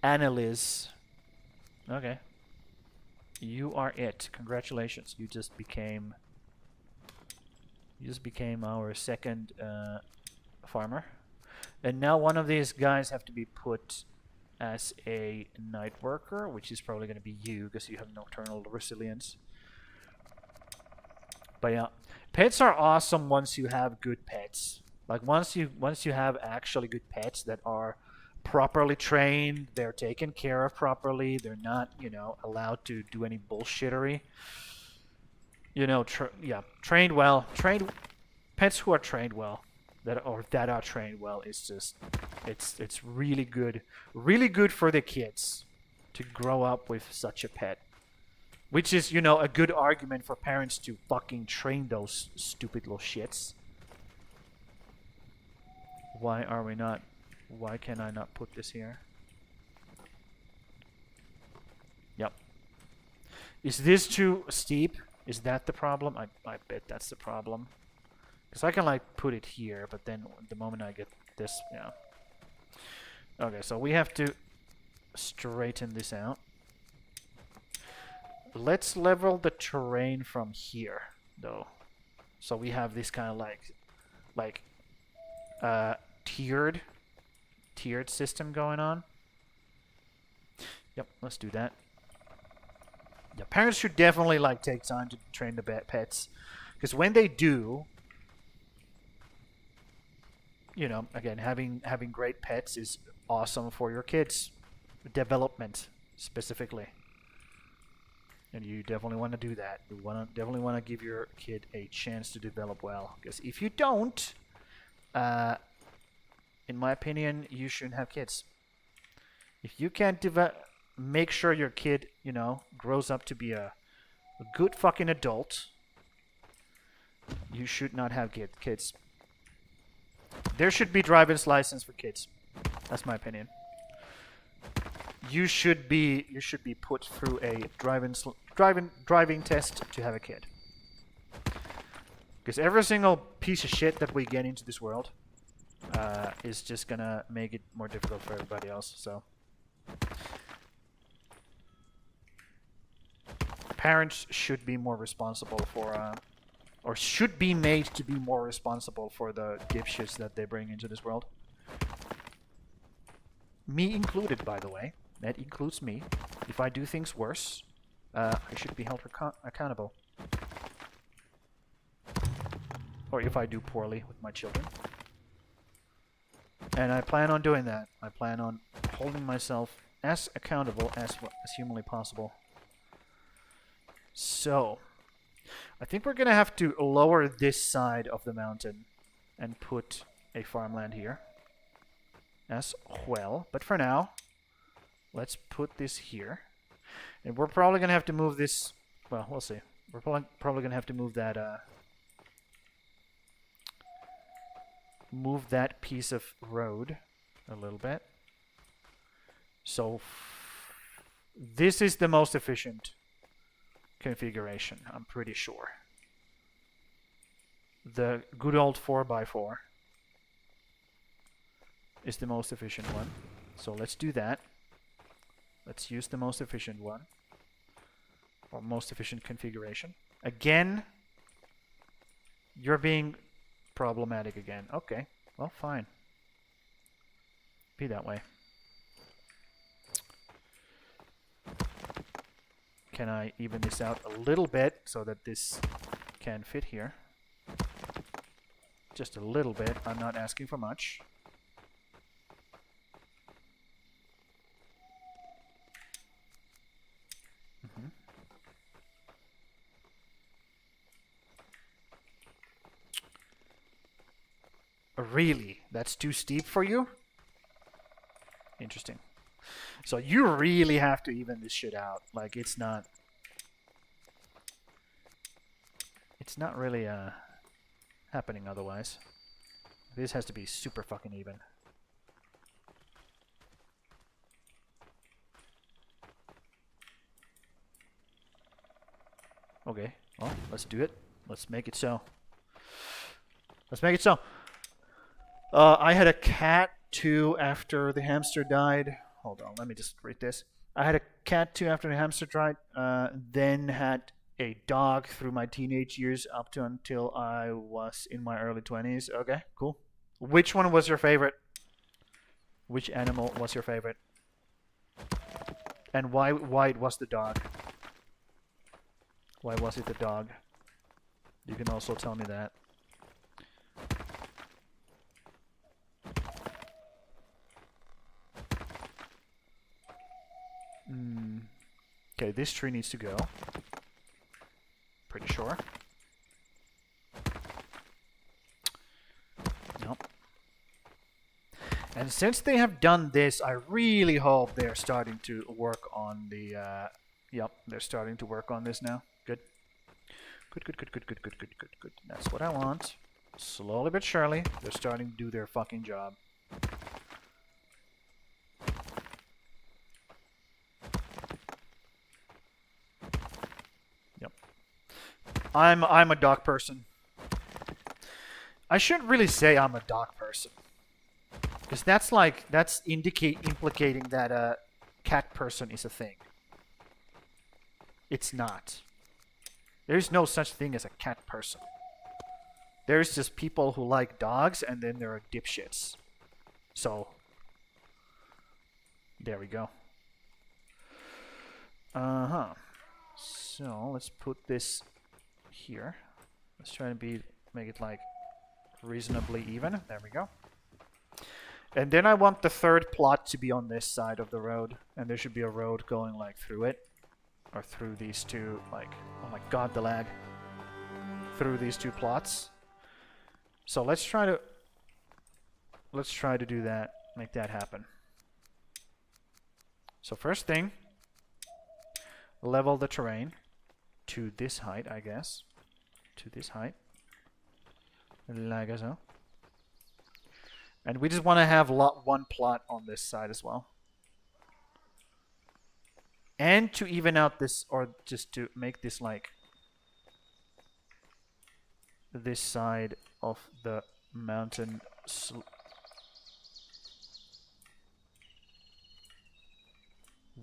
Annelies. Okay. You are it. Congratulations. You just became our second farmer. And now one of these guys have to be put as a night worker, which is probably going to be you because you have nocturnal resilience. But yeah, pets are awesome once you have good pets. Like once you have actually good pets that are properly trained, they're taken care of properly, they're not, you know, allowed to do any bullshittery. You know, trained well. Pets who are trained well, that are trained well is just, it's really good for the kids to grow up with such a pet. Which is, you know, a good argument for parents to fucking train those stupid little shits. Why can I not put this here? Yep. Is this too steep? Is that the problem? I bet that's the problem. Because I can like put it here, but then the moment I get this, yeah. Okay, so we have to straighten this out. Let's level the terrain from here, though. So we have this kind of like tiered system going on. Yep, let's do that. Yeah, parents should definitely like take time to train the pets, because when they do, you know, again, having great pets is awesome for your kids' development specifically. And you definitely want to do that. You definitely want to give your kid a chance to develop well. Because if you don't, in my opinion, you shouldn't have kids. If you can't make sure your kid, you know, grows up to be a good fucking adult, you should not have kids. There should be driver's license for kids. That's my opinion. You should be put through a driving test to have a kid. Because every single piece of shit that we get into this world is just gonna make it more difficult for everybody else. So parents should be more responsible for, or should be made to be more responsible for the dipshits that they bring into this world. Me included, by the way. That includes me. If I do things worse, I should be held accountable. Or if I do poorly with my children. And I plan on doing that. I plan on holding myself as accountable as humanly possible. So, I think we're going to have to lower this side of the mountain and put a farmland here as well. But for now, let's put this here. And we're probably going to have to move this... Well, we'll see. We're probably going to have to move that... move that piece of road a little bit. So this is the most efficient configuration, I'm pretty sure. The good old 4x4 is the most efficient one. So let's do that. Let's use the most efficient one, or most efficient configuration. Again, You're being problematic again. Okay, well, fine. Be that way. Can I even this out a little bit so that this can fit here? Just a little bit. I'm not asking for much. Really? That's too steep for you? Interesting. So you really have to even this shit out. Like, it's not really happening otherwise. This has to be super fucking even. Okay, well, let's do it. Let's make it so. Let's make it so. I had a cat too after the hamster died. Hold on, let me just read this. I had a cat too after the hamster died. Then had a dog through my teenage years up to until I was in my early 20s. Okay, cool. Which one was your favorite? Which animal was your favorite? And why it was the dog? Why was it the dog? You can also tell me that. Okay, this tree needs to go. Pretty sure. Nope. And since they have done this, I really hope they're starting to work on the... yep, they're starting to work on this now. Good. Good. That's what I want. Slowly but surely, they're starting to do their fucking job. Yep. I'm a dog person. I shouldn't really say I'm a dog person, because that's implicating that a cat person is a thing. It's not. There's no such thing as a cat person. There's just people who like dogs, and then there are dipshits. So, there we go. So, let's put this here. Let's try to make it like reasonably even. There we go. And then I want the third plot to be on this side of the road, and there should be a road going like through it. Or through these two, like, oh my god, the lag. Through these two plots. So let's try to do that, make that happen. So first thing, level the terrain to this height, I guess. To this height. Like so. And we just want to have one plot on this side as well. And to even out this, or just to make this like this side of the mountain.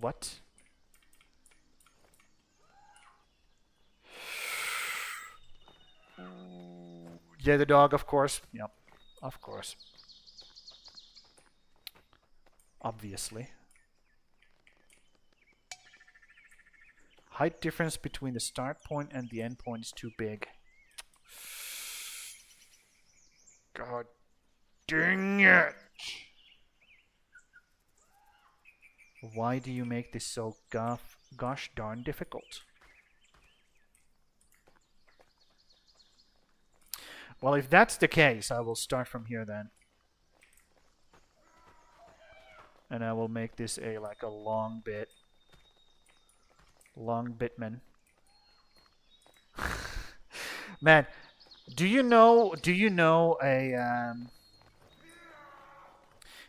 What? Yeah, the dog, of course. Yep, of course. Obviously. Height difference between the start point and the end point is too big. God dang it! Why do you make this so gosh darn difficult? Well, if that's the case, I will start from here then. And I will make this like a long bit. Long bitman. Man, do you know a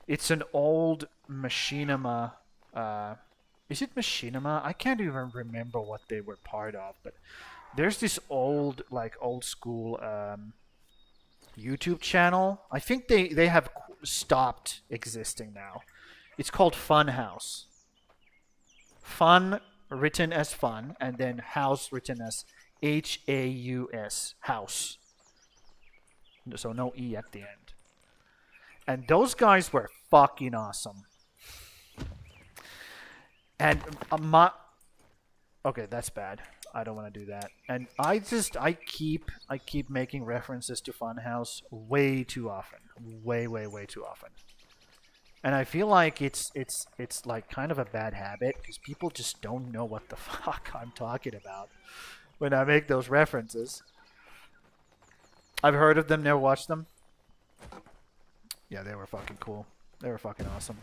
it's an old machinima, is it machinima? I can't even remember what they were part of, but there's this old school YouTube channel. I think they have stopped existing now. It's called Funhouse. Fun written as fun, and then house written as H-A-U-S, house. So no E at the end. And those guys were fucking awesome. And okay, that's bad. I don't want to do that. And I keep making references to Funhouse way too often. Way too often. And I feel like it's like kind of a bad habit because people just don't know what the fuck I'm talking about when I make those references. I've heard of them, never watched them. Yeah, they were fucking cool. They were fucking awesome.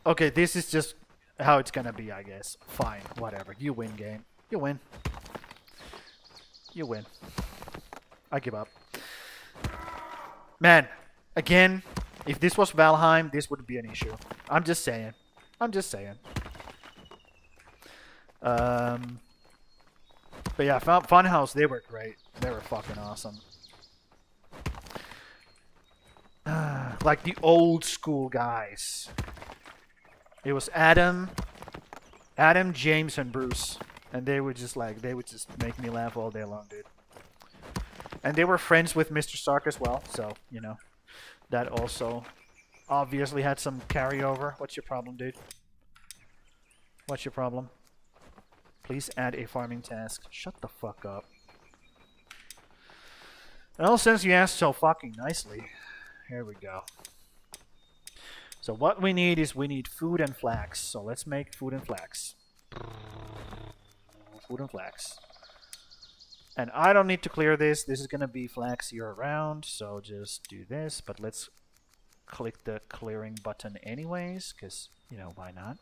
Okay, this is just how it's gonna be, I guess. Fine, whatever. You win, game. You win. You win. I give up. Man, again, if this was Valheim, this wouldn't be an issue. I'm just saying. I'm just saying. But yeah, Funhouse, they were great. They were fucking awesome. Like the old school guys. It was Adam, James, and Bruce. And they would just make me laugh all day long, dude. And they were friends with Mr. Stark as well, so, you know. That also obviously had some carryover. What's your problem, dude? What's your problem? Please add a farming task. Shut the fuck up. Well, since you asked so fucking nicely, here we go. So what we need is food and flax. So let's make food and flax. Food and flax. And I don't need to clear this. This is going to be flax year round. So just do this. But let's click the clearing button anyways. Because, you know, why not?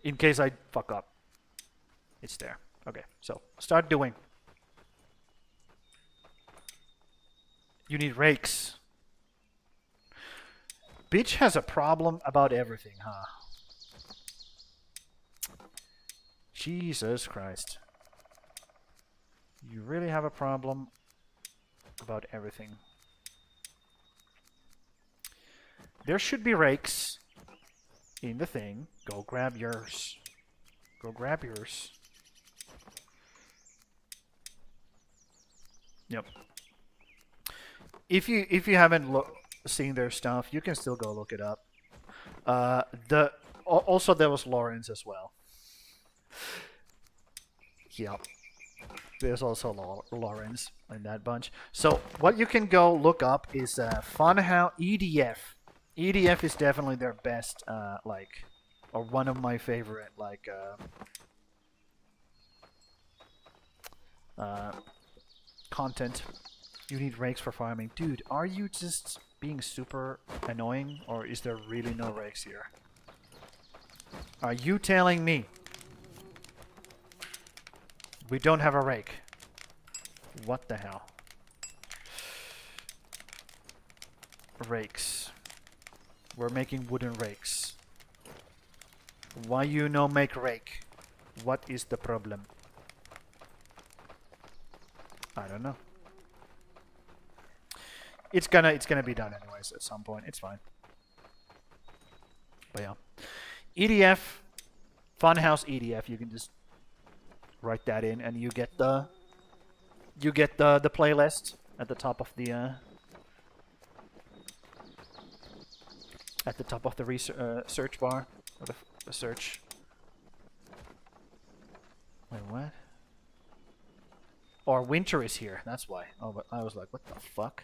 In case I fuck up. It's there. Okay, so start doing. You need rakes. Bitch has a problem about everything, huh? Jesus Christ. You really have a problem about everything. There should be rakes in the thing. Go grab yours. Go grab yours. Yep. If you haven't seen their stuff, you can still go look it up. Also there was Lawrence as well. Yep. There's also Lawrence in that bunch. So what you can go look up is Funhouse EDF. EDF is definitely their best, or one of my favorite, content. You need rakes for farming. Dude, are you just being super annoying, or is there really no rakes here? Are you telling me we don't have a rake? What the hell? Rakes. We're making wooden rakes. Why you no make rake? What is the problem? I don't know. It's gonna be done anyways at some point. It's fine. But yeah, EDF, Funhouse EDF. You can just write that in, and you get the playlist at the top of the search bar or the search. Wait, what? Or winter is here. That's why. Oh, but I was like, what the fuck?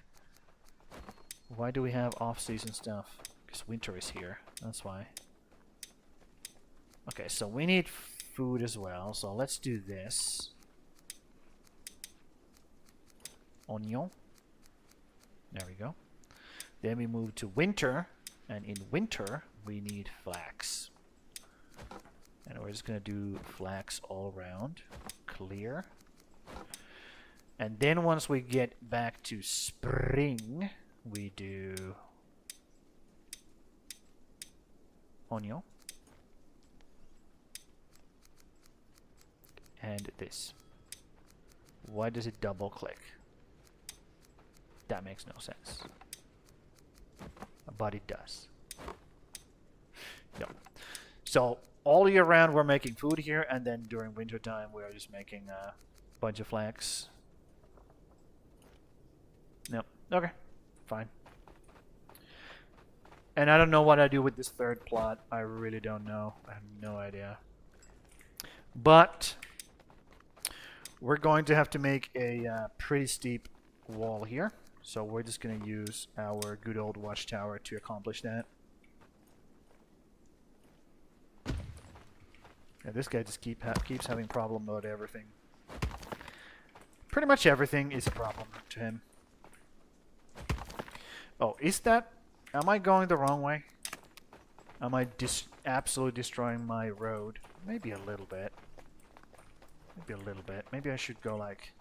Why do we have off-season stuff? Because winter is here. That's why. Okay, so we need food as well. So let's do this. Onion. There we go. Then we move to winter. And in winter, we need flax. And we're just going to do flax all around. Clear. And then once we get back to spring, we do onion. And this. Why does it double click? That makes no sense. But it does. Yep. So all year round we're making food here, and then during winter time we're just making a bunch of flax. Yep. Okay. Fine. And I don't know what I do with this third plot. I really don't know. I have no idea. But we're going to have to make a pretty steep wall here. So we're just going to use our good old watchtower to accomplish that. Yeah, this guy just keeps having problem about everything. Pretty much everything is a problem to him. Oh, is that... Am I going the wrong way? Am I absolutely destroying my road? Maybe a little bit. Maybe a little bit. Maybe I should go like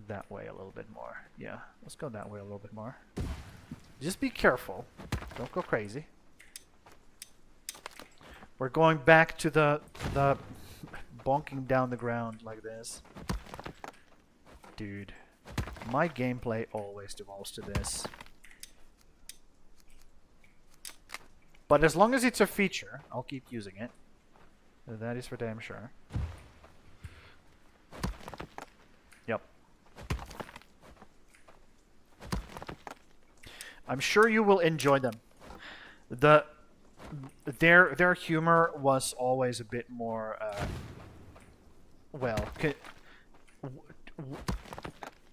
that way a little bit more. Yeah, let's go that way a little bit more. Just be careful. Don't go crazy. We're going back to the bonking down the ground like this. Dude, my gameplay always devolves to this. But as long as it's a feature, I'll keep using it. That is for damn sure. Yep. I'm sure you will enjoy them. Their humor was always a bit more well,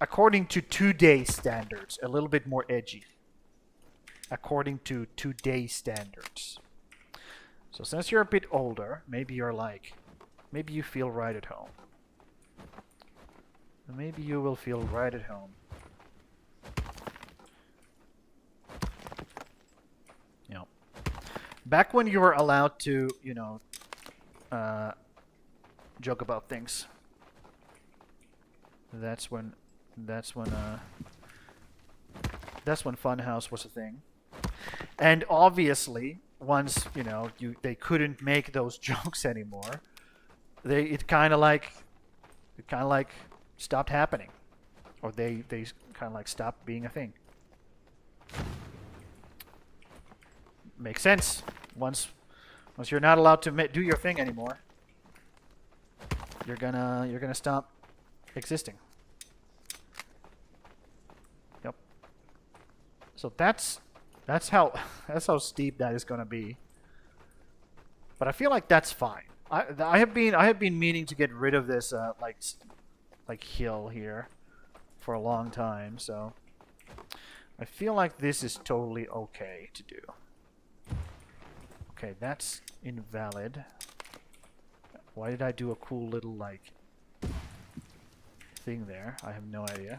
according to today's standards, a little bit more edgy. According to today's standards. So since you're a bit older, maybe you're like, maybe you feel right at home. Maybe you will feel right at home. You know, back when you were allowed to, you know, joke about things. That's when Funhouse was a thing. And obviously, once, you know, they couldn't make those jokes anymore, it kind of like stopped happening, or they kind of like stopped being a thing. Makes sense. Once you're not allowed to do your thing anymore, you're gonna stop existing. Yep. So that's how steep that is gonna be. But I feel like that's fine. I have been meaning to get rid of this like hill here for a long time, so I feel like this is totally okay to do. Okay, that's invalid. Why did I do a cool little like thing there? I have no idea.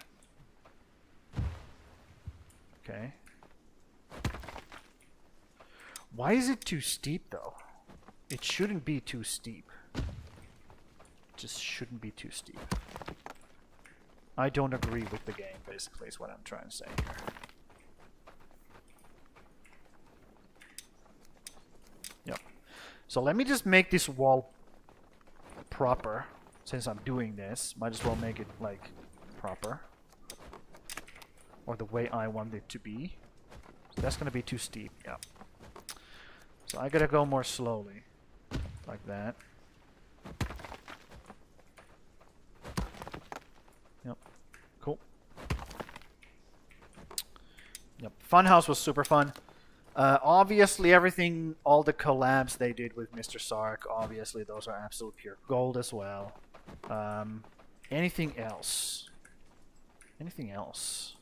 Okay. Why is it too steep though? It shouldn't be too steep. It just shouldn't be too steep. I don't agree with the game, basically, is what I'm trying to say here. Yep. So let me just make this wall proper. Since I'm doing this, might as well make it like proper. Or the way I want it to be. So that's gonna be too steep, yeah. So I gotta go more slowly. Like that. Yep. Cool. Yep. Funhouse was super fun. Obviously everything, all the collabs they did with Mr. Sark, obviously those are absolute pure gold as well. Anything else? Anything else?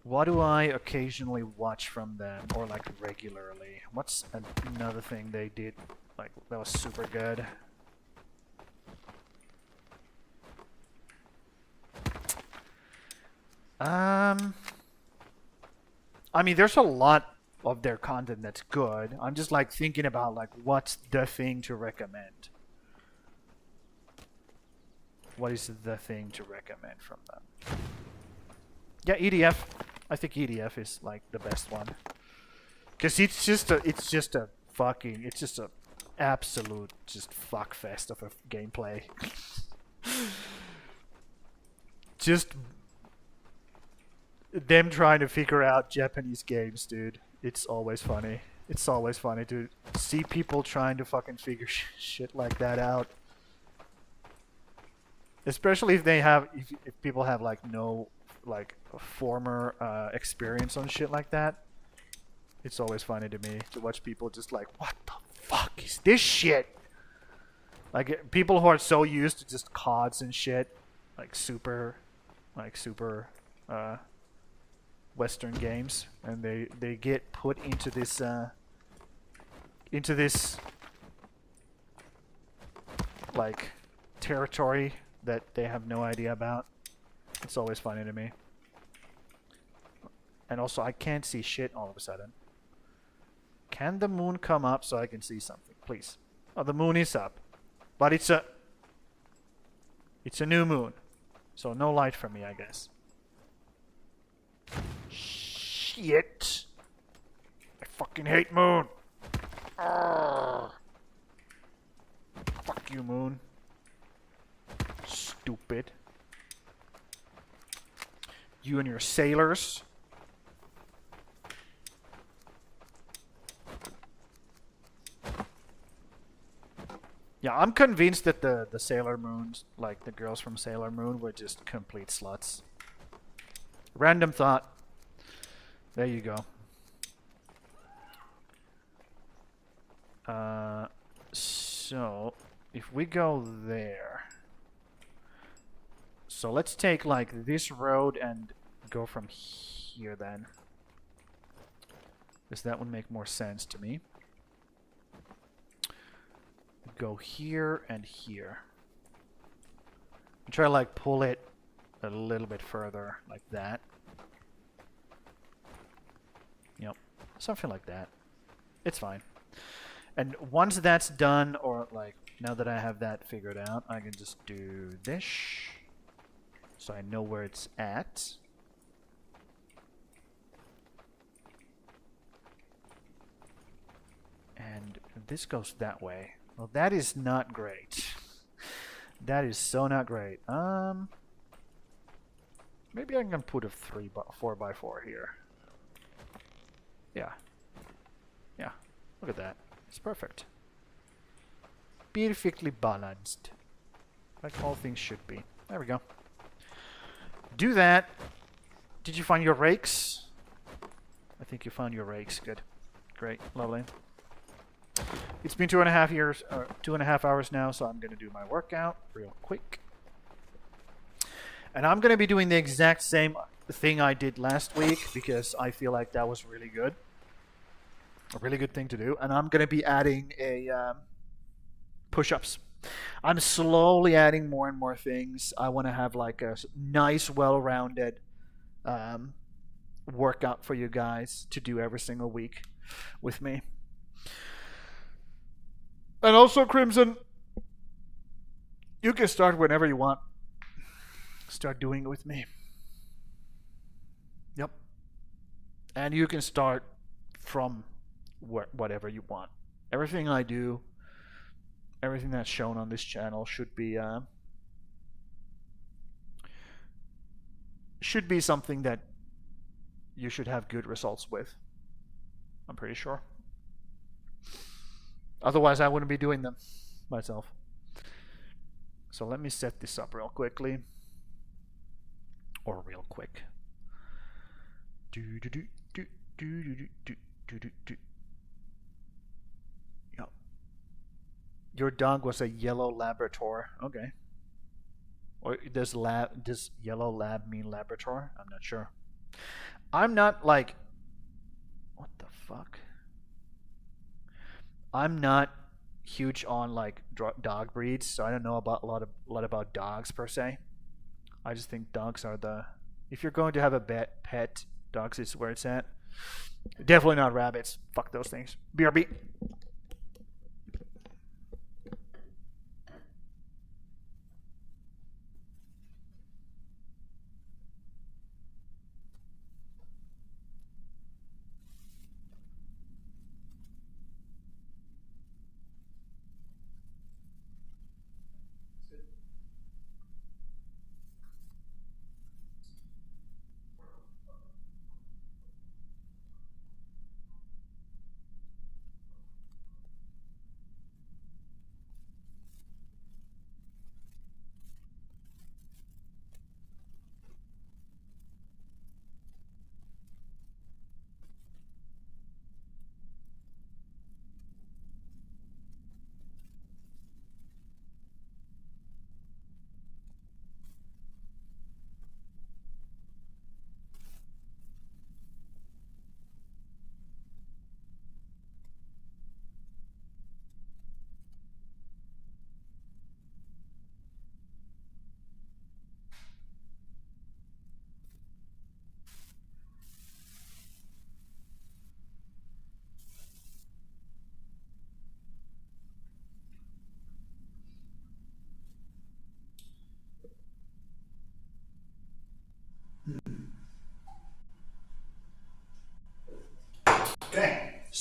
What do I occasionally watch from them, or like regularly? What's another thing they did, like, that was super good? I mean, there's a lot of their content that's good. I'm just like thinking about like what's the thing to recommend. What is the thing to recommend from them? Yeah, EDF. I think EDF is like the best one. Cause it's just a absolute just fuck fest of a gameplay. Just them trying to figure out Japanese games, dude. It's always funny. It's always funny to see people trying to fucking figure shit like that out. Especially if they have, if people have like no like former experience on shit like that. It's always funny to me to watch people just like, what the fuck is this shit? Like people who are so used to just CODs and shit, like super Western games, and they get put into this like territory that they have no idea about. It's always funny to me. And also, I can't see shit all of a sudden. Can the moon come up so I can see something, please? Oh, the moon is up, but it's a new moon, so no light for me, I guess. Shit! I fucking hate moon. Arrgh. Fuck you, moon. Stupid. You and your sailors. Yeah, I'm convinced that the Sailor Moons, like the girls from Sailor Moon, were just complete sluts. Random thought. There you go. So, if we go there... So let's take like this road and go from here then. Because that would make more sense to me. Go here and here. And try to like pull it a little bit further like that. Yep, something like that. It's fine. And once that's done, or like now that I have that figured out, I can just do this. So I know where it's at. And this goes that way. Well, that is not great. That is so not great. Maybe I can put a 4x4 here. Yeah. Yeah. Look at that. It's perfect. Perfectly balanced. Like all things should be. There we go. Do that. Did you find your rakes? I think you found your rakes. Good. Great. Lovely. It's been 2.5 hours now, so I'm going to do my workout real quick. And I'm going to be doing the exact same thing I did last week because I feel like that was really good. A really good thing to do. And I'm going to be adding a push-ups. I'm slowly adding more and more things. I want to have like a nice, well-rounded workout for you guys to do every single week with me. And also, Crimson, you can start whenever you want. Start doing it with me. Yep. And you can start from whatever you want. Everything I do, everything that's shown on this channel should be something that you should have good results with. I'm pretty sure. Otherwise, I wouldn't be doing them myself. So let me set this up real quickly. Or real quick. Yep. Your dog was a yellow Labrador. Okay. Or does yellow lab mean Labrador? I'm not sure. I'm not like... What the fuck? I'm not huge on like dog breeds, so I don't know about a lot about dogs per se. I just think dogs are the... If you're going to have a pet, dogs is where it's at. Definitely not rabbits. Fuck those things. BRB.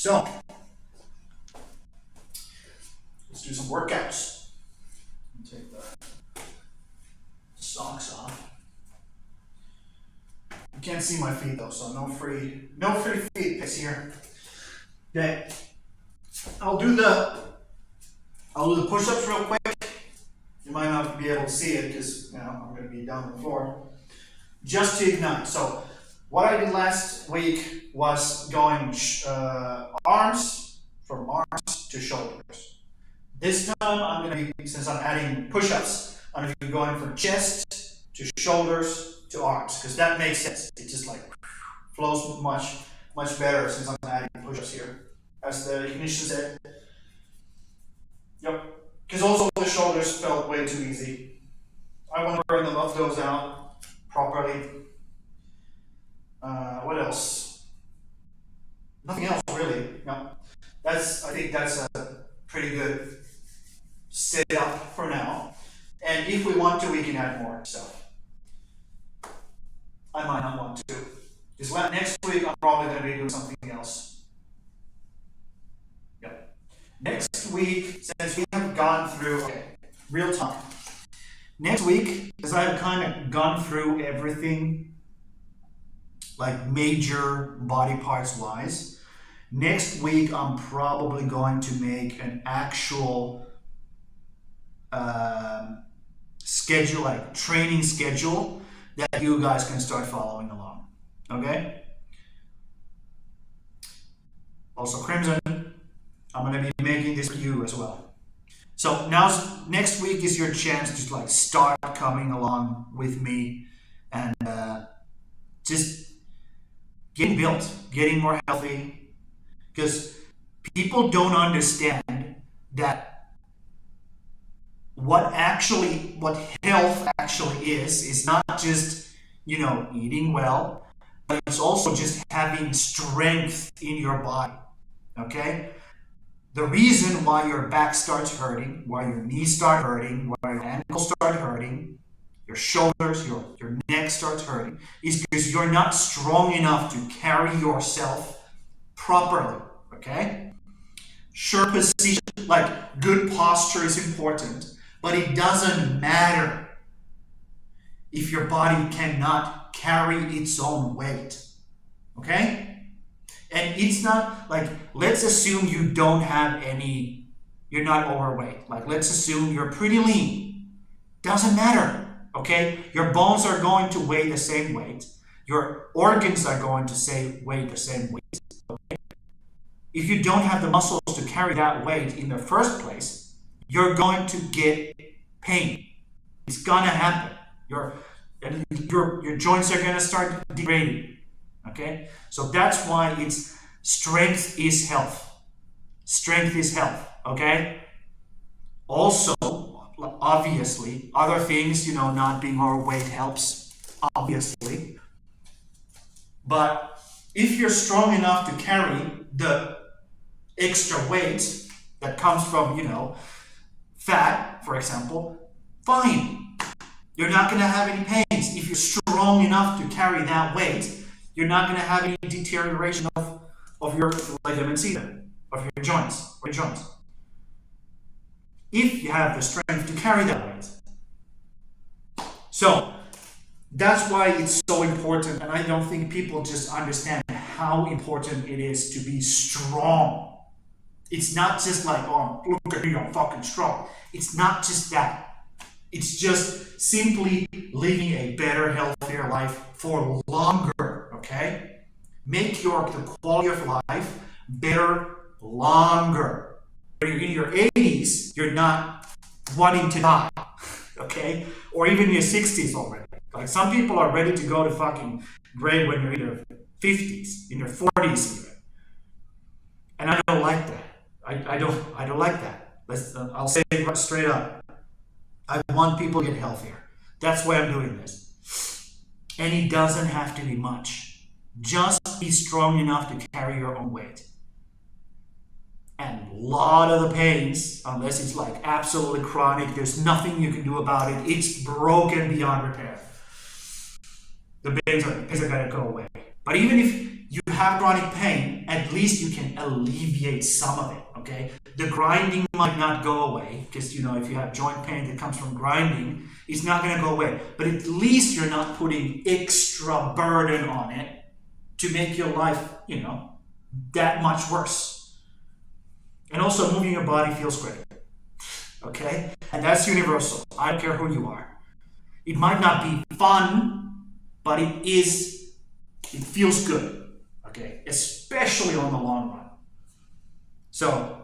So, let's do some workouts. Take the socks off. You can't see my feet though, so no free feet pics here. Okay. I'll do the push-ups real quick. You might not be able to see it because I'm going to be down on the floor. Just to ignite. So what I did last week was going arms, from arms to shoulders. This time I'm going to be, since I'm adding push-ups, I'm going to be going from chest to shoulders to arms, because that makes sense. It just like flows much better since I'm adding push-ups here. As the ignition said. Yep. Because also the shoulders felt way too easy. I want to burn those out properly. What else? Nothing else really. No. I think that's a pretty good setup for now. And if we want to, we can add more stuff. I might not want to. Because next week I'm probably going to be doing something else. Yep. Next week, since we have gone through, real time. Next week, because I've kind of gone through everything, like major body parts wise, next week I'm probably going to make an actual schedule, like training schedule, that you guys can start following along. Okay? Also, Crimson, I'm going to be making this for you as well. So next week is your chance to like start coming along with me and just getting built, getting more healthy, because people don't understand that what health actually is not just, eating well, but it's also just having strength in your body. Okay? The reason why your back starts hurting, why your knees start hurting, why your ankles start hurting, your shoulders, your neck starts hurting, is because you're not strong enough to carry yourself properly. Okay? Sure, position, like good posture is important, but it doesn't matter if your body cannot carry its own weight. Okay? And it's not like, let's assume you don't have you're not overweight. Like, let's assume you're pretty lean. Doesn't matter, okay? Your bones are going to weigh the same weight. Your organs are going to weigh the same weight. Okay? If you don't have the muscles to carry that weight in the first place, you're going to get pain. It's gonna happen. Your joints are gonna start degrading. Okay? So that's why it's strength is health. Strength is health. Okay? Also, obviously, other things, not being overweight helps, obviously. But if you're strong enough to carry the extra weight that comes from, fat, for example, fine. You're not going to have any pains. If you're strong enough to carry that weight, you're not going to have any deterioration of your ligaments either, of your joints, if you have the strength to carry that weight. So, that's why it's so important, and I don't think people just understand how important it is to be strong. It's not just like, oh, look at me, I'm fucking strong. It's not just that. It's just simply living a better, healthier life for longer, okay? Make the quality of life better longer. When you're in your 80s, you're not wanting to die, okay? Or even in your 60s already. Like, some people are ready to go to fucking grave when you're in your 50s, in your 40s even. And I don't like that. I don't like that. I'll say it straight up. I want people to get healthier. That's why I'm doing this. And it doesn't have to be much. Just be strong enough to carry your own weight. And a lot of the pains, unless it's like absolutely chronic, there's nothing you can do about it. It's broken beyond repair. The pains are going to go away. But even if you have chronic pain, at least you can alleviate some of it, okay? The grinding might not go away, because, you know, if you have joint pain that comes from grinding, it's not going to go away. But at least you're not putting extra burden on it to make your life, you know, that much worse. And also, moving your body feels great, okay? And that's universal. I don't care who you are. It might not be fun, but it feels good. Okay, especially on the long run. So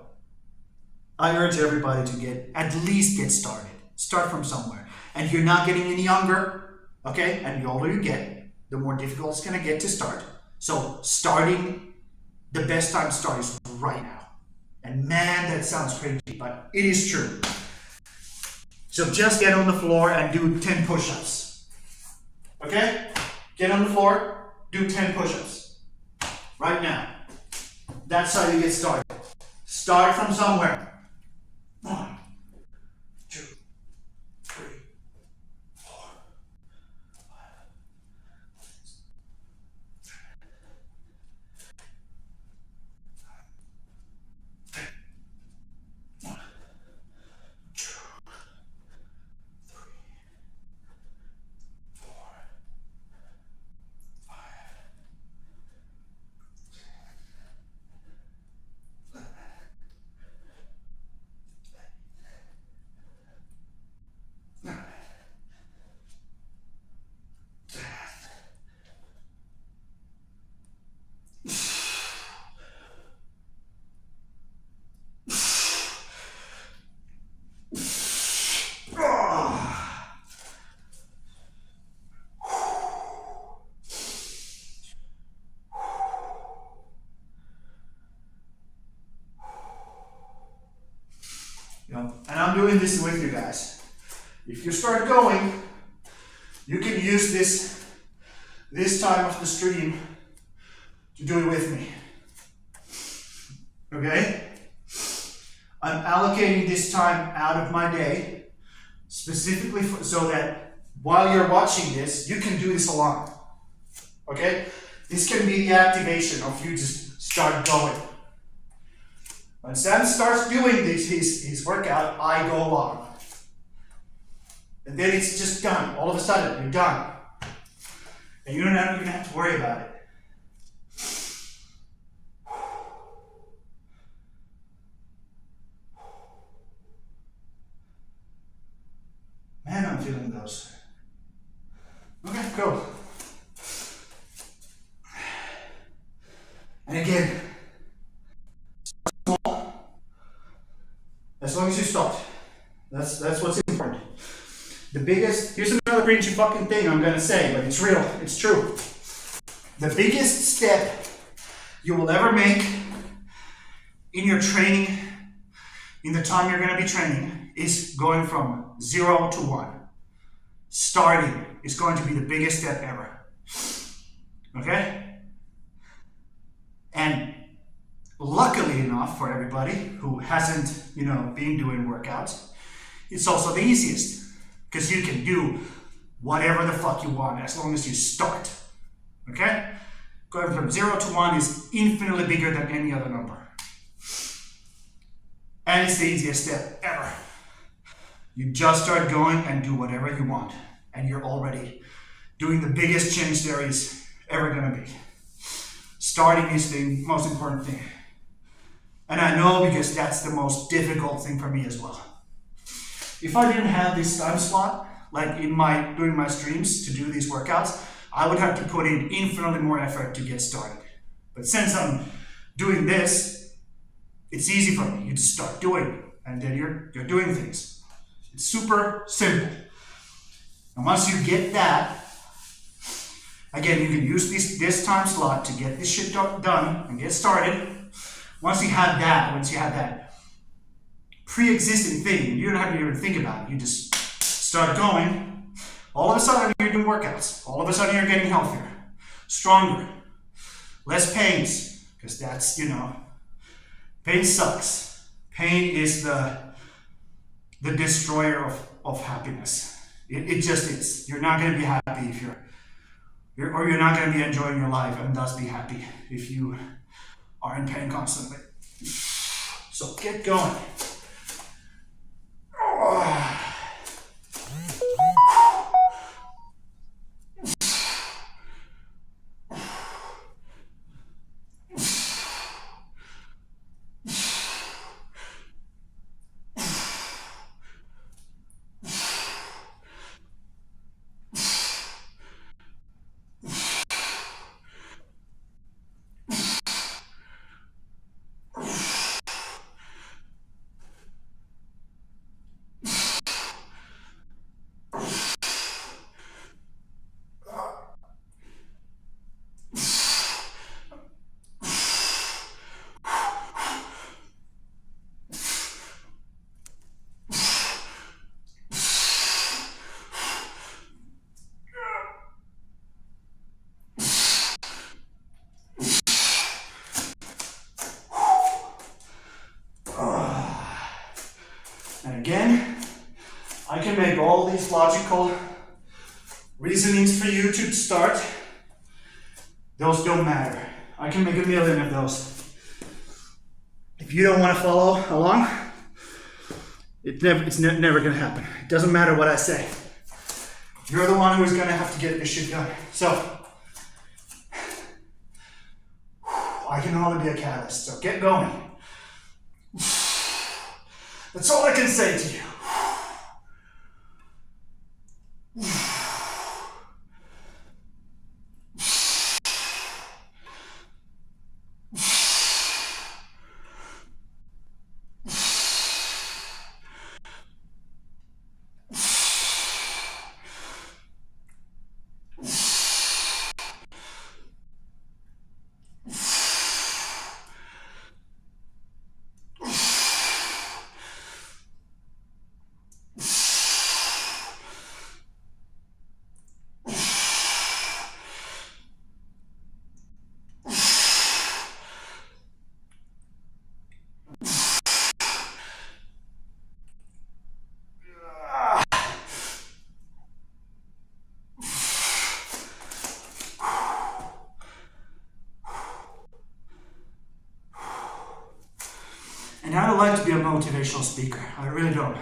I urge everybody to at least get started. Start from somewhere. And you're not getting any younger, okay? And the older you get, the more difficult it's gonna get to start. So the best time to start is right now. And man, that sounds crazy, but it is true. So just get on the floor and do 10 push-ups. Okay? Get on the floor, do 10 push-ups. Right now. That's how you get started. Start from somewhere. 1, 2, 3, 4, 5, 6, 7, 8, 1, 2, 3, 4, 5. You know, and I'm doing this with you guys. If you start going, you can use this time of the stream to do it with me. Okay? I'm allocating this time out of my day specifically so that while you're watching this, you can do this alone. Okay? This can be the activation of you just start going. When Sam starts doing his workout, I go along. And then it's just done. All of a sudden, you're done. And you don't even have to worry about it. Man, I'm feeling those. Okay, cool. And again, as long as you start. That's what's important. Here's another cringy fucking thing I'm gonna say, but it's real, it's true. The biggest step you will ever make in your training, in the time you're gonna be training, is going from 0 to 1. Starting is going to be the biggest step ever. Okay? And luckily enough for everybody who hasn't, been doing workouts, it's also the easiest. Because you can do whatever the fuck you want as long as you start. Okay? Going from 0 to 1 is infinitely bigger than any other number. And it's the easiest step ever. You just start going and do whatever you want. And you're already doing the biggest change there is ever gonna be. Starting is the most important thing. And I know because that's the most difficult thing for me as well. If I didn't have this time slot, like doing my streams to do these workouts, I would have to put in infinitely more effort to get started. But since I'm doing this, it's easy for me. You just start doing it, and then you're doing things. It's super simple. And once you get that, again, you can use this time slot to get this shit done and get started. Once you have that pre-existing thing, you don't have to even think about it. You just start going. All of a sudden, you're doing workouts. All of a sudden, you're getting healthier, stronger, less pains, because that's, pain sucks. Pain is the destroyer of happiness. It just is. You're not going to be happy if you're Or you're not going to be enjoying your life and thus be happy if you are in pain constantly. So get going. And again, I can make all these logical reasonings for you to start. Those don't matter. I can make a million of those. If you don't want to follow along, it's never going to happen. It doesn't matter what I say. You're the one who's going to have to get this shit done. So, I can only be a catalyst, so get going. That's all I can say to you. And I don't like to be a motivational speaker. I really don't.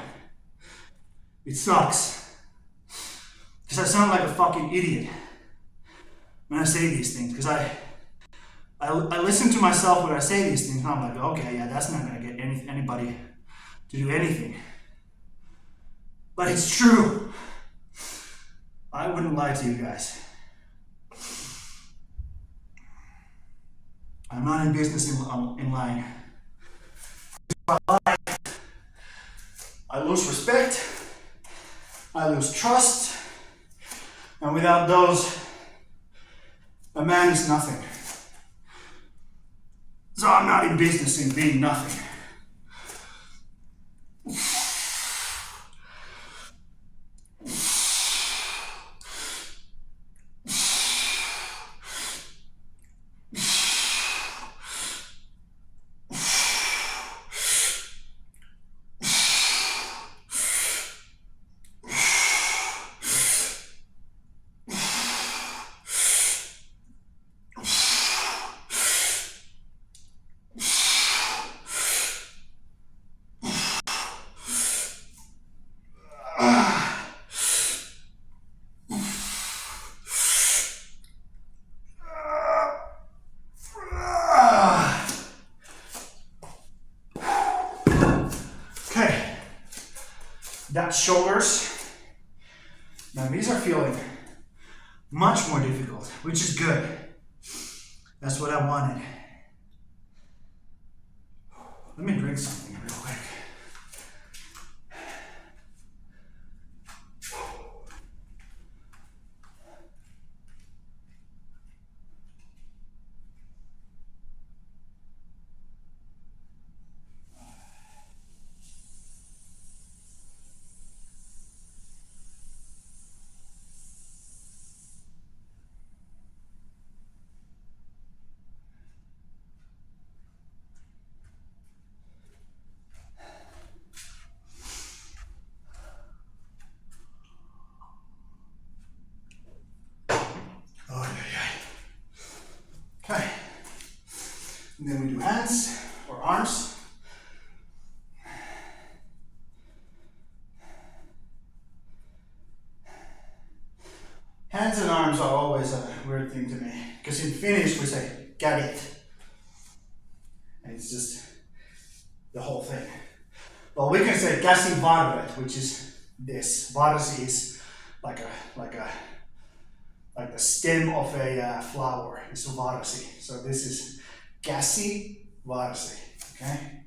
It sucks. Because I sound like a fucking idiot when I say these things. Because I listen to myself when I say these things and I'm like, okay, yeah, that's not going to get anybody to do anything. But it's true. I wouldn't lie to you guys. I'm not in business in lying. I lose respect, I lose trust, and without those, a man is nothing. So I'm not in business in being nothing. Okay, that's shoulders. Now these are feeling much more difficult, which is good. That's what I wanted. Let me drink something real quick. do hands or arms. Hands and arms are always a weird thing to me, because in Finnish we say kädet, and it's just the whole thing. Well, we can say käsivarret, which is this. Varsi is like the stem of a flower. It's varsi. So this is käsivarsi. Okay.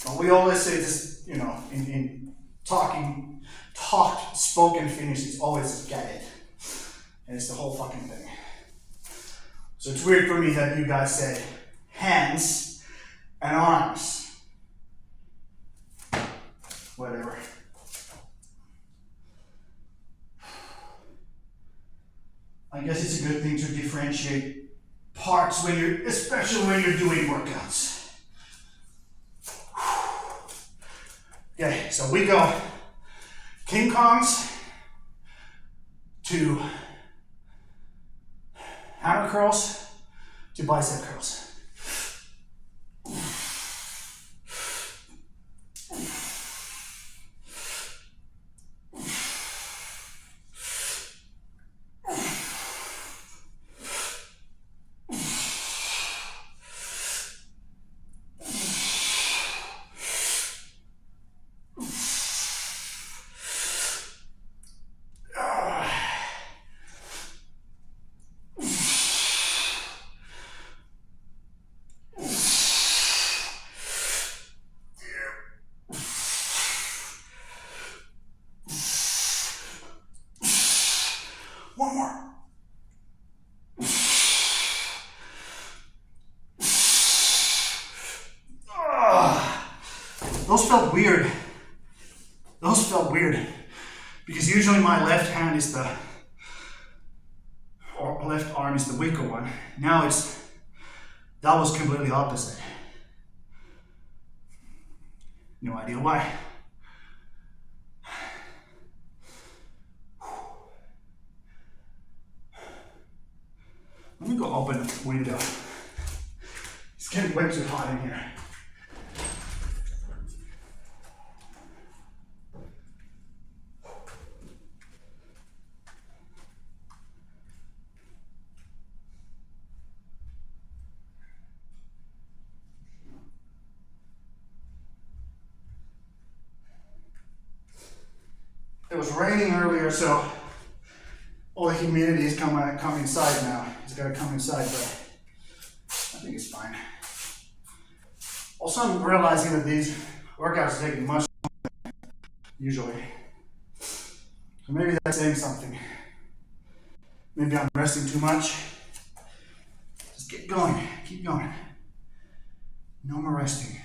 But we always say this, you know, in spoken Finnish, it's always kädet. And it's the whole fucking thing. So it's weird for me that you guys said hands and arms. Whatever. I guess it's a good thing to differentiate parts when you're, especially when you're doing workouts. Okay, so we go King Kongs to hammer curls to bicep curls. One more. Those felt weird. Those felt weird. Because usually my left hand is the, or left arm is the weaker one. Now that was completely opposite. No idea why. Let me go open the window. It's getting way too hot in here. It was raining earlier, so all the humidity is come inside now. It's got to come inside, but I think it's fine. Also, I'm realizing that these workouts are taking much longer than usually. So maybe that's saying something. Maybe I'm resting too much. Just get going, keep going. No more resting.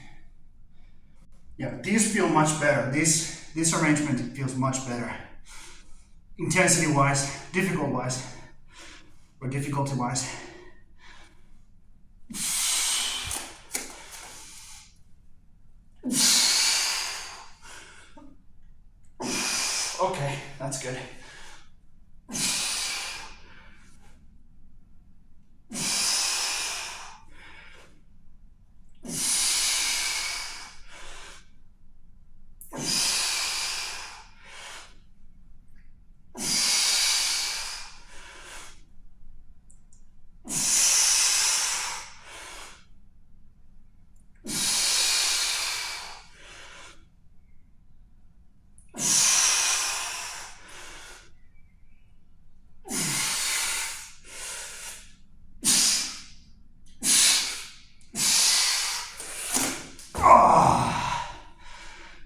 Yeah, but these feel much better. This arrangement feels much better. Intensity-wise, difficult-wise, or difficulty-wise. Okay, that's good.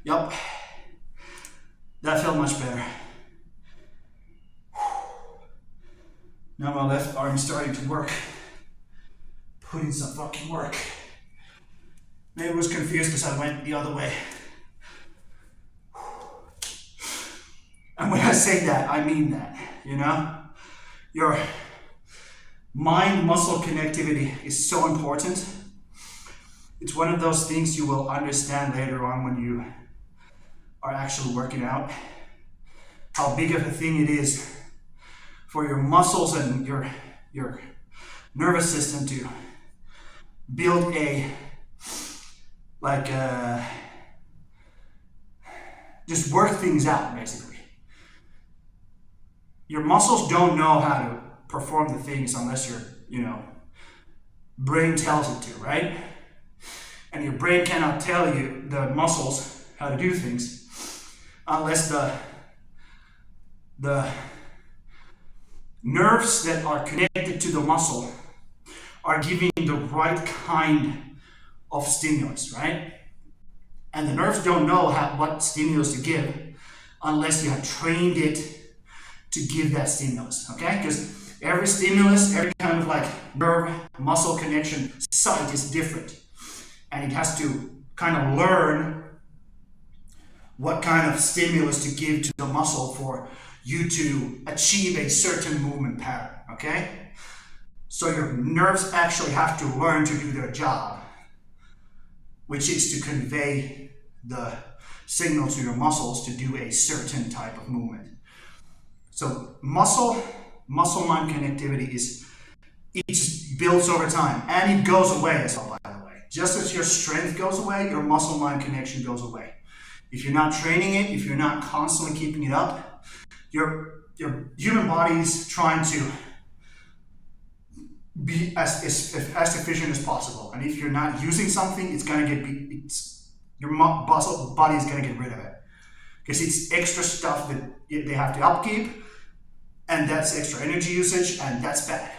Yup, that felt much better. Now my left arm is starting to work. Put in some fucking work. Maybe I was confused because I went the other way. And when I say that, I mean that, you know? Your mind-muscle connectivity is so important. It's one of those things you will understand later on when you are actually working out. How big of a thing it is for your muscles and your nervous system to build a like just work things out, basically. Your muscles don't know how to perform the things unless your, brain tells it to, right? And your brain cannot tell you, the muscles, how to do things unless the nerves that are connected to the muscle are giving the right kind of stimulus, right? And the nerves don't know what stimulus to give unless you have trained it to give that stimulus, okay? Because every stimulus, every kind of like nerve muscle connection site is different. And it has to kind of learn what kind of stimulus to give to the muscle for you to achieve a certain movement pattern, okay? So your nerves actually have to learn to do their job, which is to convey the signal to your muscles to do a certain type of movement. So muscle-mind connectivity it just builds over time, and it goes away as well, by the way. Just as your strength goes away, your muscle-mind connection goes away. If you're not training it, if you're not constantly keeping it up, your human body is trying to be as efficient as possible. And if you're not using something, it's gonna your muscle body is gonna get rid of it, because it's extra stuff that they have to upkeep, and that's extra energy usage, and that's bad.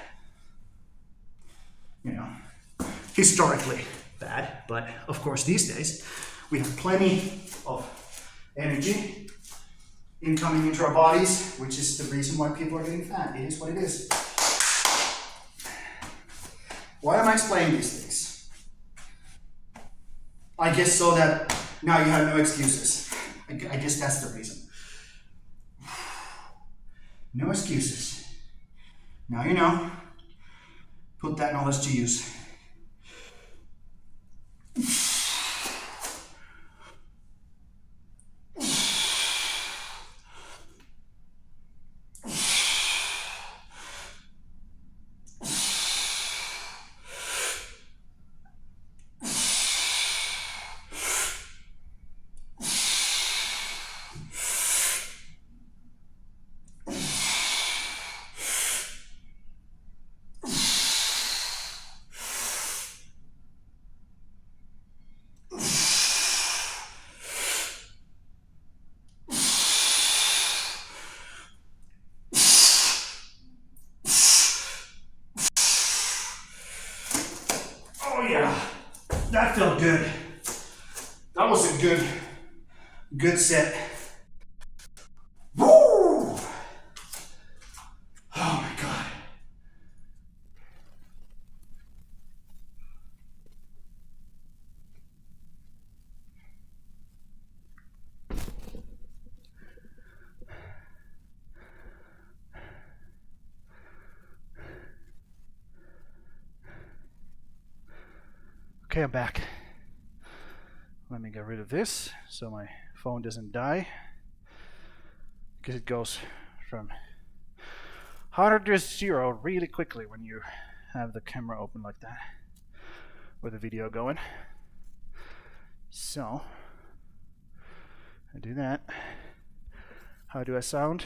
Historically bad, but of course these days we have plenty of energy incoming into our bodies, which is the reason why people are getting fat. It is what it is. Why am I explaining these things? I guess so that now you have no excuses. I guess that's the reason. No excuses. Now you know. Put that knowledge to use. Oh yeah, that felt good. That was a good set. Woo! Oh my God. Okay, I'm back. Let me get rid of this so my phone doesn't die, because it goes from 100 to 0 really quickly when you have the camera open like that with the video going. So I do that. How do I sound?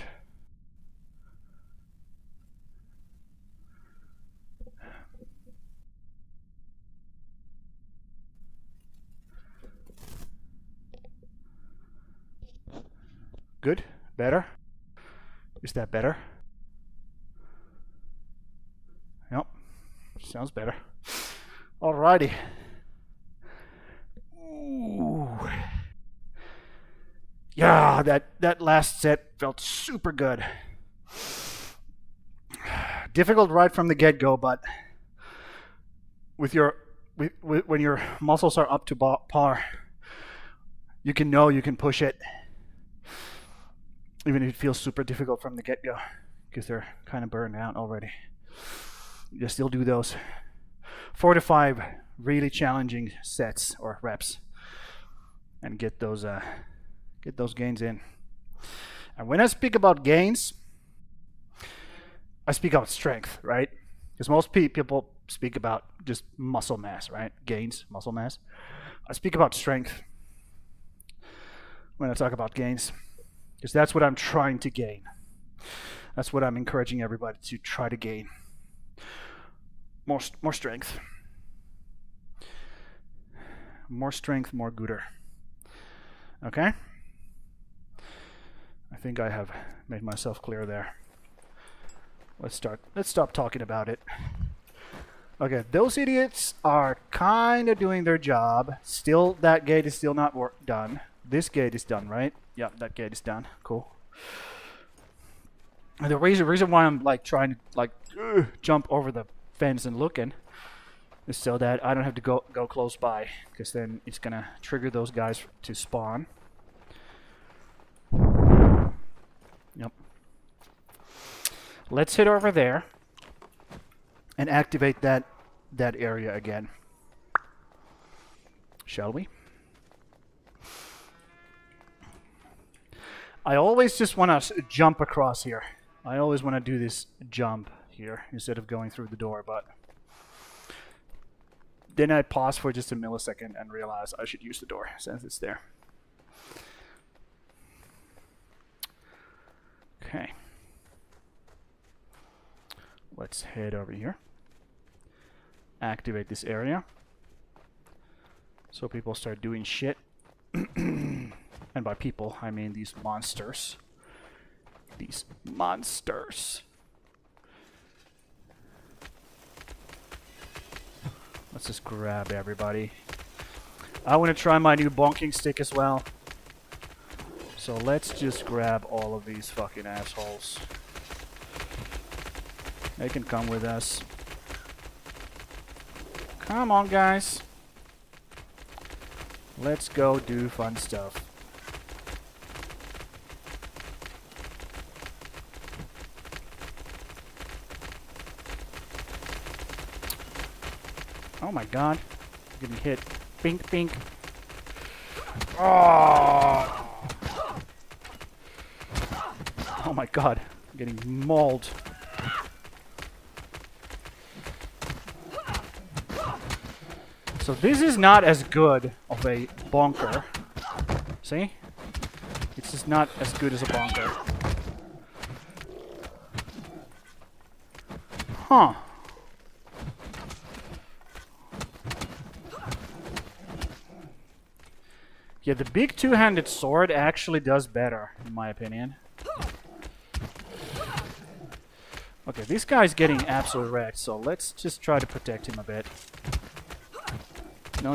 Good? Better? Is that better? Yep. Sounds better. Alrighty. Ooh. Yeah, that last set felt super good. Difficult right from the get-go, but when your muscles are up to par, you can push it. Even if it feels super difficult from the get-go, because they're kind of burned out already. You still do those 4 to 5 really challenging sets or reps, and get those gains in. And when I speak about gains, I speak about strength, right? Because most people speak about just muscle mass, right? Gains, muscle mass. I speak about strength when I talk about gains, because that's what I'm trying to gain. That's what I'm encouraging everybody to try to gain. More strength. More strength, more gooder. Okay? I think I have made myself clear there. Let's stop talking about it. Okay, those idiots are kind of doing their job. Still, that gate is still not done. This gate is done, right? Yeah, that gate is done. Cool. And the reason why I'm like trying to like jump over the fence and looking is so that I don't have to go close by, because then it's gonna trigger those guys to spawn. Yep. Let's head over there and activate that area again. Shall we? I always just want to jump across here. I always want to do this jump here instead of going through the door, but then I pause for just a millisecond and realize I should use the door since it's there. Okay. Let's head over here. Activate this area so people start doing shit. And by people, I mean these monsters. These monsters. Let's just grab everybody. I want to try my new bonking stick as well. So let's just grab all of these fucking assholes. They can come with us. Come on, guys. Let's go do fun stuff. Oh my god. I'm getting hit. Bink, bink. Oh! Oh my god. I'm getting mauled. So this is not as good of a bonker. See? It's just not as good as a bonker. Huh. Yeah, the big two-handed sword actually does better, in my opinion. Okay, this guy's getting absolutely wrecked, so let's just try to protect him a bit. No.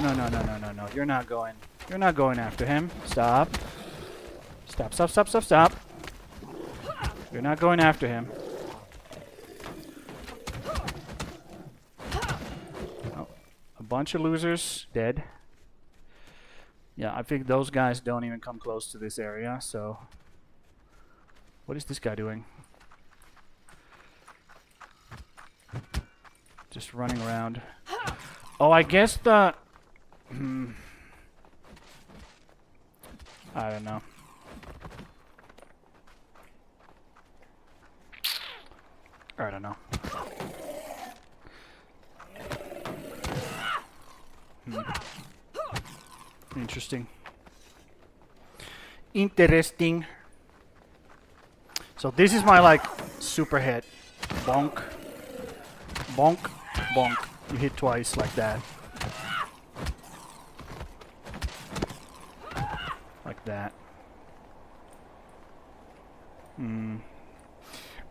You're not going. You're not going after him. Stop. Stop. You're not going after him. Oh, a bunch of losers dead. Yeah, I think those guys don't even come close to this area, so... What is this guy doing? Just running around. Oh, I guess the... I don't know. I don't know. Interesting. Interesting. So this is my like super hit. Bonk. Bonk. Bonk. You hit twice like that. Like that.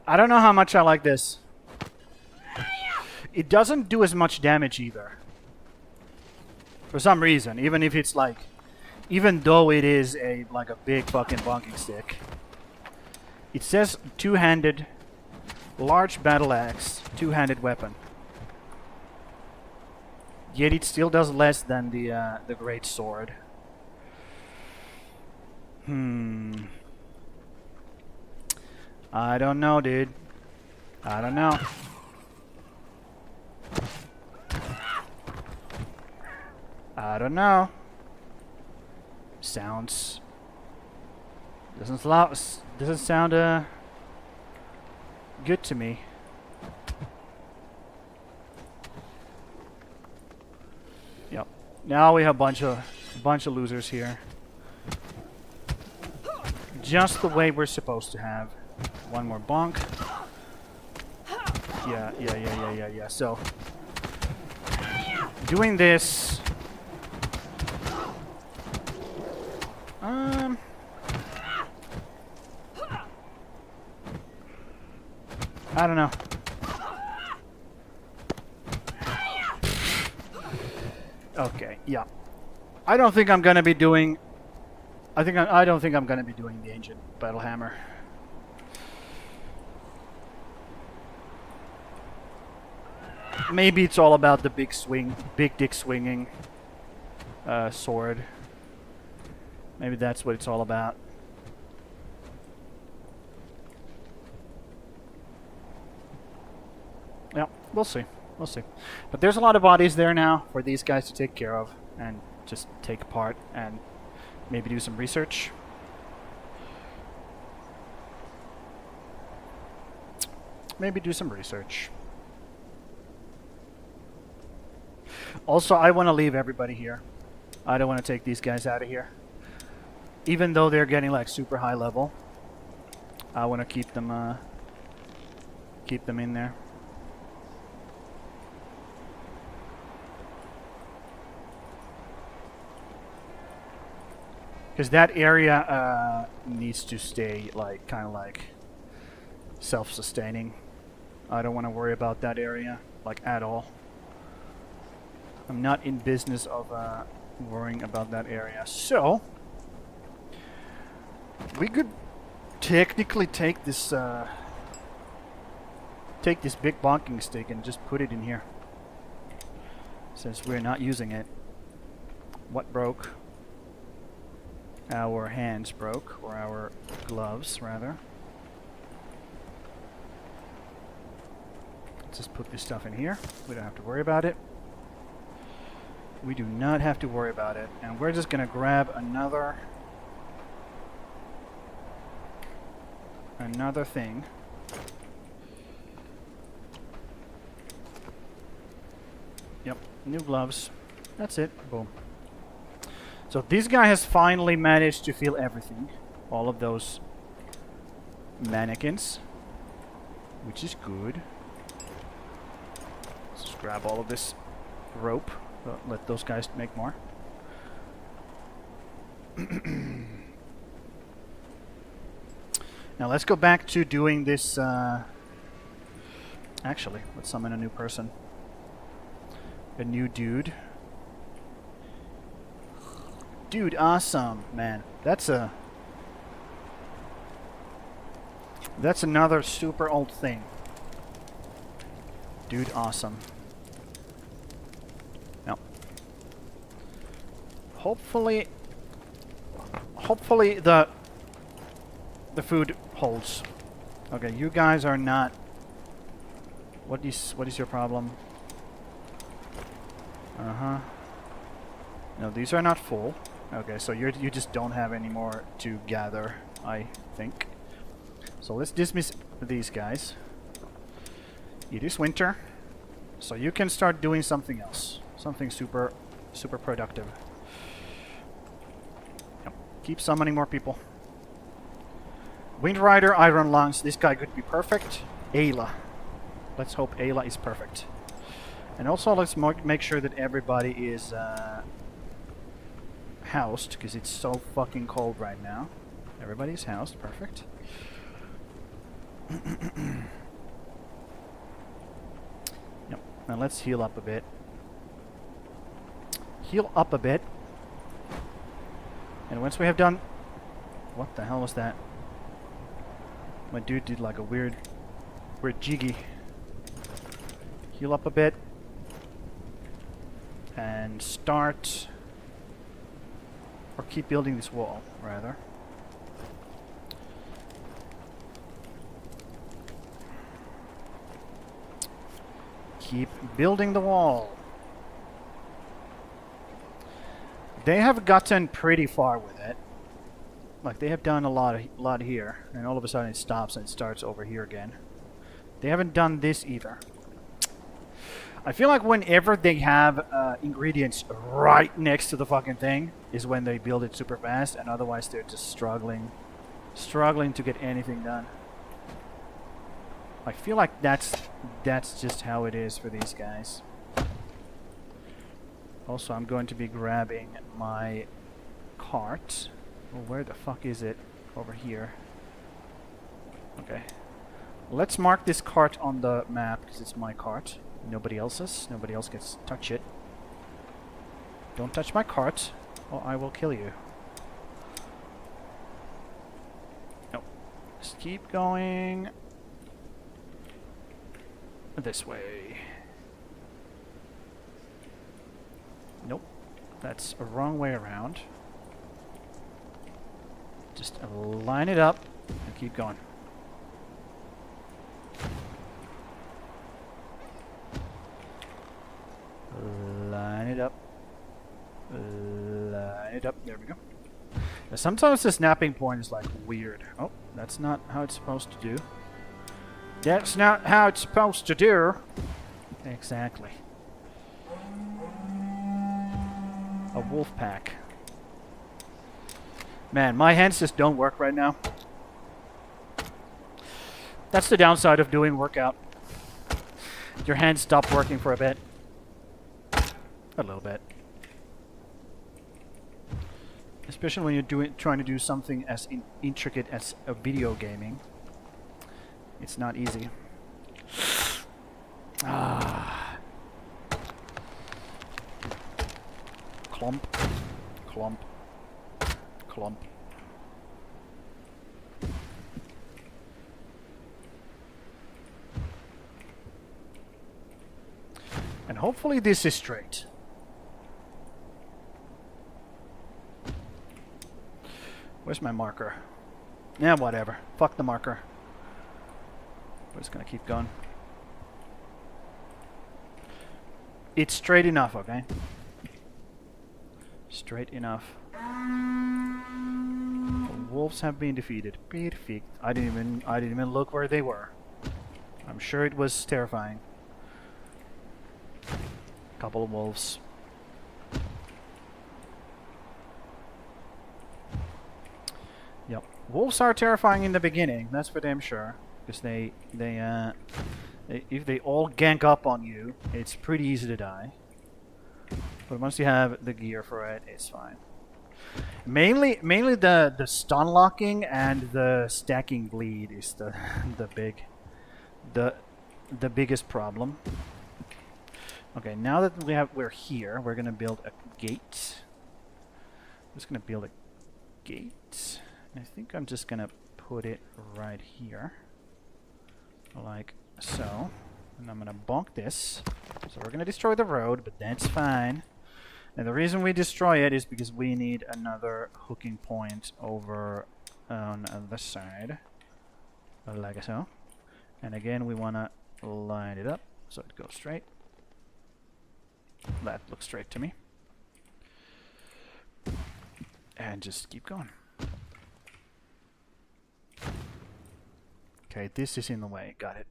I don't know how much I like this. It doesn't do as much damage either. For some reason, even if it's like, even though it is a like a big fucking bonking stick, it says two-handed, large battle axe, two-handed weapon. Yet it still does less than the great sword. I don't know, dude. I don't know. I don't know. Sounds doesn't sound good to me. Yep. Now we have a bunch of losers here. Just the way we're supposed to have. One more bonk. Yeah. So, doing this. I don't know. Okay, yeah. I don't think I'm gonna be doing. I don't think I'm gonna be doing the ancient battle hammer. Maybe it's all about the big dick swinging sword. Maybe that's what it's all about. Yeah, we'll see. We'll see. But there's a lot of bodies there now for these guys to take care of and just take apart and maybe do some research. Maybe do some research. Also, I want to leave everybody here. I don't want to take these guys out of here. Even though they're getting like super high level, I want to keep them in there. Because that area needs to stay like kind of like self-sustaining. I don't want to worry about that area like at all. I'm not in business of worrying about that area. So we could technically take this big bonking stick and just put it in here, since we're not using it. What broke? Our hands broke, or our gloves rather. Let's just put this stuff in here. We don't have to worry about it. We do not have to worry about it. And we're just gonna grab another thing. Yep, new gloves. That's it. Boom. So this guy has finally managed to feel everything. All of those mannequins. Which is good. Let's just grab all of this rope. Let those guys make more. Now let's go back to doing this. Actually, let's summon a new person. A new dude. Dude, awesome, man. That's another super old thing. Dude, awesome. Now, hopefully the food holds. Okay, you guys are not. What is your problem? No, these are not full. Okay, so you just don't have any more to gather, I think. So let's dismiss these guys. It is winter, so you can start doing something else, something super productive. Yep. Keep summoning more people. Wind Rider, Iron Lungs. This guy could be perfect. Ayla. Let's hope Ayla is perfect. And also let's make sure that everybody is housed, because it's so fucking cold right now. Everybody's housed. Perfect. Yep. Now let's heal up a bit. Heal up a bit. And once we have done... What the hell was that? My dude did like a weird jiggy. Heal up a bit. And start... Or keep building this wall, rather. Keep building the wall. They have gotten pretty far with it. Like, they have done a lot here, and all of a sudden it stops and it starts over here again. They haven't done this either. I feel like whenever they have ingredients right next to the fucking thing is when they build it super fast, and otherwise they're just struggling to get anything done. I feel like that's just how it is for these guys. Also, I'm going to be grabbing my cart. Oh, where the fuck is it? Over here. Okay. Let's mark this cart on the map because it's my cart. Nobody else's. Nobody else gets to touch it. Don't touch my cart or I will kill you. No. Just keep going this way. Nope. That's a wrong way around. Just line it up and keep going. Line it up. Line it up. There we go. Now, sometimes the snapping point is like weird. Oh, that's not how it's supposed to do. That's not how it's supposed to do. Exactly. A wolf pack. Man, my hands just don't work right now. That's the downside of doing workout. Your hands stop working for a bit. A little bit. Especially when you're trying to do something as intricate as a video gaming. It's not easy. Ah. Clump. Clump. Clump. And hopefully this is straight. Where's my marker? Yeah, whatever. Fuck the marker. We're just gonna keep going. It's straight enough, okay? Straight enough. The wolves have been defeated. Perfect. I didn't even look where they were. I'm sure it was terrifying. Couple of wolves. Yep. Wolves are terrifying in the beginning, that's for damn sure. Because they if they all gank up on you, it's pretty easy to die. But once you have the gear for it, it's fine. Mainly the stun locking and the stacking bleed is the the biggest problem. Okay, now that we're here, we're gonna build a gate. I'm just gonna build a gate. I think I'm just gonna put it right here, like so. And I'm gonna bonk this. So we're gonna destroy the road, but that's fine. And the reason we destroy it is because we need another hooking point over on the side, like so. And again, we wanna line it up so it goes straight. That looks straight to me. And just keep going. Okay, this is in the way. Got it.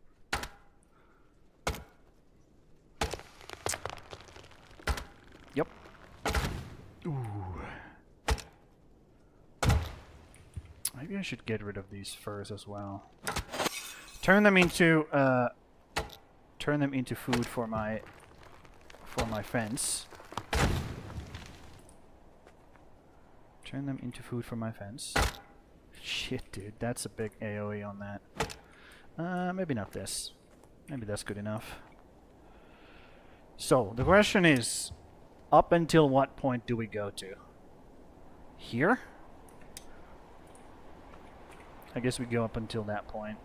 Yep. Ooh. Maybe I should get rid of these furs as well. Turn them into food for my fence. Turn them into food for my fence. Shit, dude, that's a big AoE on that. Maybe not this. Maybe that's good enough. So, the question is, up until what point do we go to? Here? I guess we go up until that point.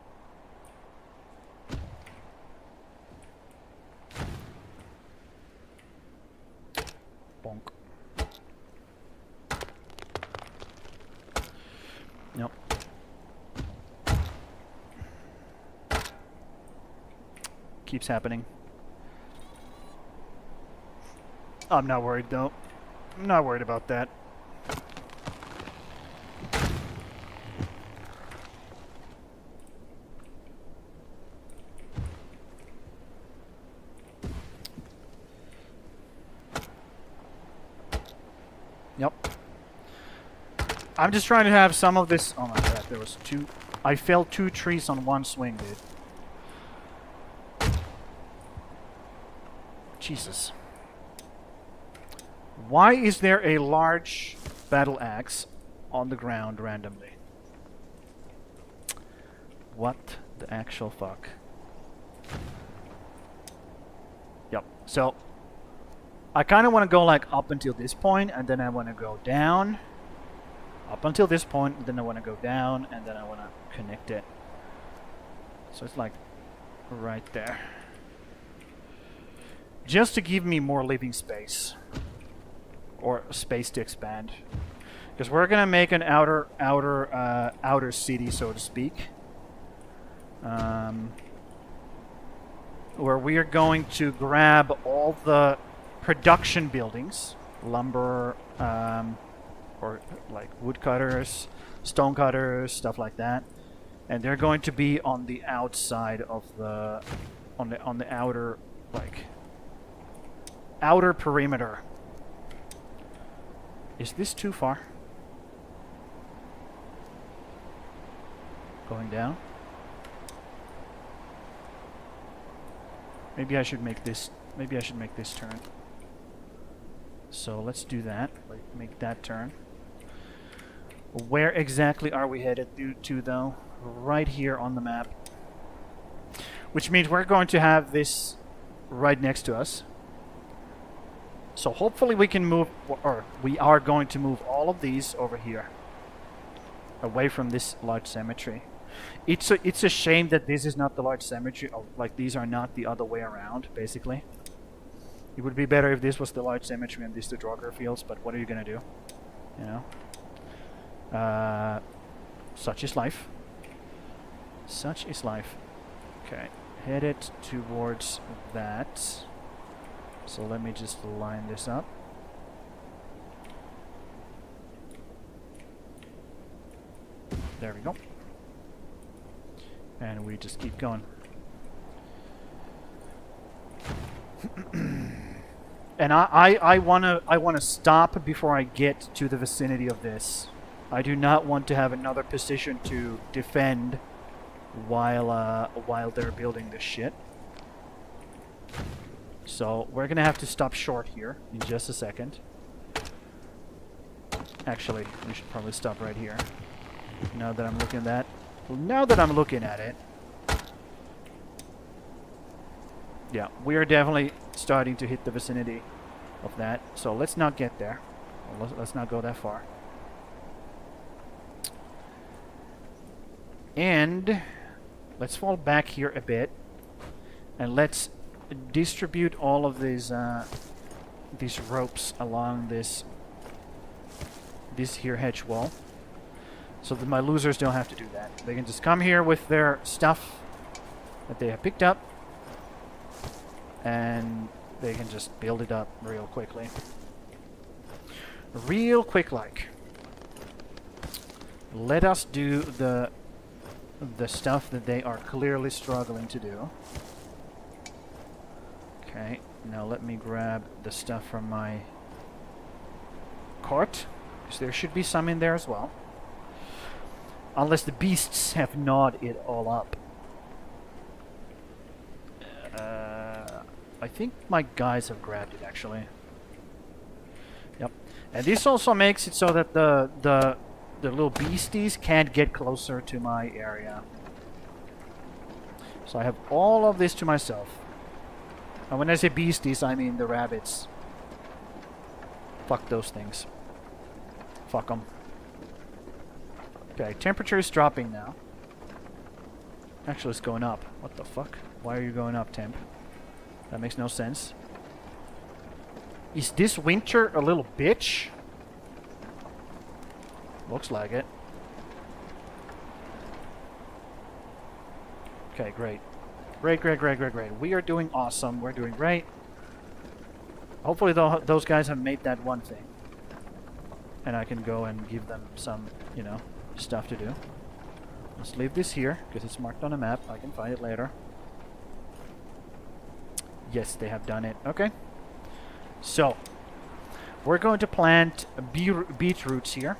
Bonk. Nope. Keeps happening. I'm not worried though. I'm not worried about that. Yep. I'm just trying to have some of this... Oh my god, there was two... I felled 2 trees on one swing, dude. Jesus. Why is there a large battle axe on the ground randomly? What the actual fuck? Yep. So, I kind of want to go like up until this point, and then I want to go down. Up until this point, and then I want to go down, and then I want to connect it. So it's like right there. Just to give me more living space. Or space to expand. Because we're gonna make an outer city, so to speak. Where we are going to grab all the production buildings, lumber, or like woodcutters, stone cutters, stuff like that, and they're going to be on the outside of the, on the outer, like, outer perimeter. Is this too far? Going down? Maybe I should make this. Maybe I should make this turn. So let's do that. Like, make that turn. Where exactly are we headed to though? Right here on the map. Which means we're going to have this right next to us. So hopefully we can move, or we are going to move all of these over here. Away from this large cemetery. It's a shame that this is not the large cemetery, or like these are not the other way around, basically. It would be better if this was the large cemetery and this the Draugr fields, but what are you gonna do? You know? Such is life. Such is life. Okay, headed towards that. So let me just line this up. There we go. And we just keep going. And I wanna stop before I get to the vicinity of this. I do not want to have another position to defend while they're building this shit. So we're gonna have to stop short here in just a second. Actually, we should probably stop right here. Now that I'm looking at that. Now that I'm looking at it. Yeah, we are definitely starting to hit the vicinity of that. So let's not get there. Let's not go that far. And let's fall back here a bit. And let's distribute all of these ropes along this here hedge wall, so that my losers don't have to do that. They can just come here with their stuff that they have picked up, and they can just build it up real quickly. Real quick like. Let us do the stuff that they are clearly struggling to do. Okay, now let me grab the stuff from my cart, because there should be some in there as well. Unless the beasts have gnawed it all up. I think my guys have grabbed it, actually. Yep. And this also makes it so that the little beasties can't get closer to my area. So I have all of this to myself. And when I say beasties, I mean the rabbits. Fuck those things. Fuck them. Okay, temperature is dropping now. Actually, it's going up. What the fuck? Why are you going up, temp? That makes no sense. Is this winter a little bitch? Looks like it. Okay, great. Great. We are doing awesome. We're doing great. Hopefully those guys have made that one thing. And I can go and give them some, you know, stuff to do. Let's leave this here, because it's marked on a map. I can find it later. Yes, they have done it. Okay. So, We're going to plant beetroots here.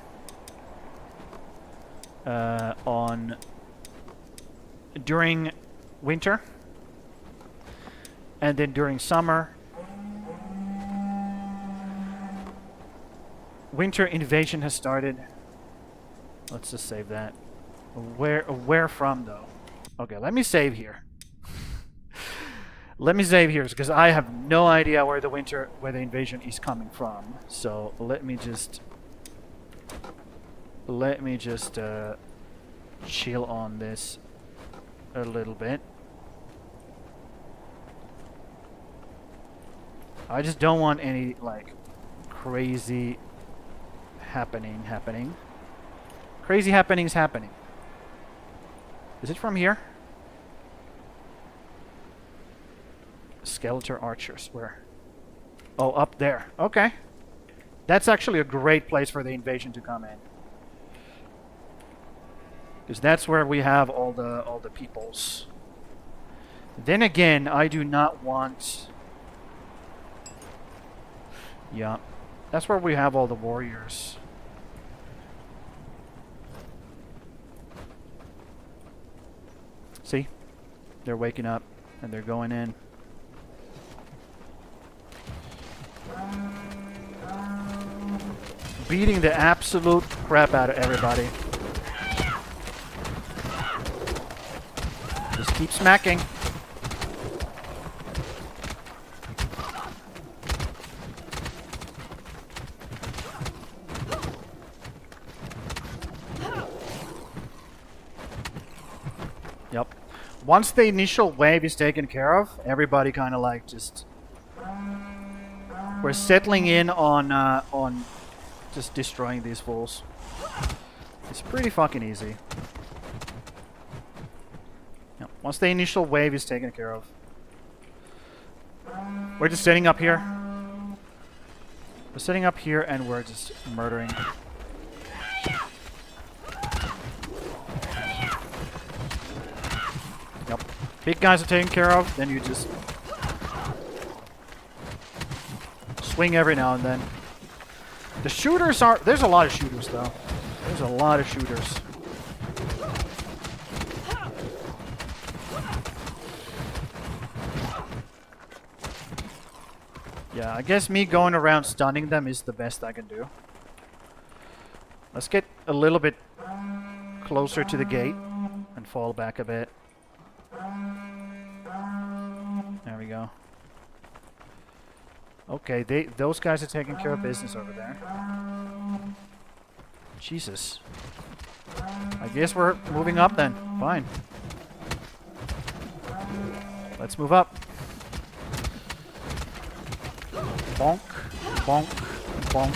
During winter. And then during summer. Winter invasion has started. Let's just save that. Where from though? Okay, let me save here. Let me save here because I have no idea where the invasion is coming from. So let me just chill on this a little bit. I just don't want any like crazy happening. Crazy happenings happening. Is it from here? Skeletor archers, where? Oh, up there. Okay. That's actually a great place for the invasion to come in. Because that's where we have all the peoples. Then again, I do not want... Yeah. That's where we have all the warriors. See? They're waking up and they're going in. Beating the absolute crap out of everybody. Just keep smacking. Yep. Once the initial wave is taken care of, everybody kind of like just... We're settling in on just destroying these fools. It's pretty fucking easy. Yep. Once the initial wave is taken care of. We're just sitting up here. We're sitting up here and we're just murdering. Yep. Big guys are taken care of, then you just swing every now and then. The shooters are... There's a lot of shooters, though. There's a lot of shooters. Yeah, I guess me going around stunning them is the best I can do. Let's get a little bit closer to the gate and fall back a bit. There we go. Okay, those guys are taking care of business over there. Jesus. I guess we're moving up then. Fine. Let's move up. Bonk, bonk, bonk,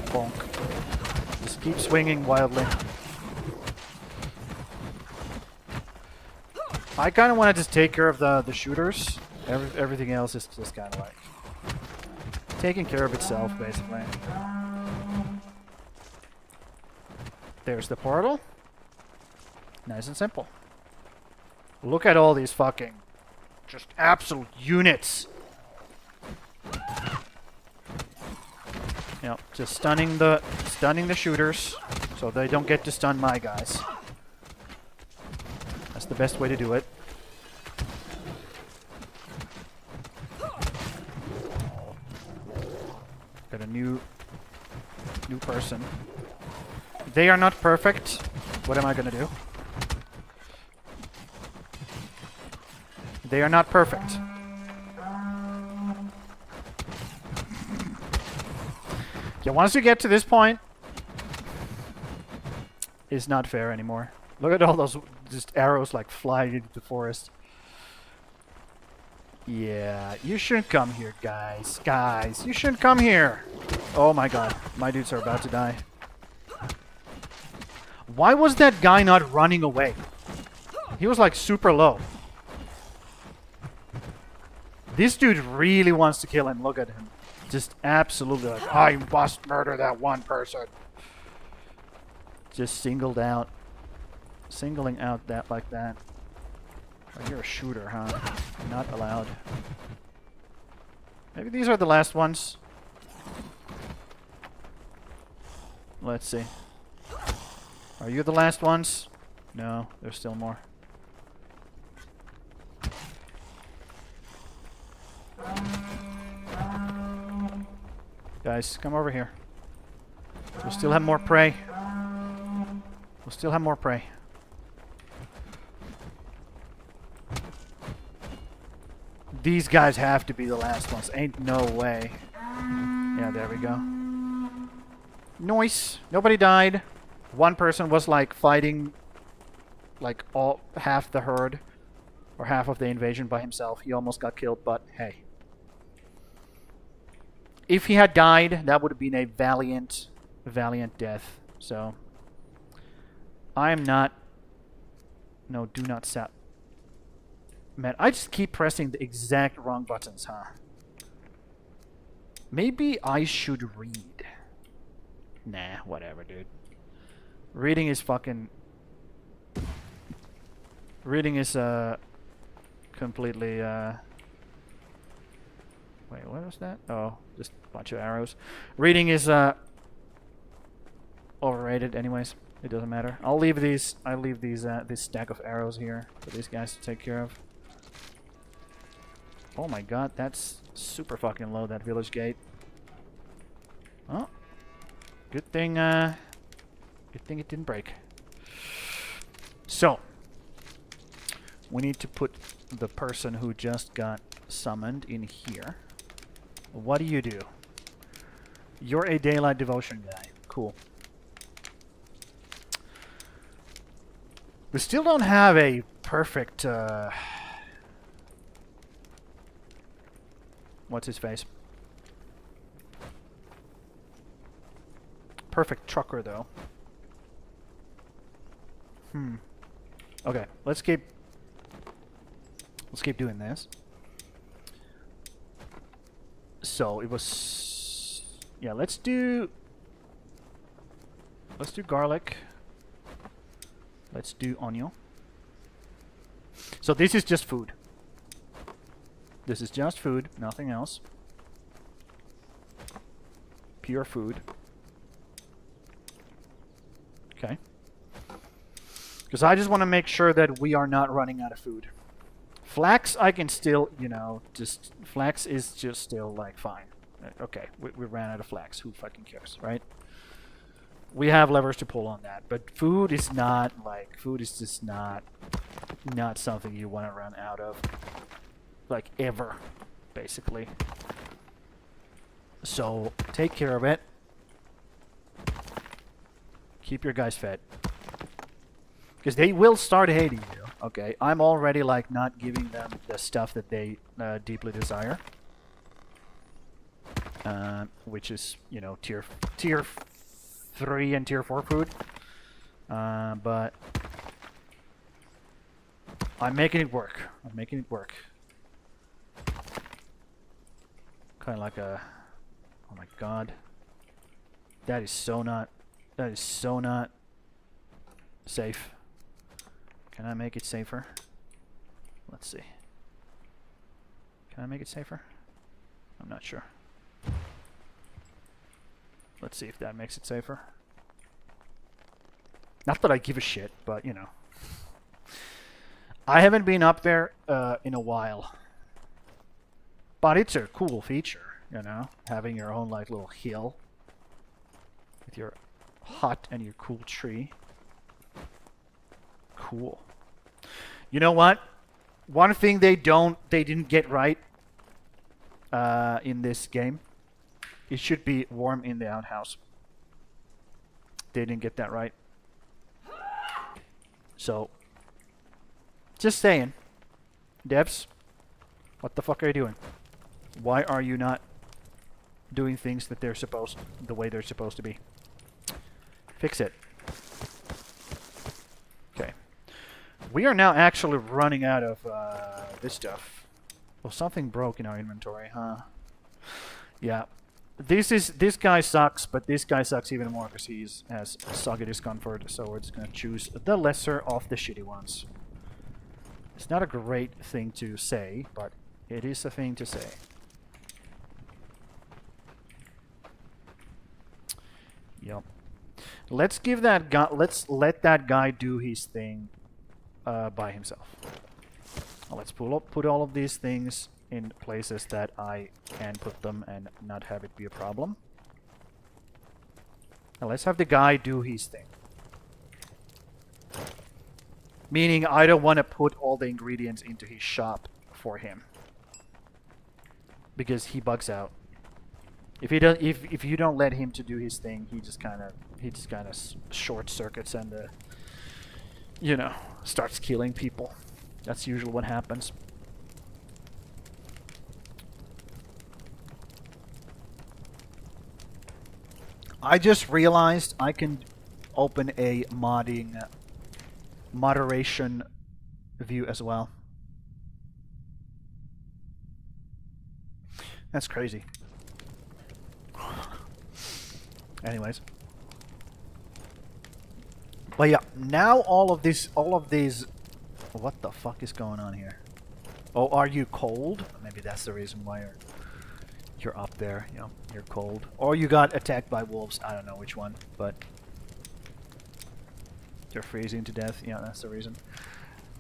bonk. Just keep swinging wildly. I kind of want to just take care of the shooters. Everything else is just kind of like taking care of itself, basically. There's the portal. Nice and simple. Look at all these fucking just absolute units. Yep, just stunning the shooters so they don't get to stun my guys. That's the best way to do it. Got a new person. They are not perfect. What am I gonna do? They are not perfect. Yeah, once you get to this point, it's not fair anymore. Look at all those just arrows like flying into the forest. Yeah, you shouldn't come here, guys. Guys, you shouldn't come here. Oh my god, my dudes are about to die. Why was that guy not running away? He was like super low. This dude really wants to kill him. Look at him. Just absolutely like, I must murder that one person. Just singling out that like that. Oh, you're a shooter, huh? Not allowed. Maybe these are the last ones. Let's see. Are you the last ones? No, there's still more. Guys, come over here. We'll still have more prey. We'll still have more prey. These guys have to be the last ones. Ain't no way. Yeah, there we go. Nice. Nobody died. One person was like fighting like half the herd or half of the invasion by himself. He almost got killed, but hey. If he had died, that would have been a valiant death. So I am not. No, do not sap. Man, I just keep pressing the exact wrong buttons, huh? Maybe I should read. Nah, whatever, dude. Reading is fucking... Reading is, completely, Wait, what was that? Oh, just a bunch of arrows. Reading is, overrated anyways. It doesn't matter. I'll leave these, this stack of arrows here for these guys to take care of. Oh my god, that's super fucking low, that village gate. Oh. Good thing it didn't break. So, we need to put the person who just got summoned in here. What do you do? You're a daylight devotion guy. Cool. We still don't have a perfect, what's his face? Perfect trucker, though. Okay, let's keep doing this. So it was, yeah. Let's do garlic. Let's do onion. So this is just food. This is just food, nothing else. Pure food. Okay. Because I just want to make sure that we are not running out of food. Flax, I can still, you know, just... Flax is just still, like, fine. Okay, we ran out of flax. Who fucking cares, right? We have levers to pull on that. But food is not, like... Food is just not something you want to run out of. Like, ever, basically. So, take care of it. Keep your guys fed. Because they will start hating you, okay? I'm already, like, not giving them the stuff that they deeply desire. Which is, you know, tier 3 and tier 4 food. But I'm making it work. I'm making it work. Kind of like a... Oh my god. That is so not safe. Can I make it safer? Let's see. Can I make it safer? I'm not sure. Let's see if that makes it safer. Not that I give a shit, but you know. I haven't been up there in a while. But it's a cool feature, you know? Having your own like little hill. With your hut and your cool tree. Cool. You know what? One thing they didn't get right in this game. It should be warm in the outhouse. They didn't get that right. So, just saying. Devs, what the fuck are you doing? Why are you not doing things that the way they're supposed to be? Fix it. Okay. We are now actually running out of this stuff. Well, something broke in our inventory, huh? Yeah. This guy sucks, but this guy sucks even more because he has soggy discomfort, so we're just gonna choose the lesser of the shitty ones. It's not a great thing to say, but it is a thing to say. Yep. Let's give that guy. Let's let that guy do his thing by himself. Let's put all of these things in places that I can put them and not have it be a problem. Now let's have the guy do his thing. Meaning I don't want to put all the ingredients into his shop for him. Because he bugs out. If he does, if you don't let him to do his thing, he just kind of short circuits and you know, starts killing people. That's usually what happens. I just realized I can open a modding moderation view as well. That's crazy. Anyways. But yeah, now all of these, what the fuck is going on here? Oh, are you cold? Maybe that's the reason why you're up there, you know, you're cold. Or you got attacked by wolves, I don't know which one, but you're freezing to death, yeah, that's the reason.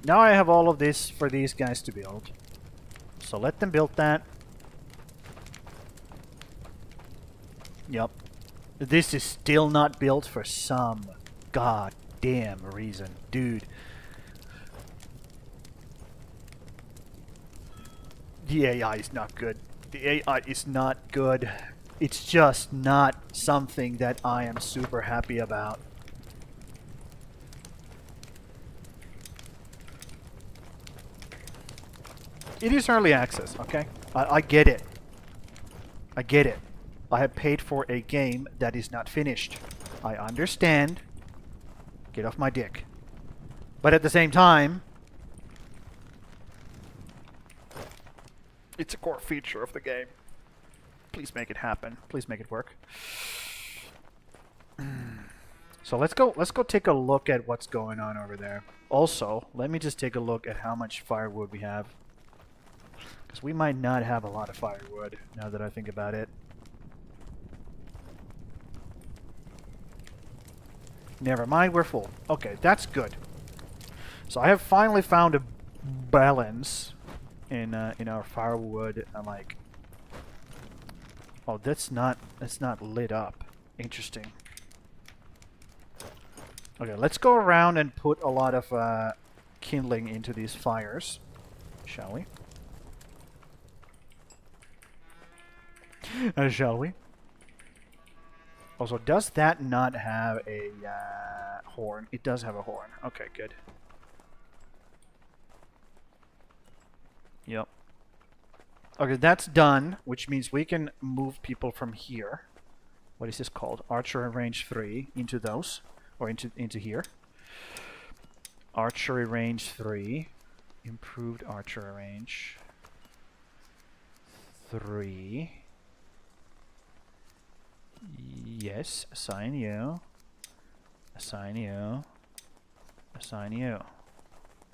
Now I have all of this for these guys to build. So let them build that. Yep. This is still not built for some goddamn reason. Dude. The AI is not good. The AI is not good. It's just not something that I am super happy about. It is early access, okay? I get it. I get it. I have paid for a game that is not finished. I understand. Get off my dick. But at the same time, it's a core feature of the game. Please make it happen. Please make it work. So let's go take a look at what's going on over there. Also, let me just take a look at how much firewood we have. Because we might not have a lot of firewood, now that I think about it. Never mind, we're full. Okay, that's good. So I have finally found a balance in our firewood. I'm like, oh, that's not lit up. Interesting. Okay, let's go around and put a lot of kindling into these fires, shall we? Shall we? Also, does that not have a horn? It does have a horn. Okay, good. Yep. Okay, that's done, which means we can move people from here. What is this called? Archery range 3 into those, or into here. Archery range 3. Improved archery range 3. Yes, assign you. Assign you. Assign you.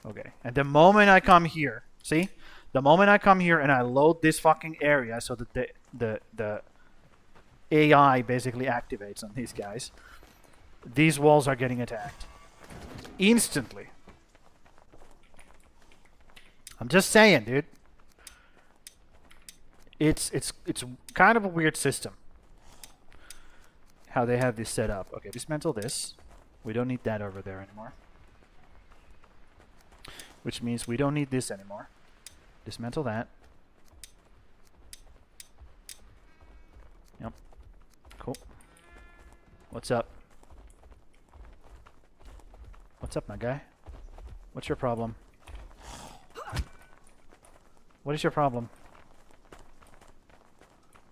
Okay. And the moment I come here, see? The moment I come here and I load this fucking area so that the AI basically activates on these guys, these walls are getting attacked. Instantly. I'm just saying, dude. It's kind of a weird system. How they have this set up. Okay, dismantle this. We don't need that over there anymore. Which means we don't need this anymore. Dismantle that. Yep. Cool. What's up? What's up, my guy? What's your problem? What is your problem?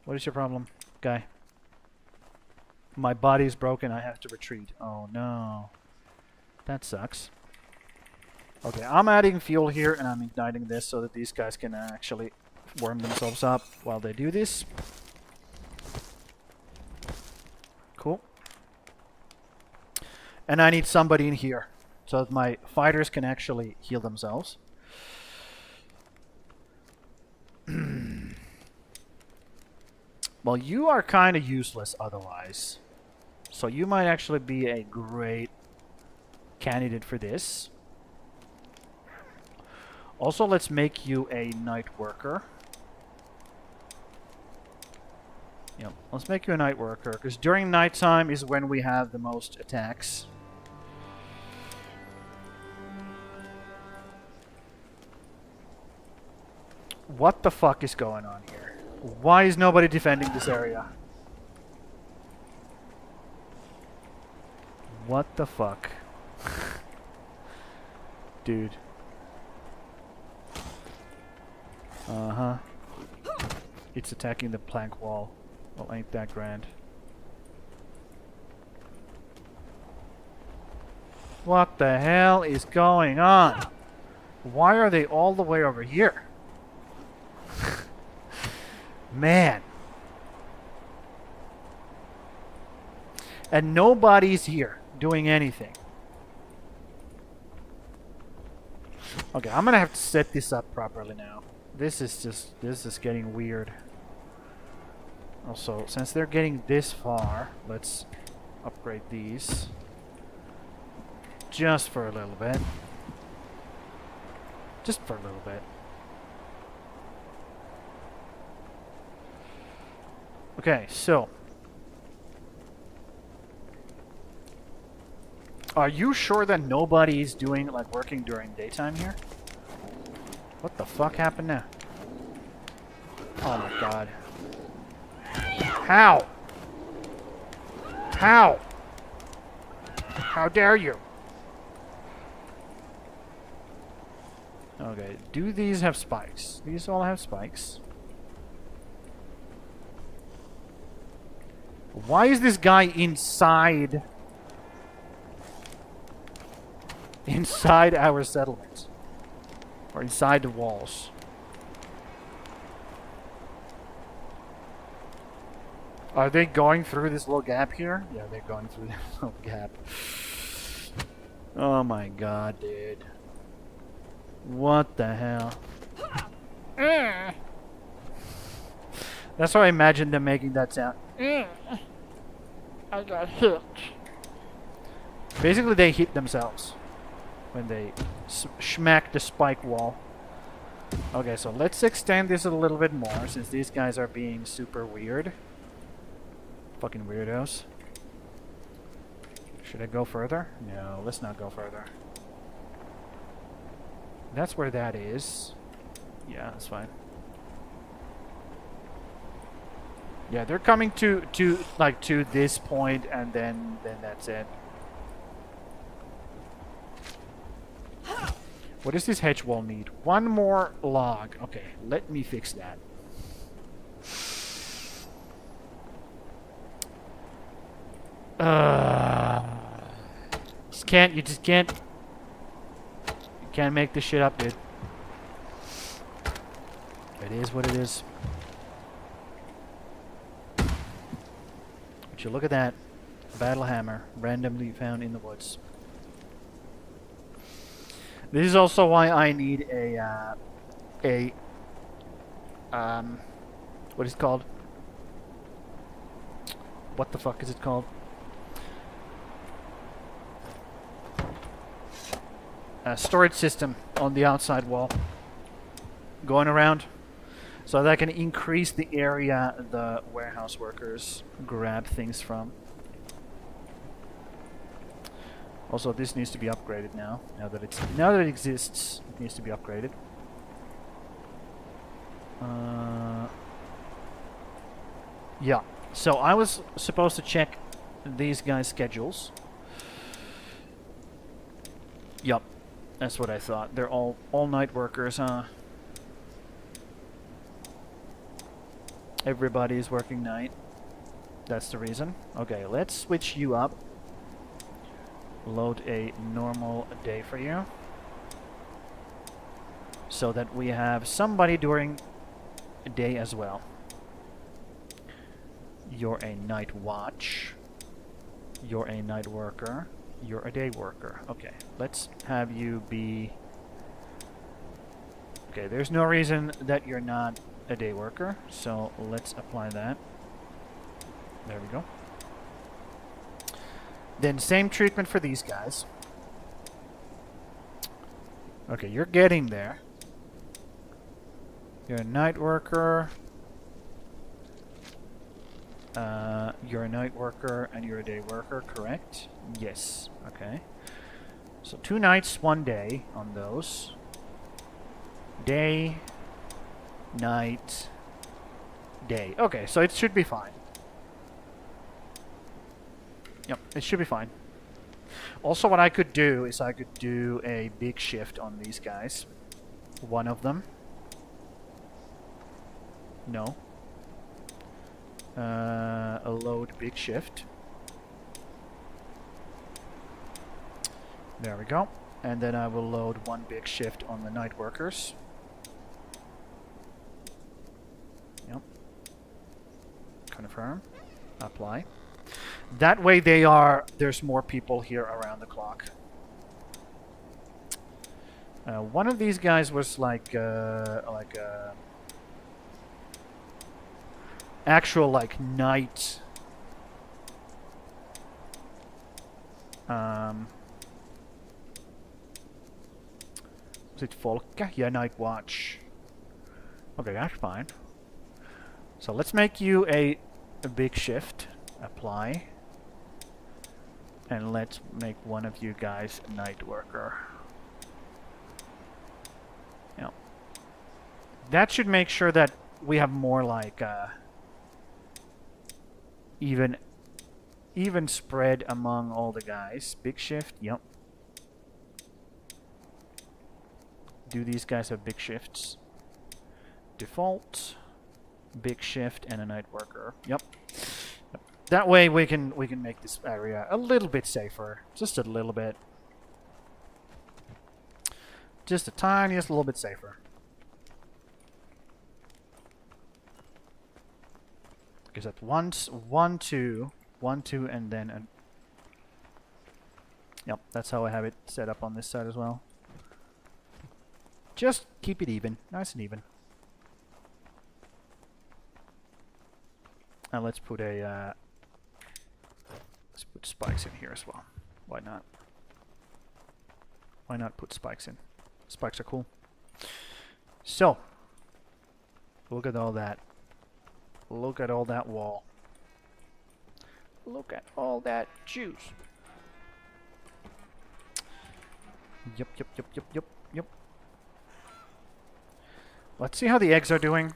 What is your problem, guy? My body's broken, I have to retreat. Oh no. That sucks. Okay, I'm adding fuel here and I'm igniting this so that these guys can actually warm themselves up while they do this. Cool. And I need somebody in here so that my fighters can actually heal themselves. Well, you are kind of useless otherwise. So you might actually be a great candidate for this. Also, let's make you a night worker. Yep, let's make you a night worker, because during nighttime is when we have the most attacks. What the fuck is going on here? Why is nobody defending this area? What the fuck? Dude. Uh-huh. It's attacking the plank wall. Well, ain't that grand. What the hell is going on? Why are they all the way over here? Man. And nobody's here doing anything. Okay, I'm gonna have to set this up properly now. This is getting weird. Also, since they're getting this far, let's upgrade these. Just for a little bit. Just for a little bit. Okay, so. Are you sure that nobody is doing, like, working during daytime here? What the fuck happened now? Oh my god. How? How? How dare you? Okay, do these have spikes? These all have spikes. Why is this guy inside our settlement? Or inside the walls? Are they going through this little gap here? Yeah, they're going through this little gap. Oh my god, dude. What the hell? That's how I imagined them making that sound. I got hit. Basically, they hit themselves when they smack the spike wall. Okay, so let's extend this a little bit more, since these guys are being super weird. Fucking weirdos. Should I go further? No, let's not go further. That's where that is. Yeah, that's fine. Yeah, they're coming to this point, and then that's it. What does this hedge wall need? One more log. Okay, let me fix that. You just can't make this shit up, dude. It is what it is. But you look at that. Battle hammer, randomly found in the woods. This is also why I need what is it called? What the fuck is it called? A storage system on the outside wall going around, so that I can increase the area the warehouse workers grab things from. Also, this needs to be upgraded now. Now that it exists, it needs to be upgraded. Yeah. So I was supposed to check these guys' schedules. Yup. That's what I thought. They're all night workers, huh? Everybody's working night. That's the reason. Okay, let's switch you up. Load a normal day for you. So that we have somebody during a day as well. You're a night watch. You're a night worker. You're a day worker. Okay, let's have you be... Okay, there's no reason that you're not a day worker, so let's apply that. There we go. Then same treatment for these guys. Okay, you're getting there. You're a night worker. You're a night worker and you're a day worker, correct? Yes. Okay. So 2 nights, 1 day on those. Day, night, day. Okay, so it should be fine. Yep, it should be fine. Also, what I could do is I could do a big shift on these guys. One of them. No. A load big shift. There we go. And then I will load 1 big shift on the night workers. Yep. Confirm. Apply. That way there's more people here around the clock. One of these guys was like actual like night was it Folke? Yeah, night watch. Okay, that's fine. So let's make you a big shift. Apply. And let's make one of you guys a night worker. Yeah. That should make sure that we have more like even spread among all the guys. Big shift, yep. Do these guys have big shifts? Default, big shift, and a night worker. Yep. That way we can make this area a little bit safer. Just a little bit. Just the tiniest little bit safer. Because at once 1, 2, 1, 2, and then an. Yep, that's how I have it set up on this side as well. Just keep it even, nice and even. And let's put a let's put spikes in here as well. Why not? Why not put spikes in? Spikes are cool. So, look at all that. Look at all that wall. Look at all that juice. Yep, yep, yep, yep, yep, yep. Let's see how the eggs are doing.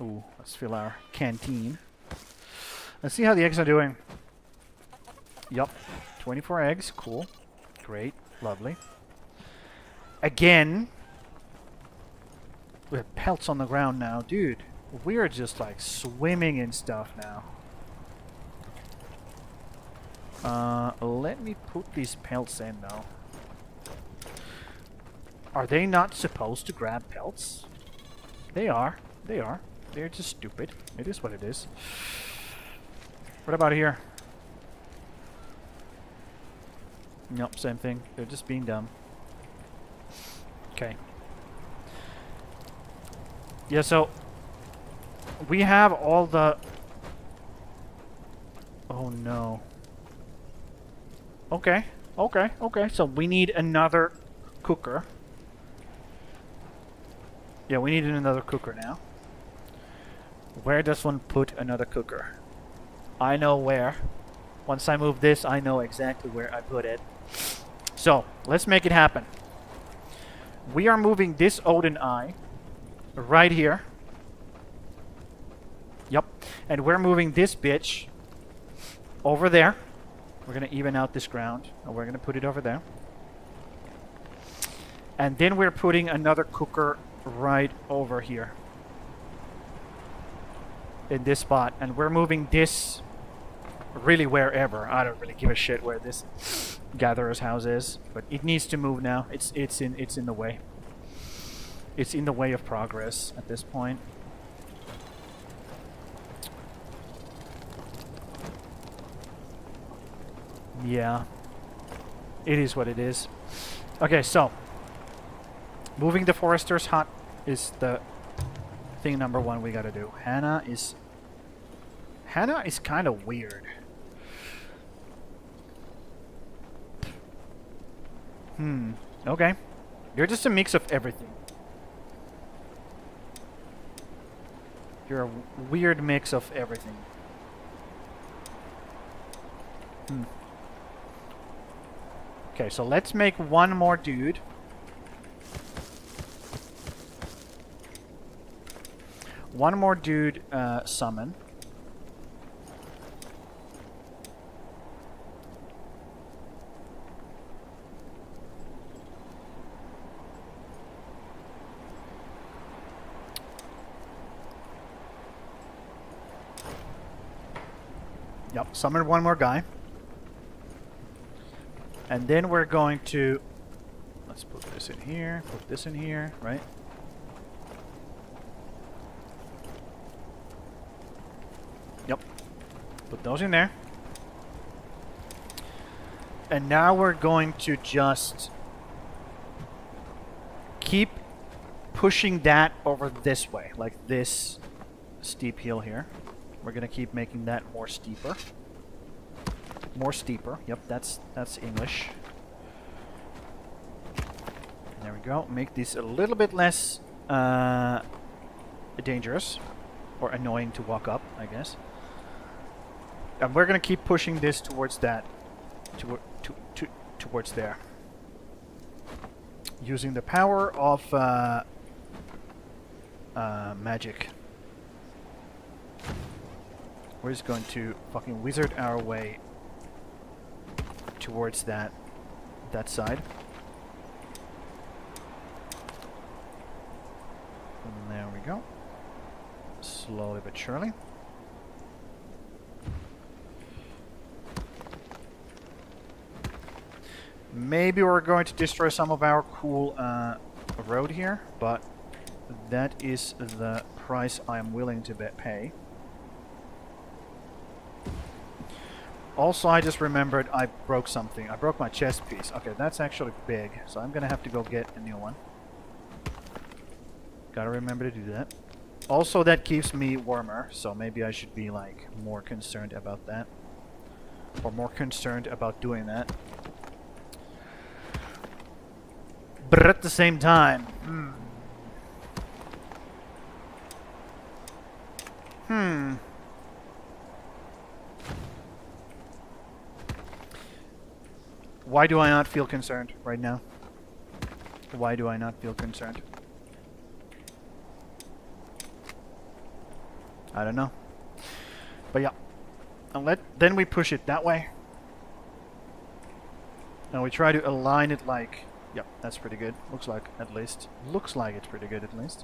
Ooh, let's fill our canteen. Let's see how the eggs are doing. Yup, 24 eggs, cool. Great, lovely. Again, we have pelts on the ground now. Dude, we are just like swimming in stuff now. Let me put these pelts in though. Are they not supposed to grab pelts? They are. They are. They're just stupid. It is what it is. What about here? Nope, same thing. They're just being dumb. Okay. Yeah, so we have all the... Oh no. Okay. Okay. Okay. So we need another cooker. Yeah, we need another cooker now. Where does one put another cooker? I know where. Once I move this, I know exactly where I put it. So, let's make it happen. We are moving this Odin Eye right here. Yep. And we're moving this bitch over there. We're going to even out this ground. And we're going to put it over there. And then we're putting another cooker right over here. In this spot. And we're moving this really wherever. I don't really give a shit where this gatherer's house is. But it needs to move now. It's in the way. It's in the way of progress at this point. Yeah. It is what it is. Okay, so moving the forester's hut is the thing number one we gotta do. Hannah is kind of weird. Okay. You're just a mix of everything. You're a weird mix of everything. Okay, so let's make one more dude. One more dude summon. Yep, summon one more guy. And then we're going to... Let's put this in here, put this in here, right? Yep. Put those in there. And now we're going to just keep pushing that over this way, like this steep hill here. We're gonna keep making that more steeper. More steeper. Yep, that's English. There we go. Make these a little bit less dangerous or annoying to walk up, I guess. And we're gonna keep pushing this towards that, towards there, using the power of magic. We're just going to fucking wizard our way towards that side. And there we go. Slowly but surely. Maybe we're going to destroy some of our cool road here, but that is the price I am willing to pay. Also, I just remembered I broke something. I broke my chest piece. Okay, that's actually big, so I'm gonna have to go get a new one. Gotta remember to do that. Also, that keeps me warmer, so maybe I should be, like, more concerned about that. Or more concerned about doing that. But at the same time... Why do I not feel concerned right now? Why do I not feel concerned? I don't know. But yeah. And then we push it that way. And we try to align it like... Yep, that's pretty good. Looks like, at least. Looks like it's pretty good, at least.